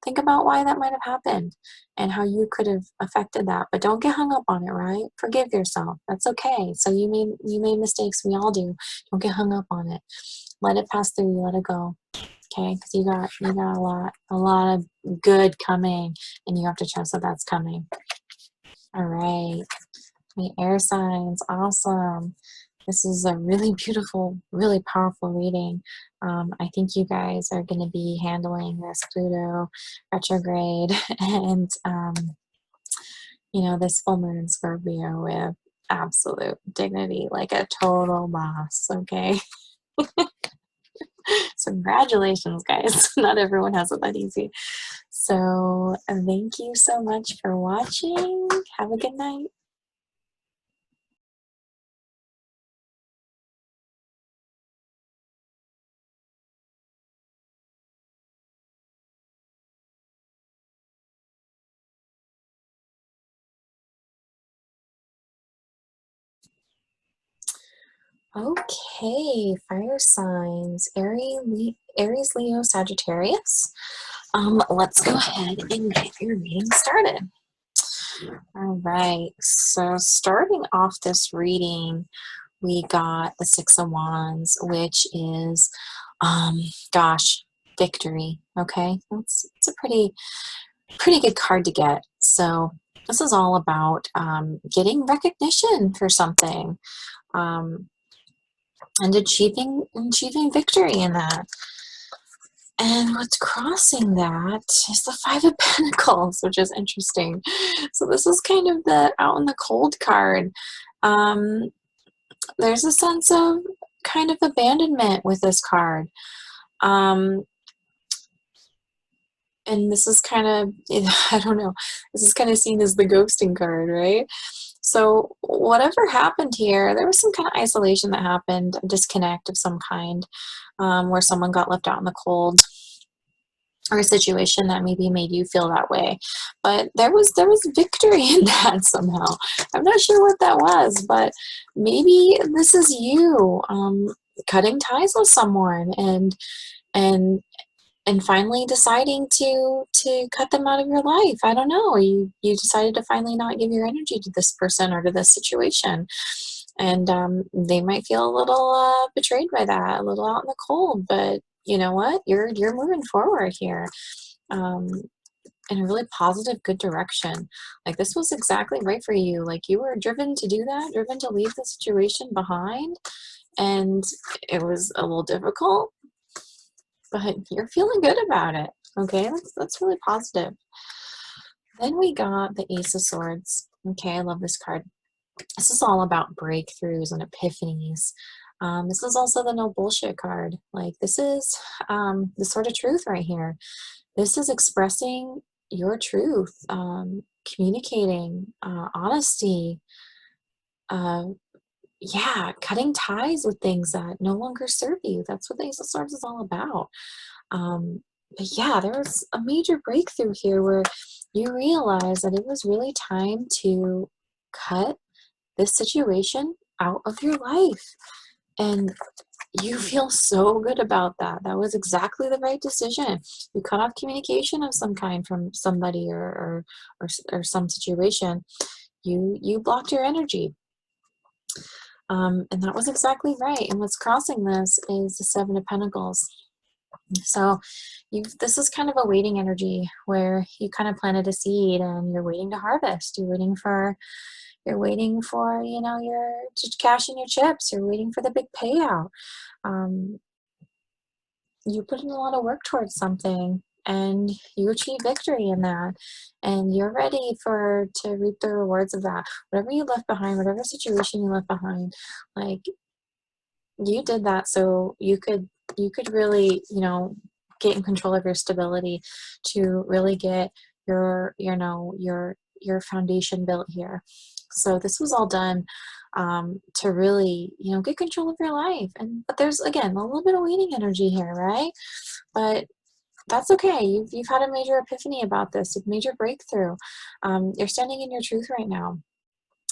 think about why that might have happened and how you could have affected that. But don't get hung up on it, right? Forgive yourself. That's okay. So you made mistakes. We all do. Don't get hung up on it. Let it pass through you. Let it go. Okay? Because you got a lot of good coming, and you have to trust that that's coming. All right. The air signs. Awesome. This is a really beautiful, really powerful reading. I think you guys are going to be handling this Pluto retrograde and, this full moon in Scorpio with absolute dignity, like a total boss, okay? So congratulations, guys. Not everyone has it that easy. So thank you so much for watching. Have a good night. Okay, fire signs, Aries, Leo, Sagittarius. Let's go ahead and get your reading started. All right, so starting off this reading, we got the Six of Wands, which is, victory, okay? It's a pretty good card to get. So this is all about getting recognition for something. And achieving victory in that. And what's crossing that is the Five of Pentacles, which is interesting. So this is kind of the out in the cold card. There's a sense of kind of abandonment with this card. And this is kind of, I don't know, this is kind of seen as the ghosting card, right? So whatever happened here, there was some kind of isolation that happened, a disconnect of some kind, where someone got left out in the cold, or a situation that maybe made you feel that way. But there was victory in that somehow. I'm not sure what that was, but maybe this is you cutting ties with someone and finally deciding to cut them out of your life. I don't know. You decided to finally not give your energy to this person or to this situation. And they might feel a little betrayed by that, a little out in the cold. But you know what? You're moving forward here in a really positive, good direction. Like this was exactly right for you. Like you were driven to do that, driven to leave the situation behind. And it was a little difficult, but you're feeling good about it. Okay, that's really positive. Then we got the Ace of Swords. Okay, I love this card. This is all about breakthroughs and epiphanies. This is also the no bullshit card. Like this is the sort of truth right here. This is expressing your truth, communicating, honesty, cutting ties with things that no longer serve you. That's what the Ace of Swords is all about. But yeah, there was a major breakthrough here where you realize that it was really time to cut this situation out of your life. And you feel so good about that. That was exactly the right decision. You cut off communication of some kind from somebody or some situation. You blocked your energy. And that was exactly right. And what's crossing this is the Seven of Pentacles. So this is kind of a waiting energy where you kind of planted a seed and you're waiting to harvest. You're waiting for, you know, to cash in your chips. You're waiting for the big payout. You put in a lot of work towards something and you achieve victory in that, and you're ready to reap the rewards of that. Whatever you left behind, whatever situation you left behind, like, you did that so you could really, you know, get in control of your stability, to really get your, you know, your foundation built here. So this was all done to really, you know, get control of your life. But there's, again, a little bit of waiting energy here, right? But that's okay. You've had a major epiphany about this, a major breakthrough. You're standing in your truth right now,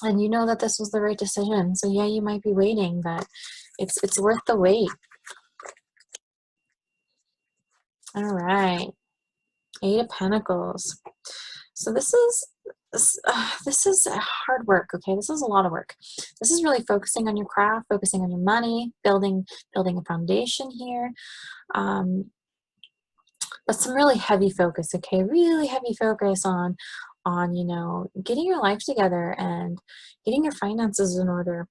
and you know that this was the right decision. So yeah, you might be waiting, but it's worth the wait. All right, Eight of Pentacles. So this is hard work. Okay, this is a lot of work. This is really focusing on your craft, focusing on your money, building a foundation here. But some really heavy focus. Okay, really heavy focus on you know, getting your life together and getting your finances in order.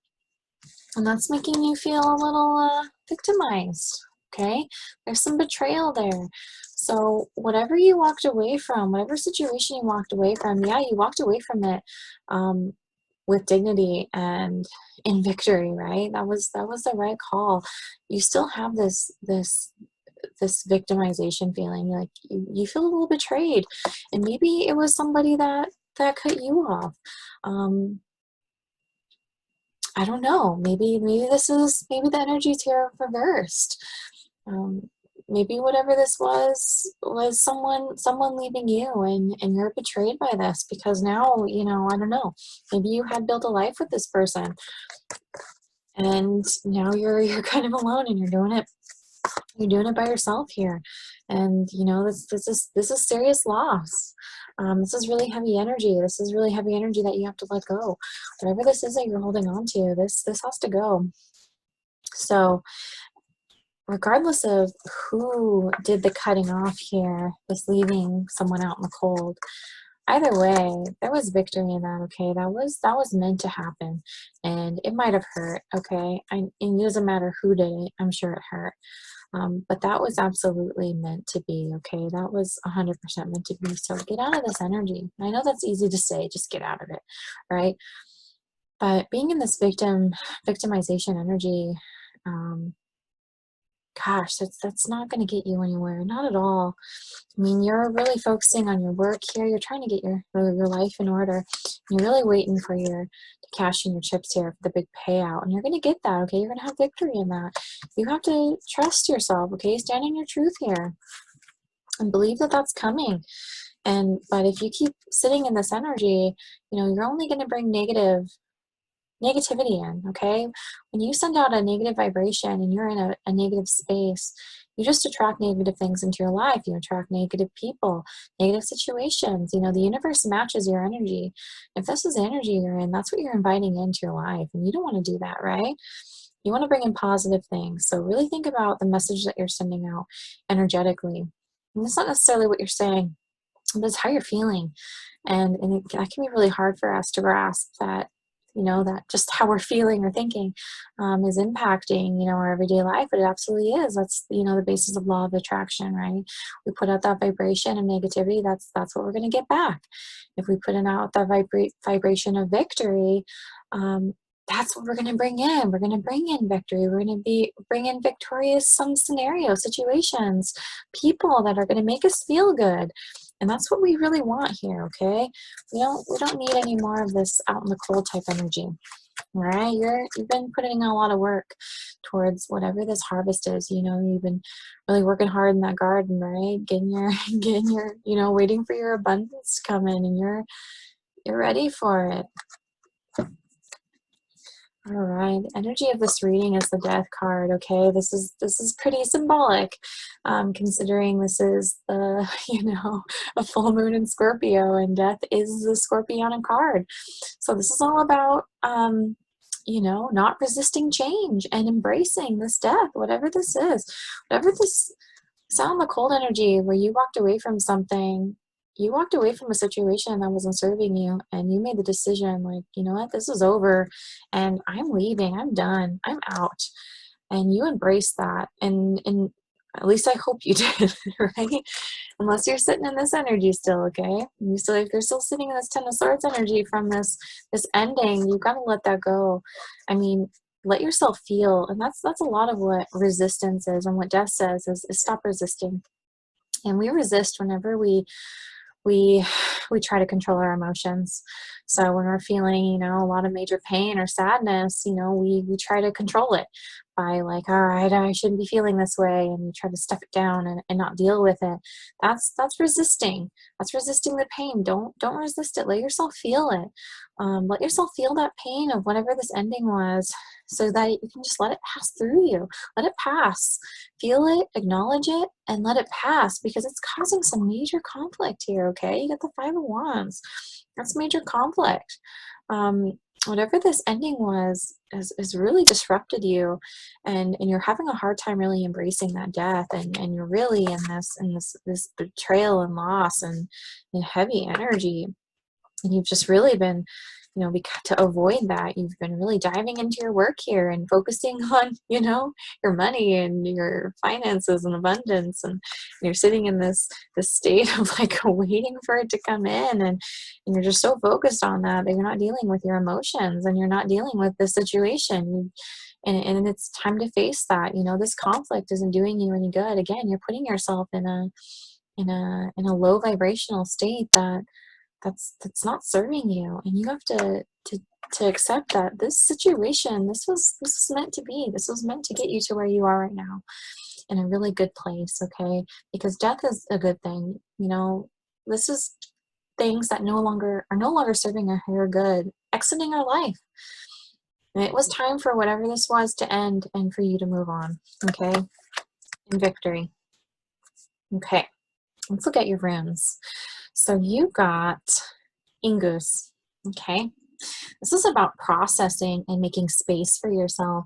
And that's making you feel a little victimized. Okay, there's some betrayal there. So whatever you walked away from, whatever situation you walked away from, yeah, you walked away from it with dignity and in victory, right? That was the right call. You still have this victimization feeling, like you feel a little betrayed, and maybe it was somebody that cut you off. I don't know. Maybe the energy's here reversed. Maybe whatever this was someone leaving you, and you're betrayed by this, because now, you know, I don't know. Maybe you had built a life with this person, and now you're kind of alone, and you're doing it by yourself here. And you know, this is serious loss. This is really heavy energy. This is really heavy energy that you have to let go. Whatever this is that you're holding on to, this has to go. So regardless of who did the cutting off here, this leaving someone out in the cold, either way, there was victory in that. Okay, that was meant to happen, and it might have hurt. Okay, and it doesn't matter who did it. I'm sure it hurt. But that was absolutely meant to be. Okay, that was 100% meant to be. So get out of this energy. I know that's easy to say, just get out of it, right? But being in this victimization energy, gosh, that's not going to get you anywhere. Not at all. I mean, you're really focusing on your work here. You're trying to get your life in order. You're really waiting for to cash in your chips here for the big payout, and you're going to get that. Okay, you're going to have victory in that. You have to trust yourself. Okay, stand in your truth here, and believe that that's coming. But if you keep sitting in this energy, you know, you're only going to bring negativity in. Okay, when you send out a negative vibration and you're in a negative space, you just attract negative things into your life. You attract negative people, negative situations. You know, the universe matches your energy. If this is the energy you're in, that's what you're inviting into your life, and you don't want to do that, right? You want to bring in positive things. So really think about the message that you're sending out energetically. And it's not necessarily what you're saying, but it's how you're feeling. And that can be really hard for us to grasp, that, you know, that just how we're feeling or thinking is impacting, you know, our everyday life. But it absolutely is. That's, you know, the basis of law of attraction, right? We put out that vibration of negativity, that's what we're going to get back. If we put out that vibration of victory, that's what we're going to bring in. We're going to bring in victory. We're going to bring in victorious scenarios, situations, people that are going to make us feel good. And that's what we really want here, okay? We don't need any more of this out in the cold type energy. right? You've been putting in a lot of work towards whatever this harvest is. You know, you've been really working hard in that garden, right? Getting your, you know, waiting for your abundance to come in, and you're ready for it. All right, the energy of this reading is the Death card. Okay, this is pretty symbolic, considering this is the you know, a full moon in Scorpio, and Death is the Scorpionic card. So this is all about you know, not resisting change and embracing this death, whatever this is, whatever this sound the cold energy where you walked away from something. You walked away from a situation that wasn't serving you, and you made the decision, like, you know what, this is over, and I'm leaving, I'm done, I'm out. And you embraced that, and at least I hope you did, right? Unless you're sitting in this energy still, okay? You still, if you're still sitting in this Ten of Swords energy from this ending, you've got to let that go. I mean, let yourself feel, and that's a lot of what resistance is, and what Death says is stop resisting. And we resist whenever we try to control our emotions. So when we're feeling, you know, a lot of major pain or sadness, you know, we try to control it by, like, all right, I shouldn't be feeling this way, and you try to stuff it down and not deal with it. That's resisting. That's resisting the pain. Don't resist it. Let yourself feel it. Let yourself feel that pain of whatever this ending was, so that you can just let it pass through you. Let it pass. Feel it, acknowledge it, and let it pass, because it's causing some major conflict here, okay? You got the Five of Wands. That's major conflict. Whatever this ending was has really disrupted you, and you're having a hard time really embracing that death, and you're really in this betrayal and loss and heavy energy. And you've just really been, you know, to avoid that, you've been really diving into your work here and focusing on, you know, your money and your finances and abundance. And you're sitting in this state of, like, waiting for it to come in. And you're just so focused on that you're not dealing with your emotions, and you're not dealing with the situation. And it's time to face that. You know, this conflict isn't doing you any good. Again, you're putting yourself in a low vibrational state that's not serving you, and you have to accept that this situation, this was meant to be. This was meant to get you to where you are right now, in a really good place, okay? Because death is a good thing. You know, this is things that are no longer serving our good, exiting our life. And it was time for whatever this was to end, and for you to move on, okay? In victory. Okay, let's look at your runes. So you got Ingus, okay? This is about processing and making space for yourself.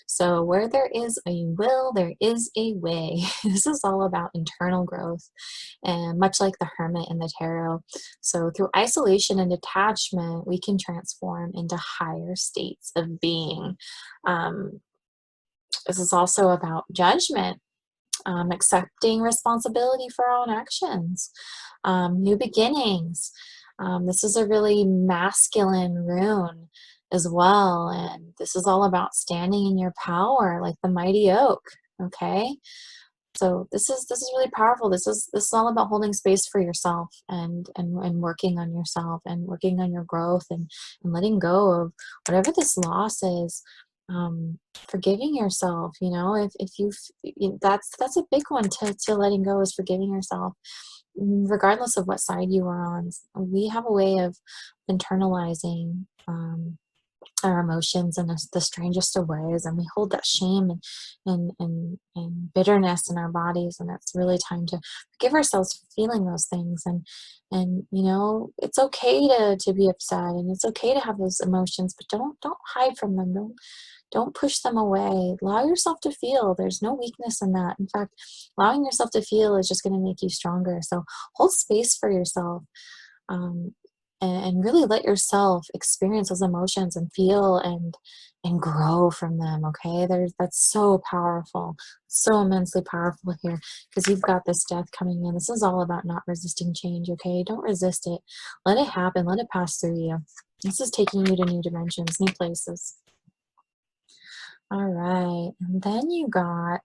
So where there is a will, there is a way. This is all about internal growth, and much like the Hermit in the Tarot. So through isolation and detachment, we can transform into higher states of being. This is also about judgment, accepting responsibility for our own actions, new beginnings. This is a really masculine rune as well, and this is all about standing in your power like the mighty oak. Okay, so this is really powerful. This is all about holding space for yourself, and working on yourself, and working on your growth, and letting go of whatever this loss is. Forgiving yourself, you know, if that's a big one to letting go, is forgiving yourself, regardless of what side you are on. We have a way of internalizing our emotions in the strangest of ways, and we hold that shame and bitterness in our bodies, and it's really time to forgive ourselves for feeling those things. And you know, it's okay to be upset, and it's okay to have those emotions, but don't hide from them. Don't push them away. Allow yourself to feel. There's no weakness in that. In fact, allowing yourself to feel is just going to make you stronger. So hold space for yourself, and really let yourself experience those emotions and feel and grow from them. Okay, that's so powerful, so immensely powerful here, because you've got this death coming in. This is all about not resisting change. Okay, don't resist it. Let it happen. Let it pass through you. This is taking you to new dimensions, new places. All right, and then you got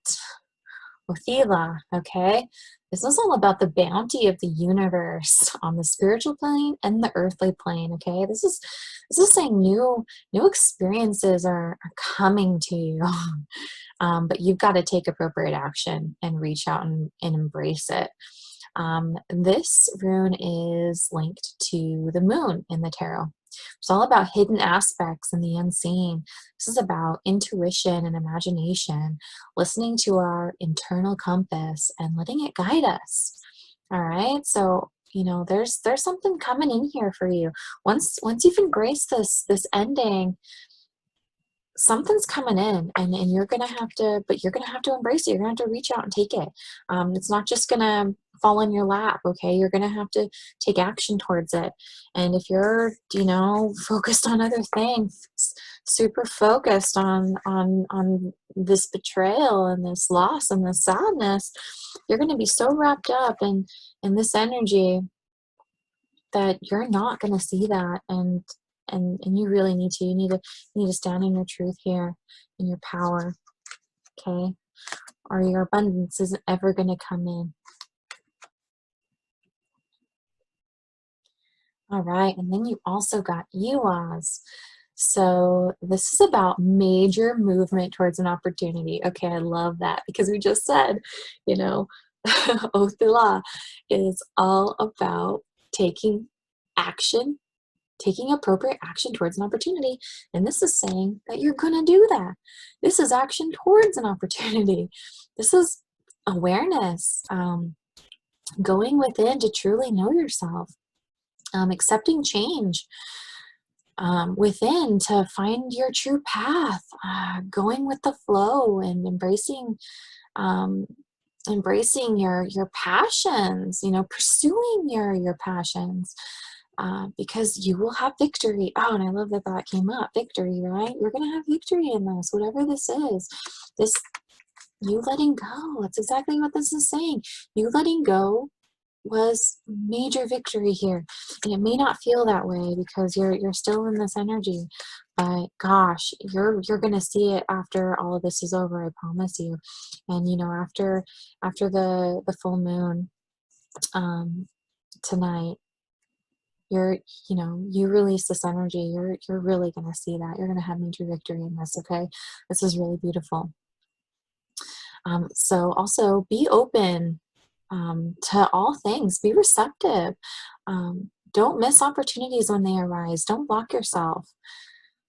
Othila, okay? This is all about the bounty of the universe on the spiritual plane and the earthly plane, okay? This is saying new experiences are coming to you. But you've got to take appropriate action and reach out and embrace it. This rune is linked to the moon in the tarot. It's all about hidden aspects and the unseen. This is about intuition and imagination, listening to our internal compass and letting it guide us. All right. So, there's something coming in here for you. Once you've embraced this ending, something's coming in, and you're gonna have to, but you're gonna have to embrace it. You're gonna have to reach out and take it. It's not just gonna fall in your lap, okay? You're gonna have to take action towards it. And if you're, focused on other things, super focused on this betrayal and this loss and this sadness, you're gonna be so wrapped up in this energy that you're not gonna see that. And you really need to. You need to stand in your truth here, in your power, okay? Or your abundance isn't ever going to come in. All right, and then you also got Oz. So this is about major movement towards an opportunity. Okay, I love that because we just said, Othila is all about taking action, taking appropriate action towards an opportunity. And this is saying that you're going to do that. This is action towards an opportunity. This is awareness, going within to truly know yourself, accepting change within to find your true path, going with the flow and embracing your passions, pursuing your passions. Because you will have victory. Oh, and I love that that came up. Victory, right? You're going to have victory in this, whatever this is. You letting go. That's exactly what this is saying. You letting go was major victory here. And it may not feel that way because you're still in this energy. But gosh, you're going to see it after all of this is over, I promise you. And, after the full moon tonight, you release this energy, you're really going to see that. You're going to have major victory in this, okay? This is really beautiful. So also be open to all things. Be receptive. Don't miss opportunities when they arise. Don't block yourself.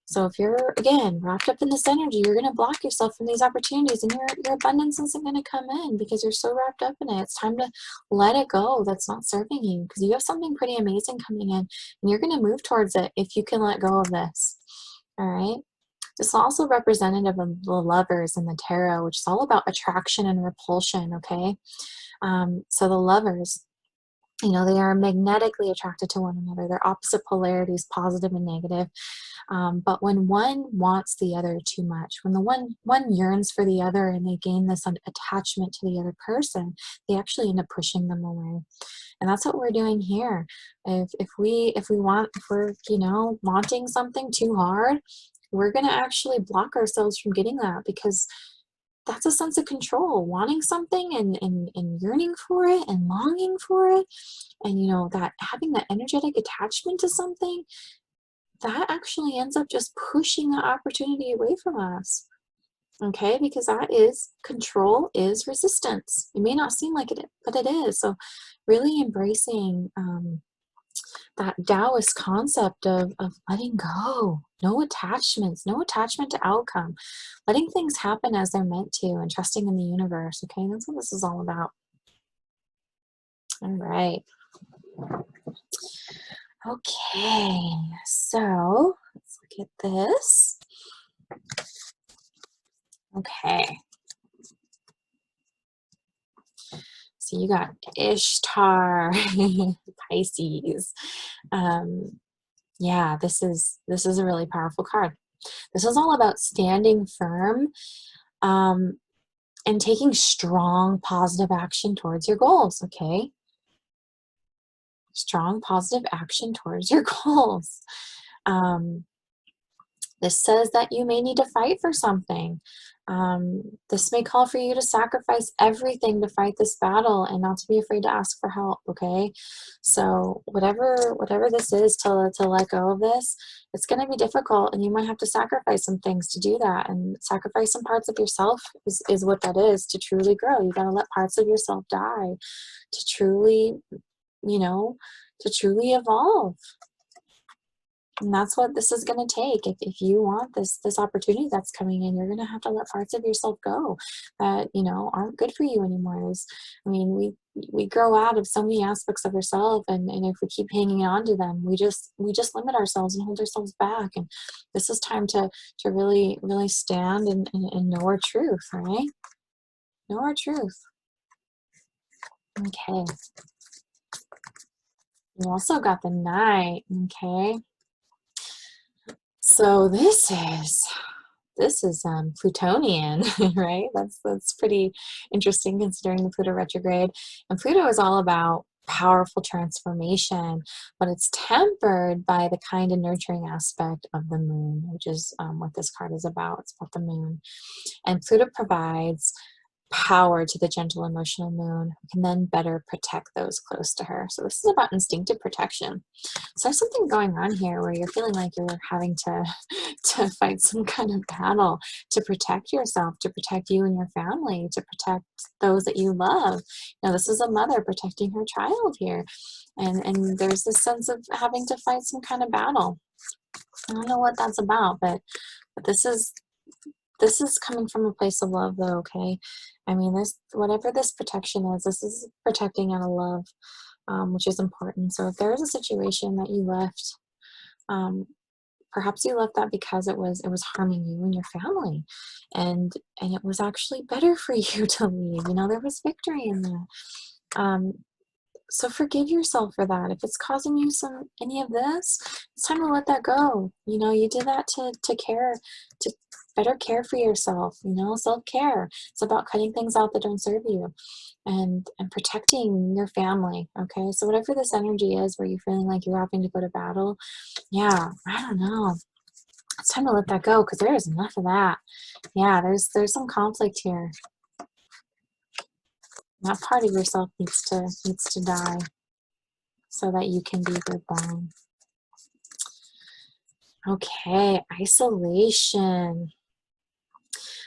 So if you're, again, wrapped up in this energy, you're going to block yourself from these opportunities, and your abundance isn't going to come in because you're so wrapped up in it. It's time to let it go. That's not serving you because you have something pretty amazing coming in, and you're going to move towards it if you can let go of this. All right. This is also representative of the lovers in the tarot, which is all about attraction and repulsion. Okay. So the lovers, they are magnetically attracted to one another. They're opposite polarities, positive and negative. But when one wants the other too much, when the one yearns for the other and they gain this attachment to the other person, they actually end up pushing them away. And that's what we're doing here. If we're wanting something too hard, we're going to actually block ourselves from getting that because that's a sense of control, wanting something and yearning for it and longing for it. And, that having that energetic attachment to something, that actually ends up just pushing the opportunity away from us. Okay, because that is control is resistance. It may not seem like it, but it is. So really embracing that Taoist concept of letting go, no attachments, no attachment to outcome, letting things happen as they're meant to, and trusting in the universe. Okay, that's what this is all about. All right. Okay, so let's look at this. Okay. So you got Ishtar, Pisces. Yeah, this is a really powerful card. This is all about standing firm and taking strong, positive action towards your goals, okay? Strong, positive action towards your goals. This says that you may need to fight for something. This may call for you to sacrifice everything to fight this battle and not to be afraid to ask for help, okay? So whatever this is, to let go of this, it's going to be difficult, and you might have to sacrifice some things to do that, and sacrifice some parts of yourself is what that is to truly grow. You got to let parts of yourself die to truly, to truly evolve. And that's what this is going to take. If you want this opportunity that's coming in, you're going to have to let parts of yourself go that, aren't good for you anymore. We grow out of so many aspects of ourselves, and if we keep hanging on to them, we just limit ourselves and hold ourselves back. And this is time to really, really stand and know our truth, right? Know our truth. Okay. You also got the Knight, okay? So this is Plutonian, right? That's pretty interesting considering the Pluto retrograde. And Pluto is all about powerful transformation, but it's tempered by the kind and nurturing aspect of the moon, which is what this card is about. It's about the moon. And Pluto provides power to the gentle emotional moon, who can then better protect those close to her. So this is about instinctive protection. So there's something going on here where you're feeling like you're having to fight some kind of battle to protect yourself, to protect you and your family, to protect those that you love. Now, this is a mother protecting her child here. And there's this sense of having to fight some kind of battle. I don't know what that's about, but this is coming from a place of love, though, okay? I mean, whatever this protection is, this is protecting out of love, which is important. So if there is a situation that you left, perhaps you left that because it was harming you and your family, and it was actually better for you to leave. There was victory in that. So forgive yourself for that. If it's causing you any of this, it's time to let that go. You did that to better care for yourself. Self-care. It's about cutting things out that don't serve you, and protecting your family. Okay, so whatever this energy is, where you're feeling like you're having to go to battle, yeah, I don't know. It's time to let that go, because there is enough of that. Yeah, there's some conflict here. That part of yourself needs to die so that you can be reborn. Okay, isolation.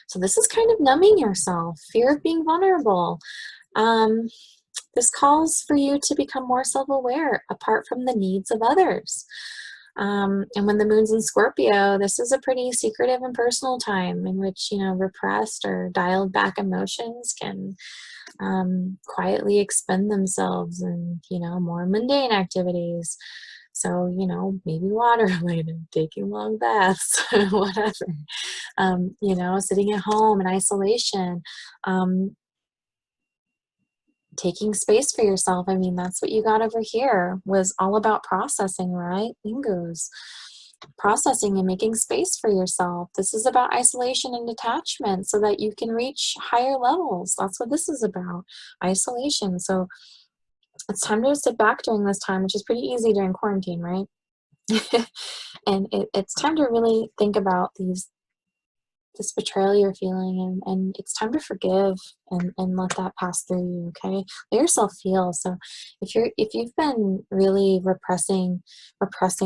So this is kind of numbing yourself, fear of being vulnerable. This calls for you to become more self-aware apart from the needs of others. And when the moon's in Scorpio, this is a pretty secretive and personal time in which, repressed or dialed back emotions can quietly expend themselves in, more mundane activities. So, maybe water related, taking long baths, whatever. Sitting at home in isolation, taking space for yourself. I mean, that's what you got over here, was all about processing, right? Ingos. Processing and making space for yourself. This is about isolation and detachment so that you can reach higher levels. That's what this is about, isolation. So it's time to sit back during this time, which is pretty easy during quarantine, right? And it's time to really think about this betrayal you're feeling, and it's time to forgive and let that pass through you. Okay, let yourself feel. So if you've been really repressing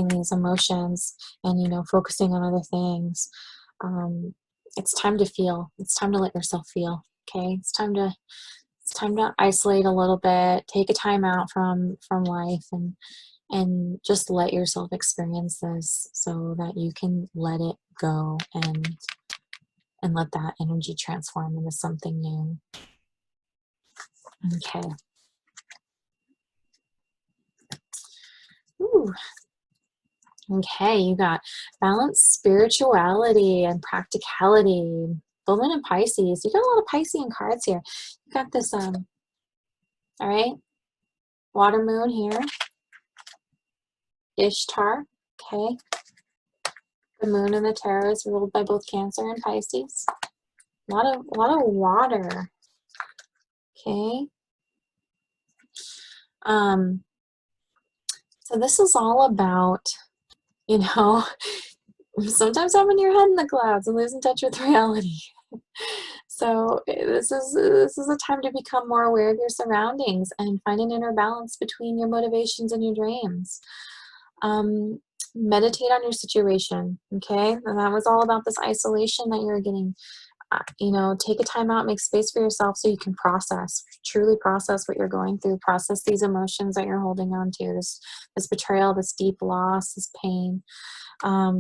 these emotions and focusing on other things, it's time to feel. It's time to let yourself feel. Okay, it's time to isolate a little bit, take a time out from life, and just let yourself experience this so that you can let it go and let that energy transform into something new. Okay. Ooh. Okay, you got balanced spirituality and practicality. Woman in Pisces. You got a lot of Piscean cards here. You got this, all right, water moon here. Ishtar, okay. The moon in the tarot is ruled by both Cancer and Pisces. A lot of water. Okay. So this is all about, sometimes having your head in the clouds and losing touch with reality. So this is a time to become more aware of your surroundings and find an inner balance between your motivations and your dreams. Um, Meditate on your situation, okay? And that was all about this isolation that you're getting. You know, take a time out, make space for yourself so you can process, truly process what you're going through, process these emotions that you're holding on to, this betrayal, this deep loss, this pain. Um,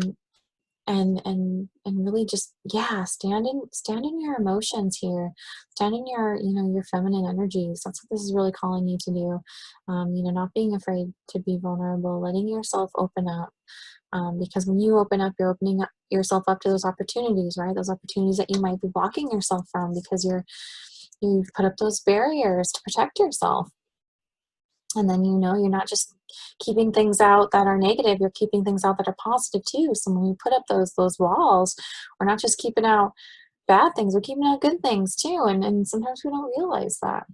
and really just, yeah, stand in your emotions here, stand in your, you know, your feminine energies. That's what this is really calling you to do. You know, not being afraid to be vulnerable, letting yourself open up, because when you open up, you're opening up yourself up to those opportunities, right? Those opportunities that you might be blocking yourself from because you've put up those barriers to protect yourself. And then, you know, you're not just keeping things out that are negative, you're keeping things out that are positive too. So when we put up those walls, we're not just keeping out bad things, we're keeping out good things too. And sometimes we don't realize that.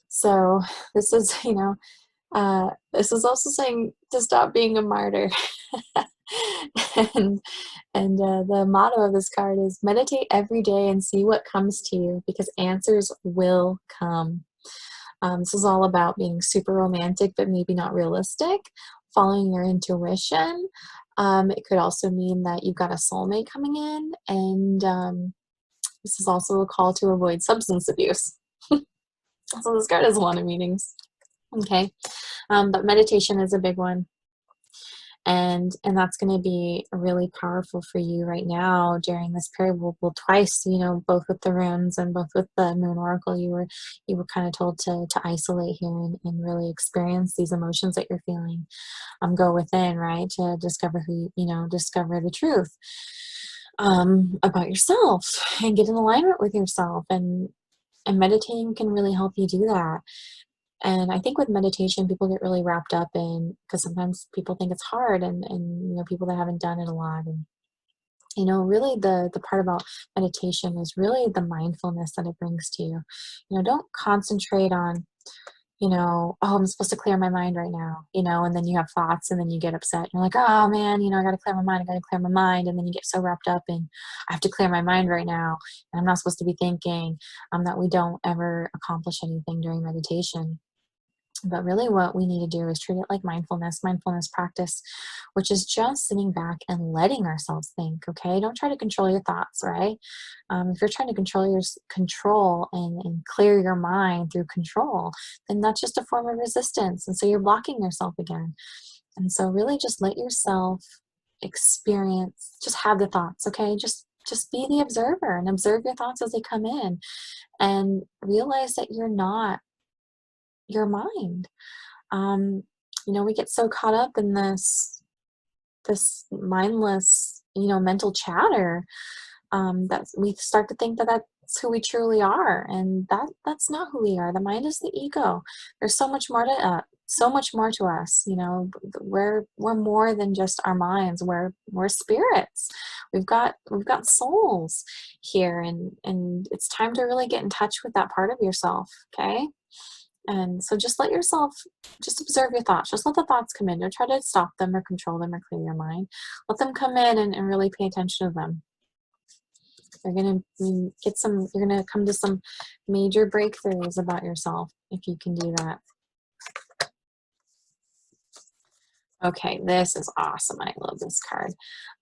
So this is, you know, this is also saying to stop being a martyr. and the motto of this card is meditate every day and see what comes to you, because answers will come. This is all about being super romantic, but maybe not realistic, following your intuition. It could also mean that you've got a soulmate coming in, and this is also a call to avoid substance abuse. So this card has a lot of meanings. Okay, but meditation is a big one. And that's going to be really powerful for you right now during this period. We'll twice, you know, both with the runes and both with the moon oracle, you were kind of told to isolate here and really experience these emotions that you're feeling. Go within, right, to discover discover the truth about yourself and get in alignment with yourself. And meditating can really help you do that. And I think with meditation, people get really wrapped up in, because sometimes people think it's hard, and you know, people that haven't done it a lot. And you know, really the part about meditation is really the mindfulness that it brings to you. You know, don't concentrate on, you know, oh, I'm supposed to clear my mind right now, you know, and then you have thoughts and then you get upset. You're like, oh man, you know, I got to clear my mind. I got to clear my mind. And then you get so wrapped up in, I have to clear my mind right now, and I'm not supposed to be thinking, that we don't ever accomplish anything during meditation. But really what we need to do is treat it like mindfulness practice, which is just sitting back and letting ourselves think, okay? Don't try to control your thoughts, right? If you're trying to control and clear your mind through control, then that's just a form of resistance. And so you're blocking yourself again. And so really just let yourself experience, just have the thoughts, okay? Just be the observer and observe your thoughts as they come in, and realize that you're not your mind. You know, we get so caught up in this mindless, you know, mental chatter, that we start to think that that's who we truly are, and that's not who we are. The mind is the ego. There's so much more to us. You know, we're more than just our minds. We're spirits. We've got souls here, and it's time to really get in touch with that part of yourself. Okay. And so just let yourself, just observe your thoughts. Just let the thoughts come in. Don't try to stop them or control them or clear your mind. Let them come in and really pay attention to them. You're going to you're going to come to some major breakthroughs about yourself if you can do that. Okay, this is awesome. I love this card.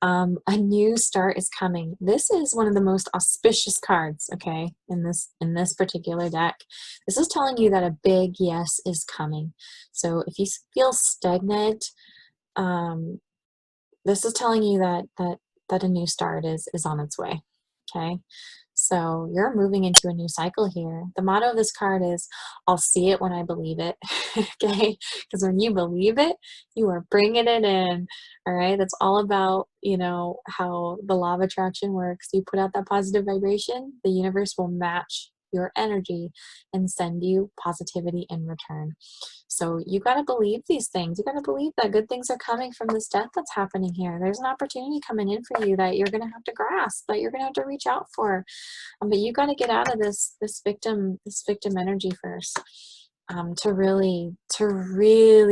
A new start is coming. This is one of the most auspicious cards, okay, in this particular deck. This is telling you that a big yes is coming. So if you feel stagnant, this is telling you that a new start is on its way. Okay. So you're moving into a new cycle here. The motto of this card is, I'll see it when I believe it. Okay. Because when you believe it, you are bringing it in. All right. That's all about, you know, how the law of attraction works. You put out that positive vibration, the universe will match your energy and send you positivity in return. So you got to believe these things. You got to believe that good things are coming from this death that's happening here. There's an opportunity coming in for you that you're going to have to grasp, that you're going to have to reach out for. But you got to get out of this victim energy first, to really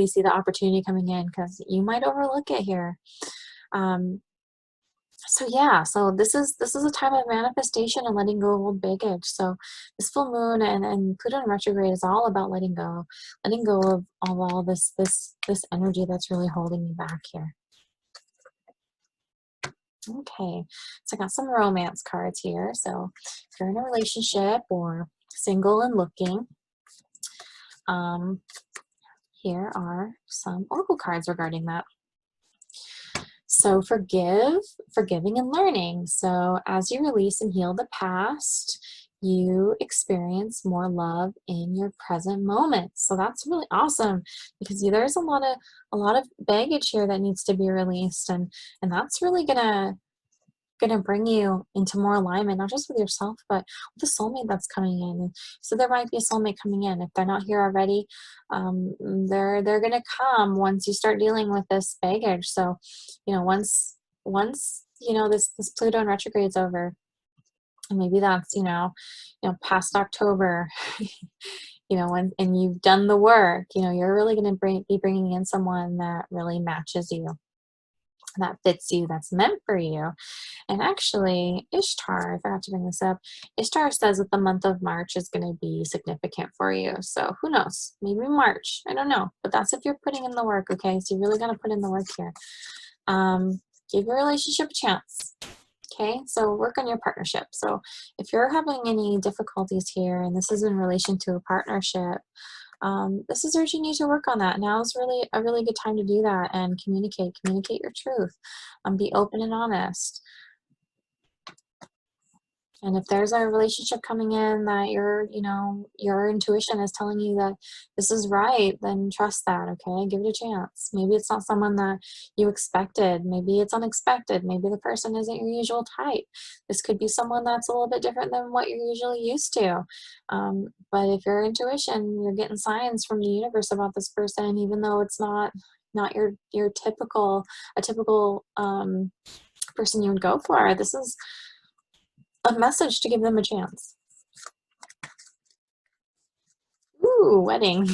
see the opportunity coming in, because you might overlook it here. So yeah, so this is a time of manifestation and letting go of old baggage. So this full moon and Pluto in retrograde is all about letting go of all this energy that's really holding you back here. Okay, so I got some romance cards here. So if you're in a relationship or single and looking, um, here are some oracle cards regarding that. So forgiving and learning. So as you release and heal the past, you experience more love in your present moment. So that's really awesome because there's a lot of baggage here that needs to be released, and that's really gonna bring you into more alignment, not just with yourself, but with the soulmate that's coming in. So there might be a soulmate coming in. If they're not here already, they're gonna come once you start dealing with this baggage. So, once this Pluto in retrograde is over, and maybe that's past October, and you've done the work, you're really gonna be bringing in someone that really matches you, that fits you, that's meant for you. And actually, Ishtar, I forgot to bring this up, Ishtar says that the month of March is going to be significant for you. So who knows? Maybe March. I don't know. But that's if you're putting in the work, okay? So you really got to put in the work here. Give your relationship a chance. Okay, so work on your partnership. So if you're having any difficulties here, and this is in relation to a partnership, this is urging you to work on that. Now is really a really good time to do that and communicate your truth. Be open and honest. And if there's a relationship coming in that your intuition is telling you that this is right, then trust that, okay? Give it a chance. Maybe it's not someone that you expected. Maybe it's unexpected. Maybe the person isn't your usual type. This could be someone that's a little bit different than what you're usually used to. But if your intuition, you're getting signs from the universe about this person, even though it's not your typical person you would go for, this is a message to give them a chance. Ooh, wedding.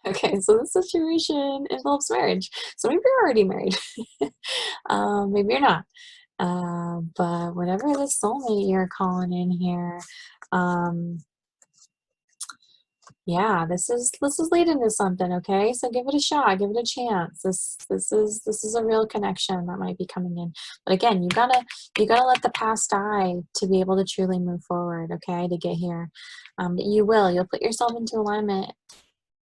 Okay, so this situation involves marriage. So maybe you're already married. Maybe you're not. But whatever this soulmate you're calling in here, yeah, this is leading to something, okay? So give it a shot, give it a chance. This is a real connection that might be coming in. But again, you gotta let the past die to be able to truly move forward, okay? To get here, you'll put yourself into alignment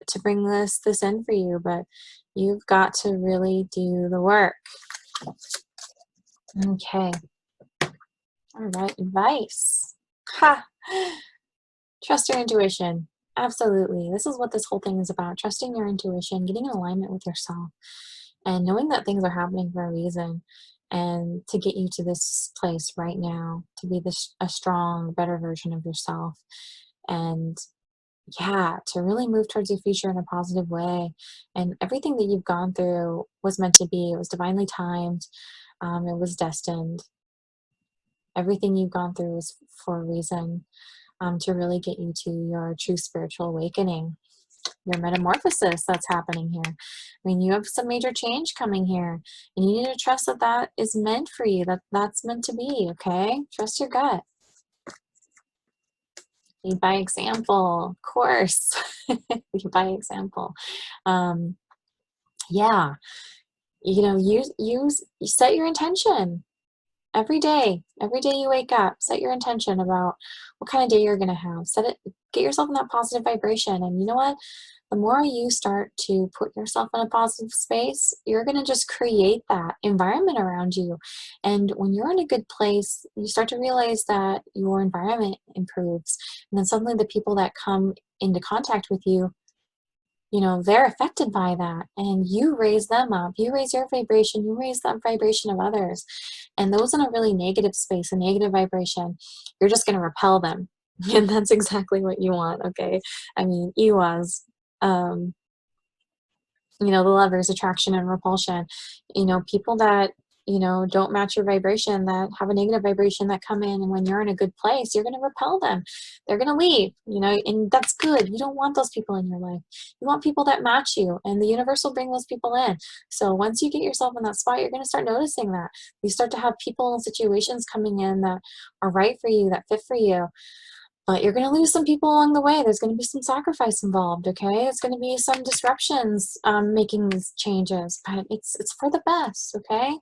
to bring this in for you, but you've got to really do the work. Okay. All right, advice. Ha! Trust your intuition. Absolutely. This is what this whole thing is about. Trusting your intuition, getting in alignment with yourself, and knowing that things are happening for a reason, and to get you to this place right now, to be a strong, better version of yourself. And yeah, to really move towards your future in a positive way. And everything that you've gone through was meant to be. It was divinely timed. It was destined. Everything you've gone through is for a reason. To really get you to your true spiritual awakening, your metamorphosis that's happening here. I mean, you have some major change coming here, and you need to trust that that is meant for you, that's meant to be, okay? Trust your gut. Lead by example, of course. Lead by example. Yeah, you set your intention. Every day you wake up, set your intention about what kind of day you're going to have. Get yourself in that positive vibration. And you know what? The more you start to put yourself in a positive space, you're going to just create that environment around you. And when you're in a good place, you start to realize that your environment improves. And then suddenly the people that come into contact with you, they're affected by that, and you raise them up. You raise your vibration, you raise that vibration of others. And those in a really negative space, a negative vibration, you're just going to repel them. And that's exactly what you want, okay? I mean, EWA's, the lovers, attraction and repulsion. People that you know, don't match your vibration, that have a negative vibration, that come in, and when you're in a good place, you're going to repel them. They're going to leave, you know, and that's good. You don't want those people in your life. You want people that match you, and the universe will bring those people in. So once you get yourself in that spot, you're going to start noticing that. You start to have people and situations coming in that are right for you, that fit for you. But you're going to lose some people along the way. There's going to be some sacrifice involved, okay? It's going to be some disruptions making these changes, but it's for the best, okay?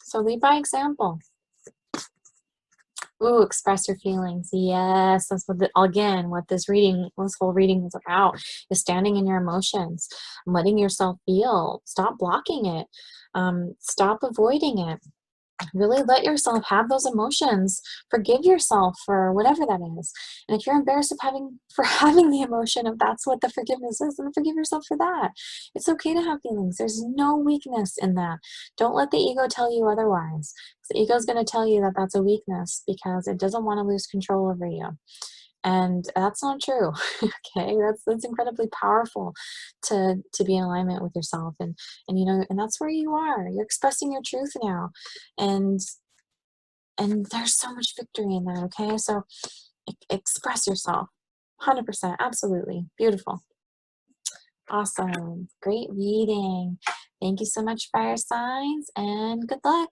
So lead by example. Ooh, express your feelings. Yes, that's what, again, what this whole reading is about, is standing in your emotions, letting yourself feel. Stop blocking it. Stop avoiding it. Really let yourself have those emotions. Forgive yourself for whatever that is. And if you're embarrassed of having the emotion, if that's what the forgiveness is, then forgive yourself for that. It's okay to have feelings. There's no weakness in that. Don't let the ego tell you otherwise. The ego is going to tell you that that's a weakness because it doesn't want to lose control over you. And that's not true. Okay, that's incredibly powerful to be in alignment with yourself, and you know, and that's where you are. You're expressing your truth now, and there's so much victory in that. Okay, so express yourself, 100%, absolutely beautiful, awesome, great reading. Thank you so much, fire signs, and good luck.